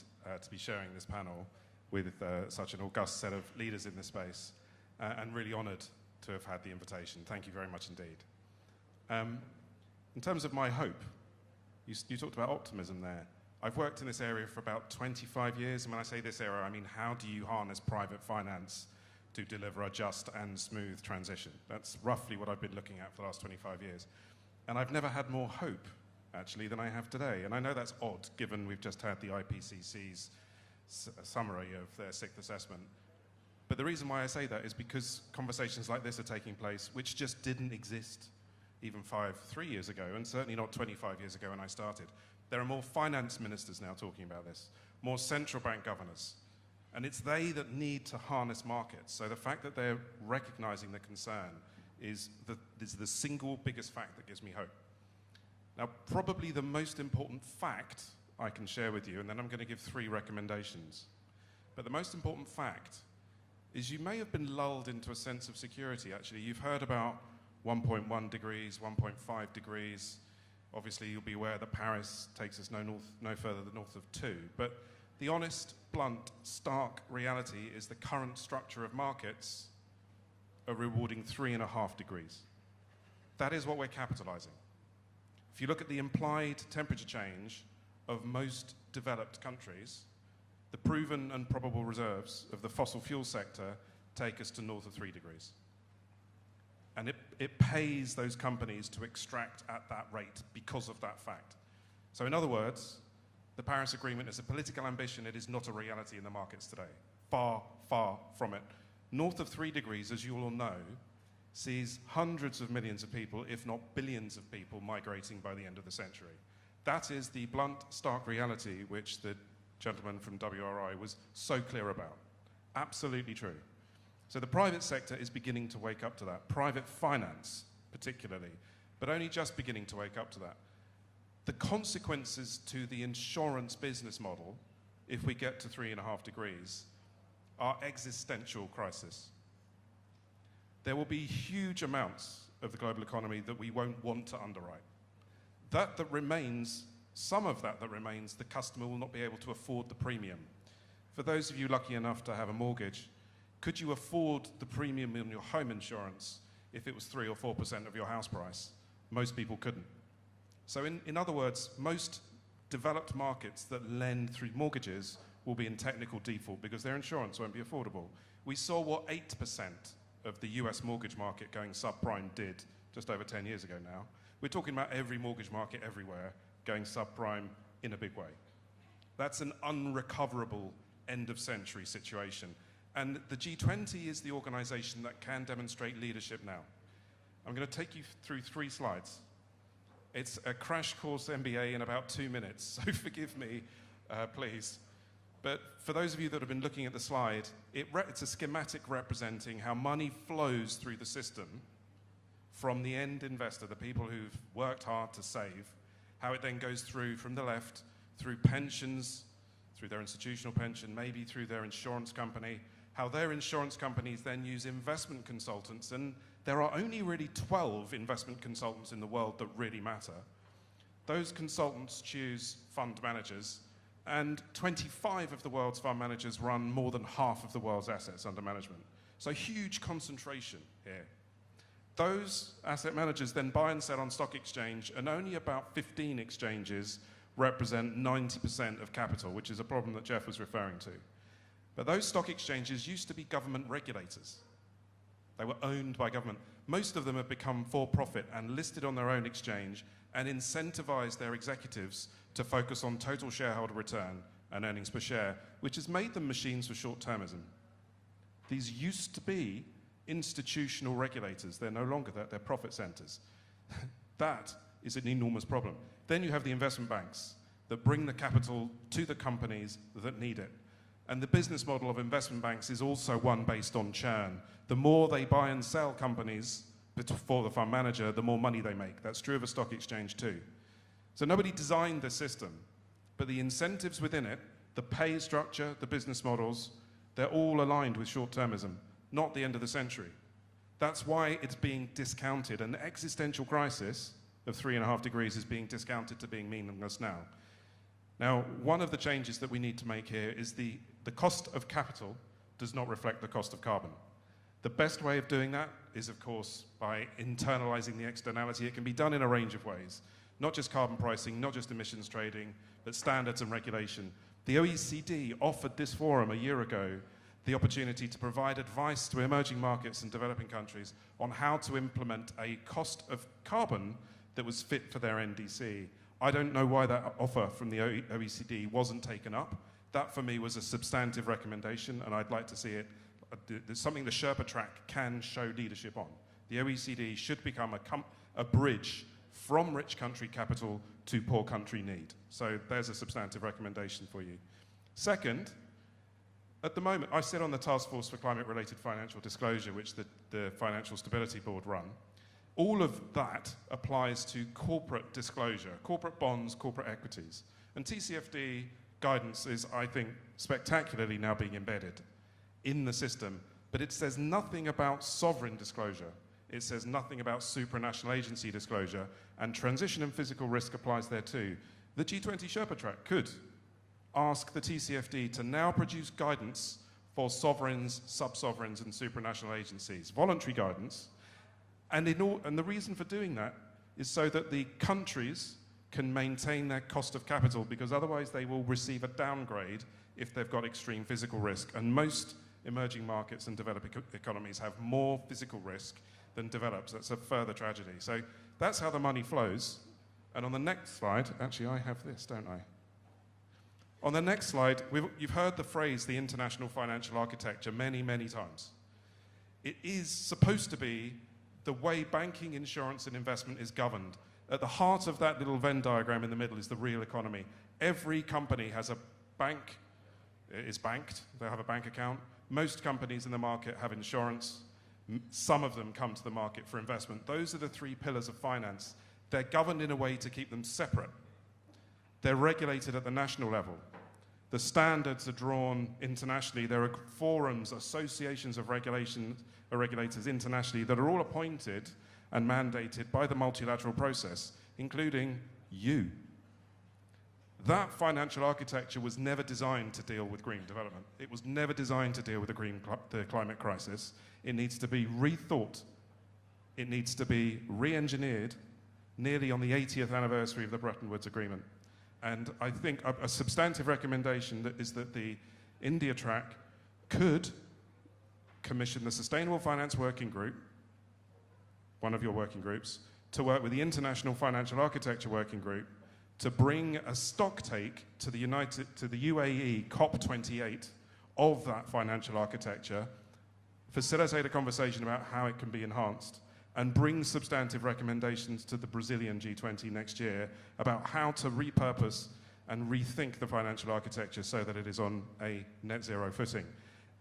to be sharing this panel with such an august set of leaders in this space, and really honored to have had the invitation. Thank you very much indeed. In terms of my hope, you talked about optimism there. I've worked in this area for about 25 years, and when I say this area, I mean how do you harness private finance to deliver a just and smooth transition? That's roughly what I've been looking at for the last 25 years. And I've never had more hope, actually, than I have today. And I know that's odd, given we've just had the IPCC's summary of their sixth assessment. But the reason why I say that is because conversations like this are taking place, which just didn't exist even 3 years ago, and certainly not 25 years ago when I started. There are more finance ministers now talking about this, more central bank governors, and it's they that need to harness markets. So the fact that they're recognizing the concern is the single biggest fact that gives me hope. Now, probably the most important fact I can share with you, and then I'm going to give 3 recommendations. But the most important fact is you may have been lulled into a sense of security, actually. You've heard about 1.1 degrees, 1.5 degrees. Obviously, you'll be aware that Paris takes us no further than north of 2. But the honest, blunt, stark reality is the current structure of markets are rewarding 3.5 degrees. That is what we're capitalizing. If you look at the implied temperature change of most developed countries, the proven and probable reserves of the fossil fuel sector take us to north of 3 degrees. And it pays those companies to extract at that rate because of that fact. So in other words, the Paris Agreement is a political ambition. It is not a reality in the markets today. Far, far from it. North of 3 degrees, as you all know, sees hundreds of millions of people, if not billions of people, migrating by the end of the century. That is the blunt, stark reality which the gentleman from WRI was so clear about. Absolutely true. So the private sector is beginning to wake up to that. Private finance, particularly, but only just beginning to wake up to that. The consequences to the insurance business model, if we get to 3.5 degrees, are existential crisis. There will be huge amounts of the global economy that we won't want to underwrite. That remains, some of that remains, the customer will not be able to afford the premium. For those of you lucky enough to have a mortgage, could you afford the premium in your home insurance if it was 3 or 4% of your house price? Most people couldn't. So in other words, most developed markets that lend through mortgages will be in technical default because their insurance won't be affordable. We saw what 8% of the US mortgage market going subprime did just over 10 years ago now. We're talking about every mortgage market everywhere going subprime in a big way. That's an unrecoverable end-of-century situation. And the G20 is the organization that can demonstrate leadership now. I'm going to take you through 3 slides. It's a crash course MBA in about 2 minutes, so forgive me, please. But for those of you that have been looking at the slide, it's a schematic representing how money flows through the system from the end investor, the people who've worked hard to save, how it then goes through from the left, through pensions, through their institutional pension, maybe through their insurance company, how their insurance companies then use investment consultants, and there are only really 12 investment consultants in the world that really matter. Those consultants choose fund managers, and 25 of the world's fund managers run more than half of the world's assets under management. So huge concentration here. Those asset managers then buy and sell on stock exchange, and only about 15 exchanges represent 90% of capital, which is a problem that Jeff was referring to. But those stock exchanges used to be government regulators. They were owned by government. Most of them have become for-profit and listed on their own exchange and incentivized their executives to focus on total shareholder return and earnings per share, which has made them machines for short-termism. These used to be institutional regulators. They're no longer that. They're profit centers. That is an enormous problem. Then you have the investment banks that bring the capital to the companies that need it. And the business model of investment banks is also one based on churn. The more they buy and sell companies for the fund manager, the more money they make. That's true of a stock exchange too. So nobody designed the system, but the incentives within it, the pay structure, the business models, they're all aligned with short-termism, not the end of the century. That's why it's being discounted. An existential crisis of 3.5 degrees is being discounted to being meaningless now. Now, one of the changes that we need to make here is the cost of capital does not reflect the cost of carbon. The best way of doing that is, of course, by internalizing the externality. It can be done in a range of ways, not just carbon pricing, not just emissions trading, but standards and regulation. The OECD offered this forum a year ago the opportunity to provide advice to emerging markets and developing countries on how to implement a cost of carbon that was fit for their NDC. I don't know why that offer from the OECD wasn't taken up. That, for me, was a substantive recommendation, and I'd like to see it. There's something the Sherpa track can show leadership on. The OECD should become a bridge from rich country capital to poor country need. So there's a substantive recommendation for you. Second, at the moment, I sit on the Task Force for Climate-Related Financial Disclosure, which the Financial Stability Board run. All of that applies to corporate disclosure, corporate bonds, corporate equities. And TCFD guidance is, I think, spectacularly now being embedded in the system, but it says nothing about sovereign disclosure. It says nothing about supranational agency disclosure, and transition and physical risk applies there too. The G20 Sherpa track could ask the TCFD to now produce guidance for sovereigns, sub-sovereigns, and supranational agencies, voluntary guidance. And the reason for doing that is so that the countries can maintain their cost of capital, because otherwise they will receive a downgrade if they've got extreme physical risk. And most emerging markets and developing economies have more physical risk than developed. That's a further tragedy. So that's how the money flows. And on the next slide, actually I have this, don't I? On the next slide, you've heard the phrase, the international financial architecture, many, many times. It is supposed to be the way banking, insurance, and investment is governed. At the heart of that little Venn diagram in the middle is the real economy. Every company has a bank, is banked, they have a bank account. Most companies in the market have insurance. Some of them come to the market for investment. Those are the three pillars of finance. They're governed in a way to keep them separate. They're regulated at the national level. The standards are drawn internationally. There are forums, associations of regulators internationally that are all appointed and mandated by the multilateral process, including you. That financial architecture was never designed to deal with green development. It was never designed to deal with the climate crisis. It needs to be rethought. It needs to be re-engineered nearly on the 80th anniversary of the Bretton Woods Agreement. And I think a substantive recommendation is that the India track could commission the Sustainable Finance Working Group, one of your working groups, to work with the International Financial Architecture Working Group to bring a stock take to the UAE COP28 of that financial architecture, facilitate a conversation about how it can be enhanced, and bring substantive recommendations to the Brazilian G20 next year about how to repurpose and rethink the financial architecture so that it is on a net zero footing.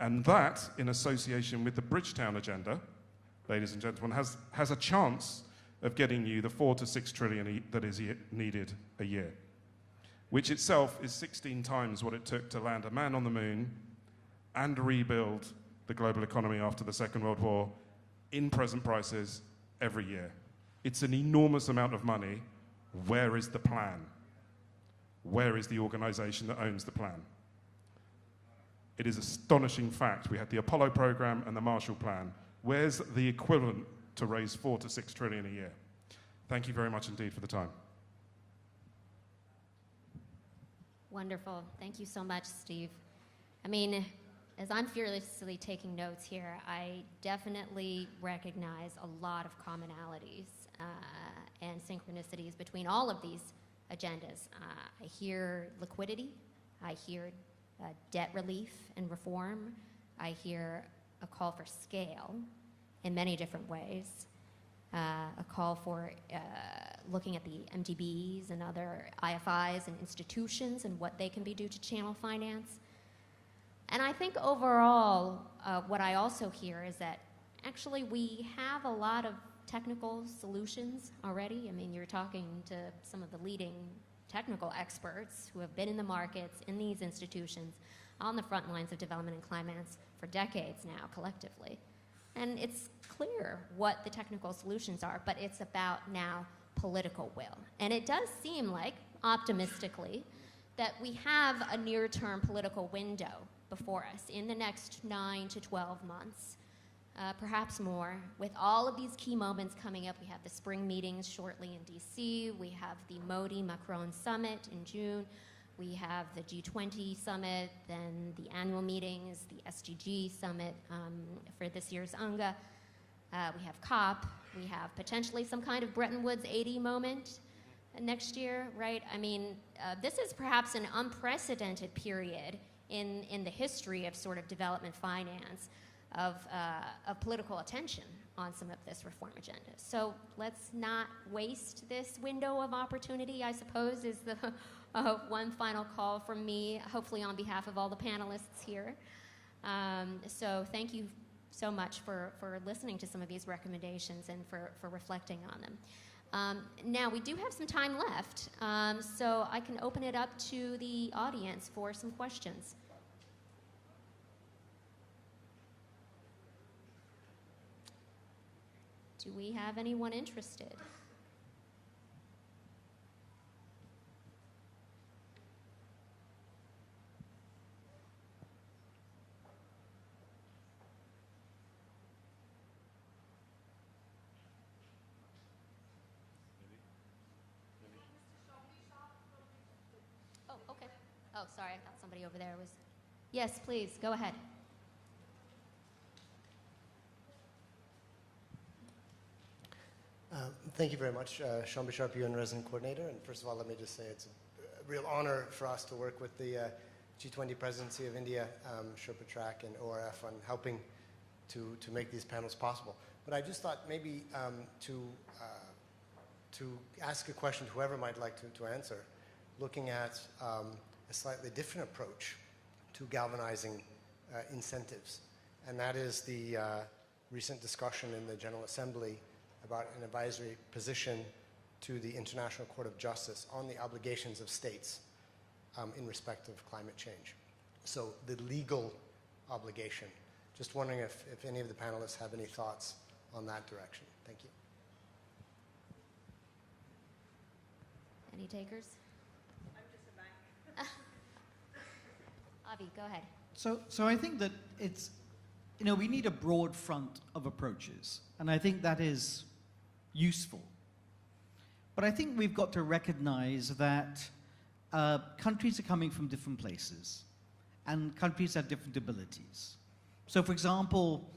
And that, in association with the Bridgetown Agenda, ladies and gentlemen, has a chance of getting you the 4 to 6 trillion that is needed a year, which itself is 16 times what it took to land a man on the moon and rebuild the global economy after the Second World War in present prices every year. It's an enormous amount of money. Where is the plan? Where is the organization that owns the plan? It is astonishing fact. We had the Apollo program and the Marshall Plan. Where's the equivalent to raise 4 to 6 trillion a year? Thank you very much indeed for the time. Wonderful. Thank you so much, Steve. I mean, as I'm furiously taking notes here, I definitely recognize a lot of commonalities and synchronicities between all of these agendas. I hear liquidity, I hear debt relief and reform, I hear a call for scale in many different ways. a call for looking at the MDBs and other IFIs and institutions and what they can do to channel finance. And I think overall, what I also hear is that actually we have a lot of technical solutions already. I mean, you're talking to some of the leading technical experts who have been in the markets, in these institutions, on the front lines of development and climate for decades now, collectively. And it's clear what the technical solutions are, but it's about now political will. And it does seem like, optimistically, that we have a near-term political window before us in the next 9 to 12 months, perhaps more, with all of these key moments coming up. We have the spring meetings shortly in DC, we have the Modi-Macron summit in June, we have the G20 summit, then the annual meetings, the SDG summit for this year's UNGA. We have COP, we have potentially some kind of Bretton Woods 80 moment next year, right? I mean, this is perhaps an unprecedented period in the history of sort of development finance, of political attention on some of this reform agenda. So let's not waste this window of opportunity, I suppose, is the one final call from me, hopefully on behalf of all the panelists here. So thank you so much for listening to some of these recommendations and for reflecting on them. Now, we do have some time left, so I can open it up to the audience for some questions. Do we have anyone interested? Oh, okay. Oh, sorry, I thought somebody over there was. Yes, please, go ahead. Thank you very much, Sean Bisharp, UN Resident Coordinator. And first of all, let me just say it's a real honor for us to work with the G20 Presidency of India, Sherpa Track, and ORF on helping to make these panels possible. But I just thought maybe to ask a question to whoever might like to answer, looking at a slightly different approach to galvanizing incentives. And that is the recent discussion in the General Assembly about an advisory position to the International Court of Justice on the obligations of states in respect of climate change. So the legal obligation. Just wondering if any of the panelists have any thoughts on that direction. Thank you. Any takers? I'm just a bank. Avi, go ahead. So I think that it's, we need a broad front of approaches, and I think that is useful. But I think we've got to recognize that countries are coming from different places, and countries have different abilities. So for example,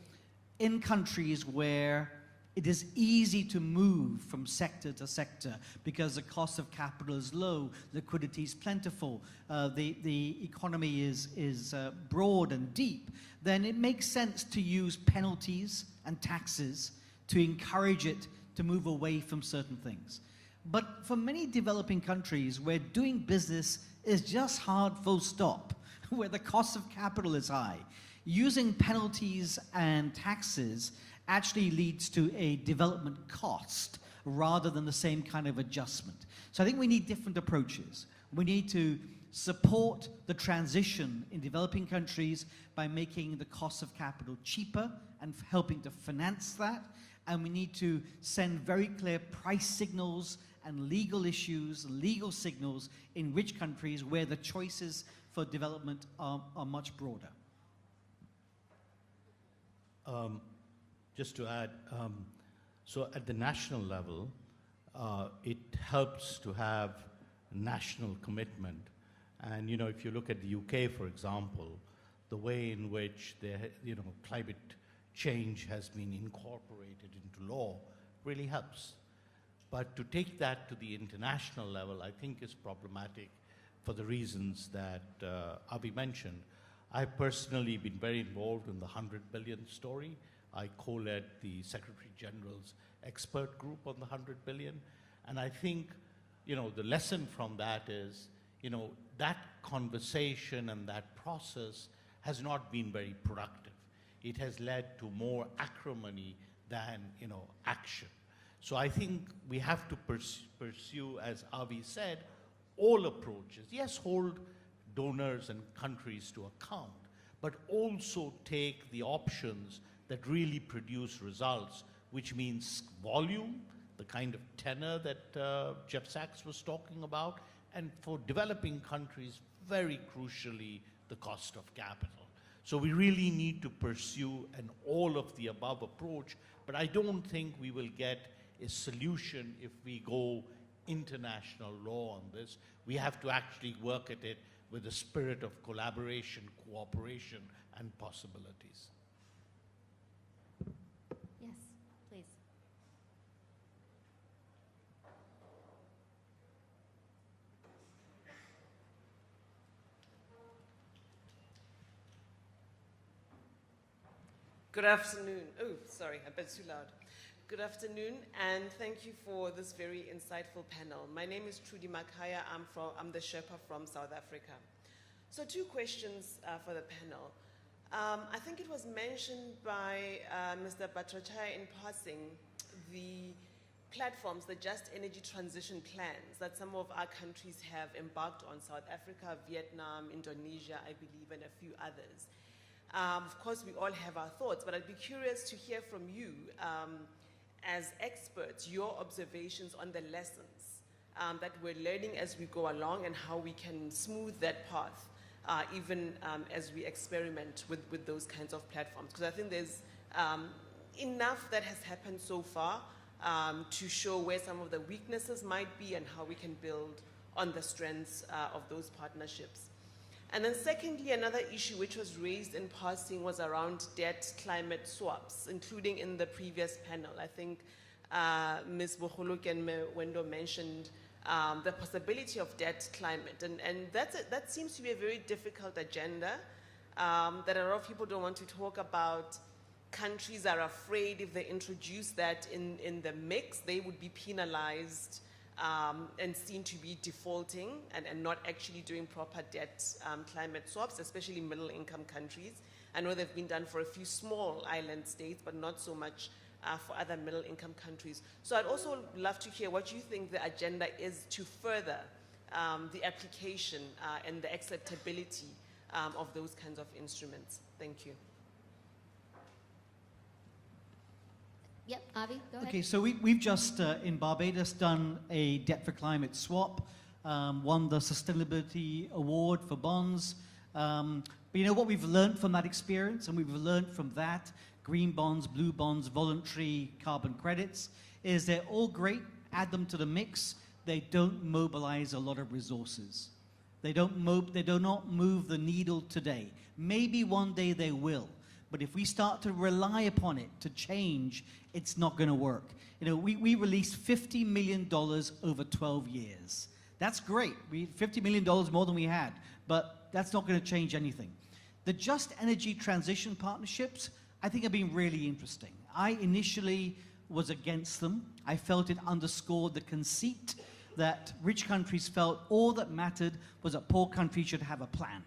in countries where it is easy to move from sector to sector because the cost of capital is low, liquidity is plentiful, the economy is broad and deep, then it makes sense to use penalties and taxes to encourage it to move away from certain things. But for many developing countries where doing business is just hard, full stop, where the cost of capital is high, using penalties and taxes actually leads to a development cost rather than the same kind of adjustment. So I think we need different approaches. We need to support the transition in developing countries by making the cost of capital cheaper and helping to finance that. And we need to send very clear price signals and legal issues, legal signals in rich countries where the choices for development are much broader. Just to add, so at the national level, it helps to have national commitment. And if you look at the UK, for example, the way in which climate change has been incorporated into law really helps. But to take that to the international level, I think is problematic for the reasons that Avi mentioned. I've personally been very involved in the 100 billion story I co-led the Secretary General's expert group on the 100 billion. And I think, the lesson from that is, that conversation and that process has not been very productive. It has led to more acrimony than, action. So I think we have to pursue, as Avi said, all approaches. Yes, hold donors and countries to account, but also take the options that really produce results, which means volume, the kind of tenor that Jeff Sachs was talking about, and for developing countries, very crucially, the cost of capital. So we really need to pursue an all-of-the-above approach, but I don't think we will get a solution if we go international law on this. We have to actually work at it with a spirit of collaboration, cooperation, and possibilities. Yes, please. Good afternoon. Oh, sorry, a bit too loud. Good afternoon, and thank you for this very insightful panel. My name is Trudy Makaya. I'm the Sherpa from South Africa. So 2 questions for the panel. I think it was mentioned by Mr. Bhattacharya in passing, the platforms, the Just Energy Transition plans that some of our countries have embarked on, South Africa, Vietnam, Indonesia, I believe, and a few others. Of course, we all have our thoughts, but I'd be curious to hear from you, as experts, your observations on the lessons that we're learning as we go along and how we can smooth that path, even as we experiment with those kinds of platforms. Because I think there's enough that has happened so far to show where some of the weaknesses might be and how we can build on the strengths of those partnerships. And then secondly, another issue which was raised in passing was around debt climate swaps, including in the previous panel. I think Ms. Bohuluk and Wendo mentioned the possibility of debt climate. And that seems to be a very difficult agenda that a lot of people don't want to talk about. Countries are afraid if they introduce that in the mix, they would be penalized and seen to be defaulting and not actually doing proper debt climate swaps, especially middle-income countries. I know they've been done for a few small island states, but not so much for other middle-income countries. So I'd also love to hear what you think the agenda is to further the application and the acceptability of those kinds of instruments. Thank you. Yep, Avi, go ahead. Okay, so we've just, in Barbados, done a debt for climate swap, won the Sustainability Award for bonds. But you know what we've learned from that experience, and we've learned from that, green bonds, blue bonds, voluntary carbon credits, is they're all great, add them to the mix, they don't mobilize a lot of resources. They do not move the needle today. Maybe one day they will. But if we start to rely upon it to change, it's not going to work. You know, we released $50 million over 12 years. That's great. $50 million more than we had, but that's not going to change anything. The Just Energy Transition Partnerships, I think, have been really interesting. I initially was against them. I felt it underscored the conceit that rich countries felt all that mattered was that poor countries should have a plan.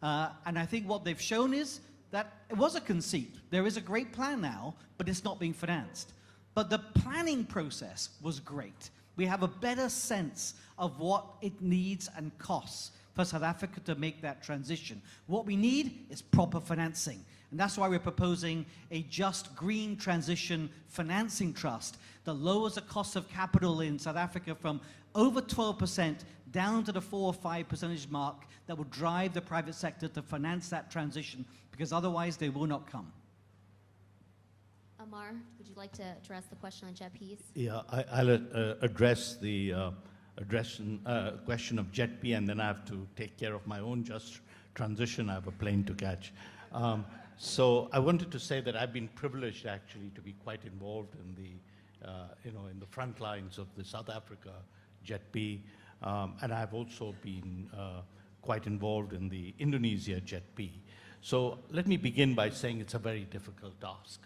And I think what they've shown is that it was a conceit. There is a great plan now, but it's not being financed. But the planning process was great. We have a better sense of what it needs and costs for South Africa to make that transition. What we need is proper financing. And that's why we're proposing a just green transition financing trust that lowers the cost of capital in South Africa from over 12% down to the 4 or 5% mark that will drive the private sector to finance that transition, because otherwise they will not come. Amar, would you like to address the question on JETPs? Yeah, I'll address the question of JETP, and then I have to take care of my own just transition. I have a plane to catch. So I wanted to say that I've been privileged actually to be quite involved in the, in the front lines of the South Africa JETP, and I've also been quite involved in the Indonesia JETP. So let me begin by saying it's a very difficult task.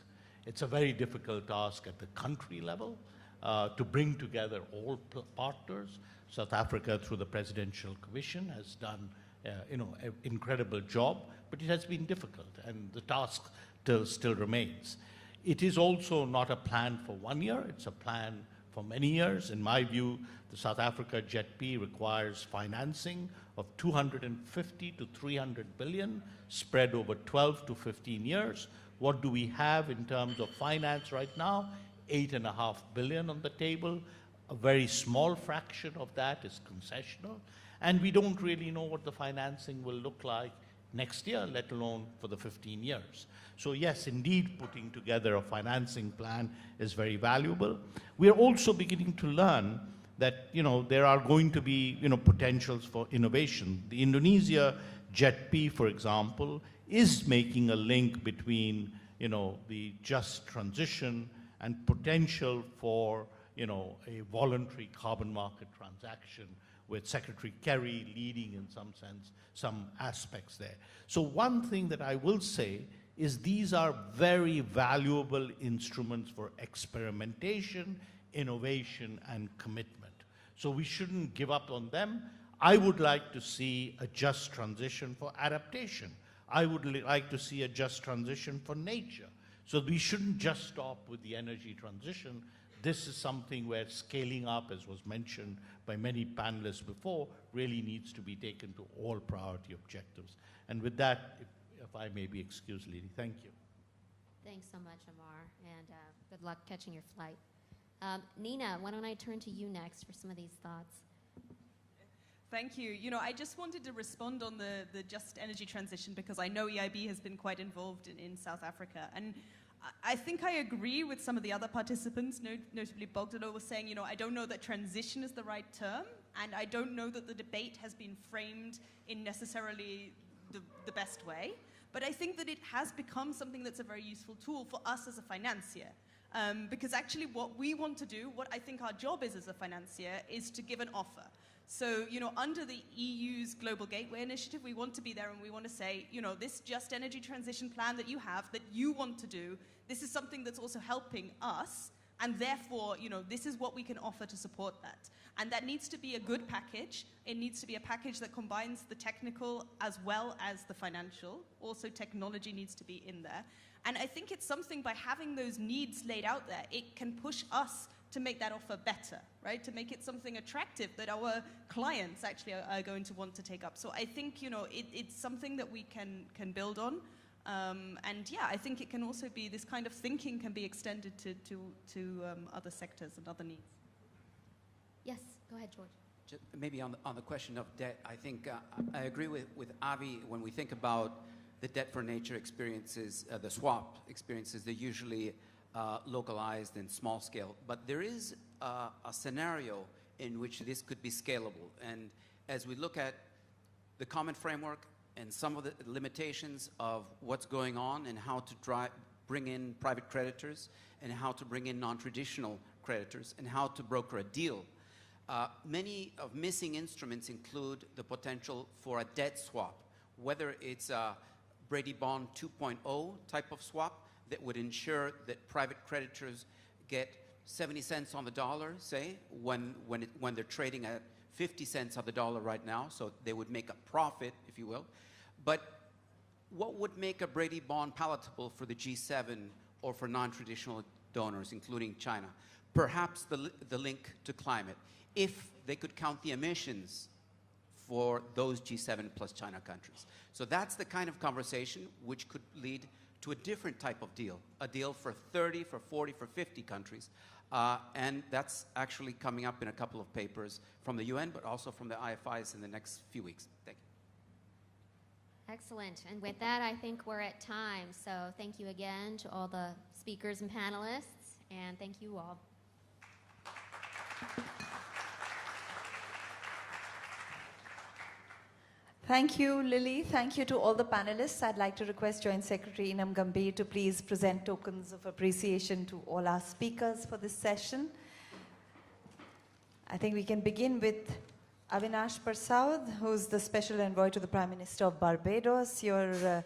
It's a very difficult task at the country level to bring together all partners. South Africa, through the Presidential Commission, has done an incredible job, but it has been difficult, and the task still remains. It is also not a plan for 1 year, it's a plan for many years. In my view, the South Africa JETP requires financing of 250 to 300 billion spread over 12 to 15 years. What do we have in terms of finance right now? 8.5 billion on the table. A very small fraction of that is concessional. And we don't really know what the financing will look like next year, let alone for the 15 years. So yes, indeed, putting together a financing plan is very valuable. We are also beginning to learn that there are going to be potentials for innovation. The Indonesia JETP, for example, is making a link between the just transition and potential for a voluntary carbon market transaction, with Secretary Kerry leading in some sense some aspects there. So one thing that I will say is these are very valuable instruments for experimentation, innovation, and commitment. So we shouldn't give up on them. I would like to see a just transition for adaptation. I would like to see a just transition for nature. So we shouldn't just stop with the energy transition. This is something where scaling up, as was mentioned by many panelists before, really needs to be taken to all priority objectives. And with that, if I may be excused, Lily, thank you. Thanks so much, Amar, and good luck catching your flight. Nina, why don't I turn to you next for some of these thoughts? Thank you. I just wanted to respond on the just energy transition because I know EIB has been quite involved in South Africa. And I think I agree with some of the other participants, notably Bogdano was saying, I don't know that transition is the right term, and I don't know that the debate has been framed in necessarily the best way. But I think that it has become something that's a very useful tool for us as a financier. Because actually what we want to do, what I think our job is as a financier, is to give an offer. So, under the EU's Global Gateway Initiative, we want to be there and we want to say, this just energy transition plan that you have, that you want to do, this is something that's also helping us, and therefore, this is what we can offer to support that. And that needs to be a good package. It needs to be a package that combines the technical as well as the financial. Also, technology needs to be in there. And I think it's something, by having those needs laid out there, it can push us to make that offer better, right? To make it something attractive that our clients actually are going to want to take up. So I think, it's something that we can build on. And yeah, I think it can also be, this kind of thinking can be extended to other sectors and other needs. Yes, go ahead, George. Just maybe on the question of debt, I think I agree with Avi. When we think about the debt for nature experiences, the swap experiences, they're usually localized and small scale. But there is a scenario in which this could be scalable. And as we look at the common framework and some of the limitations of what's going on and how to bring in private creditors and how to bring in non-traditional creditors and how to broker a deal, many of missing instruments include the potential for a debt swap, whether it's a Brady Bond 2.0 type of swap that would ensure that private creditors get 70 cents on the dollar, say, when they're trading at 50 cents on the dollar right now, so they would make a profit, if you will. But what would make a Brady Bond palatable for the G7 or for non-traditional donors, including China? Perhaps the link to climate, if they could count the emissions for those G7 plus China countries. So that's the kind of conversation which could lead to a different type of deal, a deal for 30, for 40, for 50 countries. And that's actually coming up in a couple of papers from the UN, but also from the IFIs in the next few weeks. Thank you. Excellent. And with that, I think we're at time. So thank you again to all the speakers and panelists, and thank you all. Thank you, Lily. Thank you to all the panelists. I'd like to request Joint Secretary Inam Gambhir to please present tokens of appreciation to all our speakers for this session. I think we can begin with Avinash Persaud, who's the Special Envoy to the Prime Minister of Barbados. Your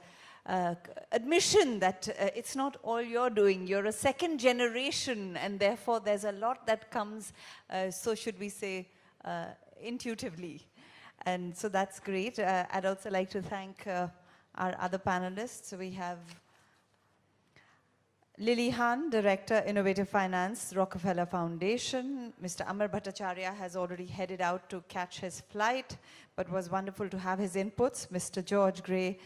admission that it's not all you're doing. You're a second generation, and therefore there's a lot that comes, so should we say, intuitively. And so that's great. I'd also like to thank our other panelists. We have Lily Han, Director, Innovative Finance, Rockefeller Foundation. Mr. Amar Bhattacharya has already headed out to catch his flight, but was wonderful to have his inputs. Mr. George Gray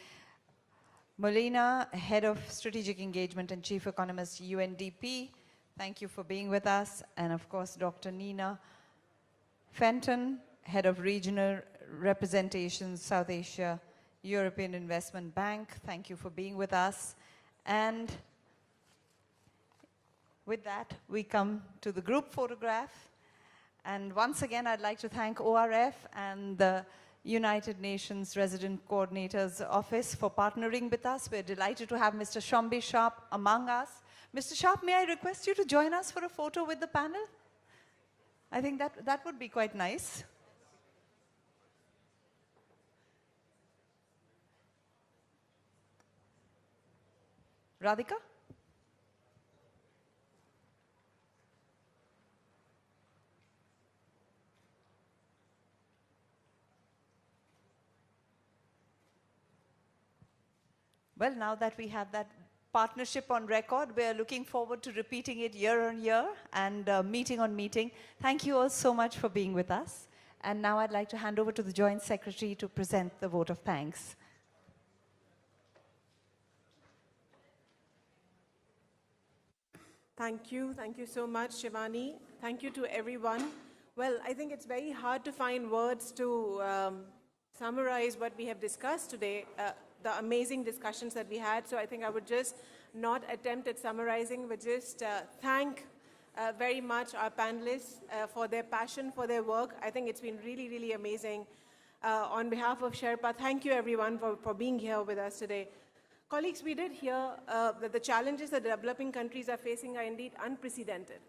Molina, Head of Strategic Engagement and Chief Economist, UNDP. Thank you for being with us. And of course, Dr. Nina Fenton, Head of Regional Representations, South Asia, European Investment Bank. Thank you for being with us. And with that, we come to the group photograph. And once again, I'd like to thank ORF and the United Nations Resident Coordinator's Office for partnering with us. We're delighted to have Mr. Shombi Sharp among us. Mr. Sharp, may I request you to join us for a photo with the panel? I think that would be quite nice. Radhika? Well, now that we have that partnership on record, we are looking forward to repeating it year on year and meeting on meeting. Thank you all so much for being with us. And now I'd like to hand over to the Joint Secretary to present the vote of thanks. Thank you so much, Shivani. Thank you to everyone. Well, I think it's very hard to find words to summarize what we have discussed today. The amazing discussions that we had. So I think I would just not attempt at summarizing, but just thank very much our panelists for their passion, for their work. I think it's been really, really amazing. On behalf of Sherpa, thank you everyone for being here with us today. Colleagues, we did hear that the challenges that developing countries are facing are indeed unprecedented.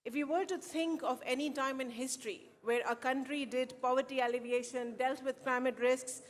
If you were to think of any time in history where a country did poverty alleviation, dealt with climate risks,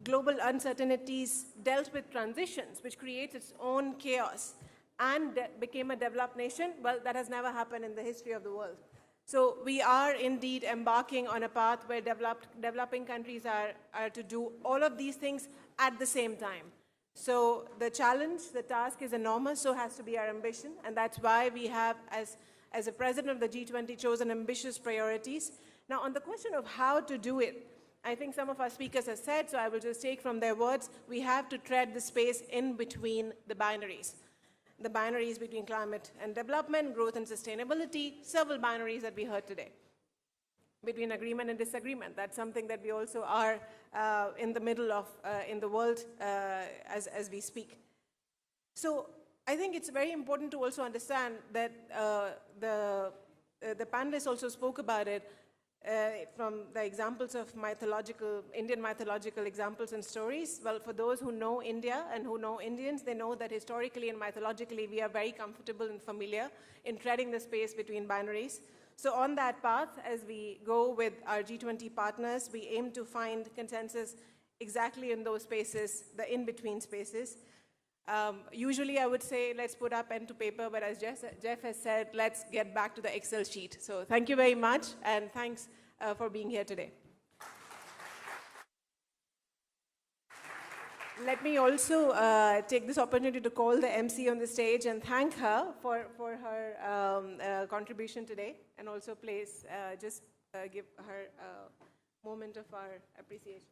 global uncertainties, dealt with transitions, which creates its own chaos, and became a developed nation, well, that has never happened in the history of the world. So we are indeed embarking on a path where developing countries are to do all of these things at the same time. So the challenge, the task is enormous, so has to be our ambition, and that's why we have, as a president of the G20, chosen ambitious priorities. Now, on the question of how to do it, I think some of our speakers have said, so I will just take from their words, we have to tread the space in between the binaries. The binaries between climate and development, growth and sustainability, several binaries that we heard today. Between agreement and disagreement, that's something that we also are in the middle of in the world as we speak. So I think it's very important to also understand that the panelists also spoke about it, from the examples of Indian mythological examples and stories. Well, for those who know India and who know Indians, they know that historically and mythologically we are very comfortable and familiar in treading the space between binaries. So on that path, as we go with our G20 partners, we aim to find consensus exactly in those spaces, the in-between spaces. Usually I would say, let's put our pen to paper, but as Jeff has said, let's get back to the Excel sheet. So thank you very much, and thanks for being here today. Let me also take this opportunity to call the MC on the stage and thank her for her contribution today, and also please just give her a moment of our appreciation.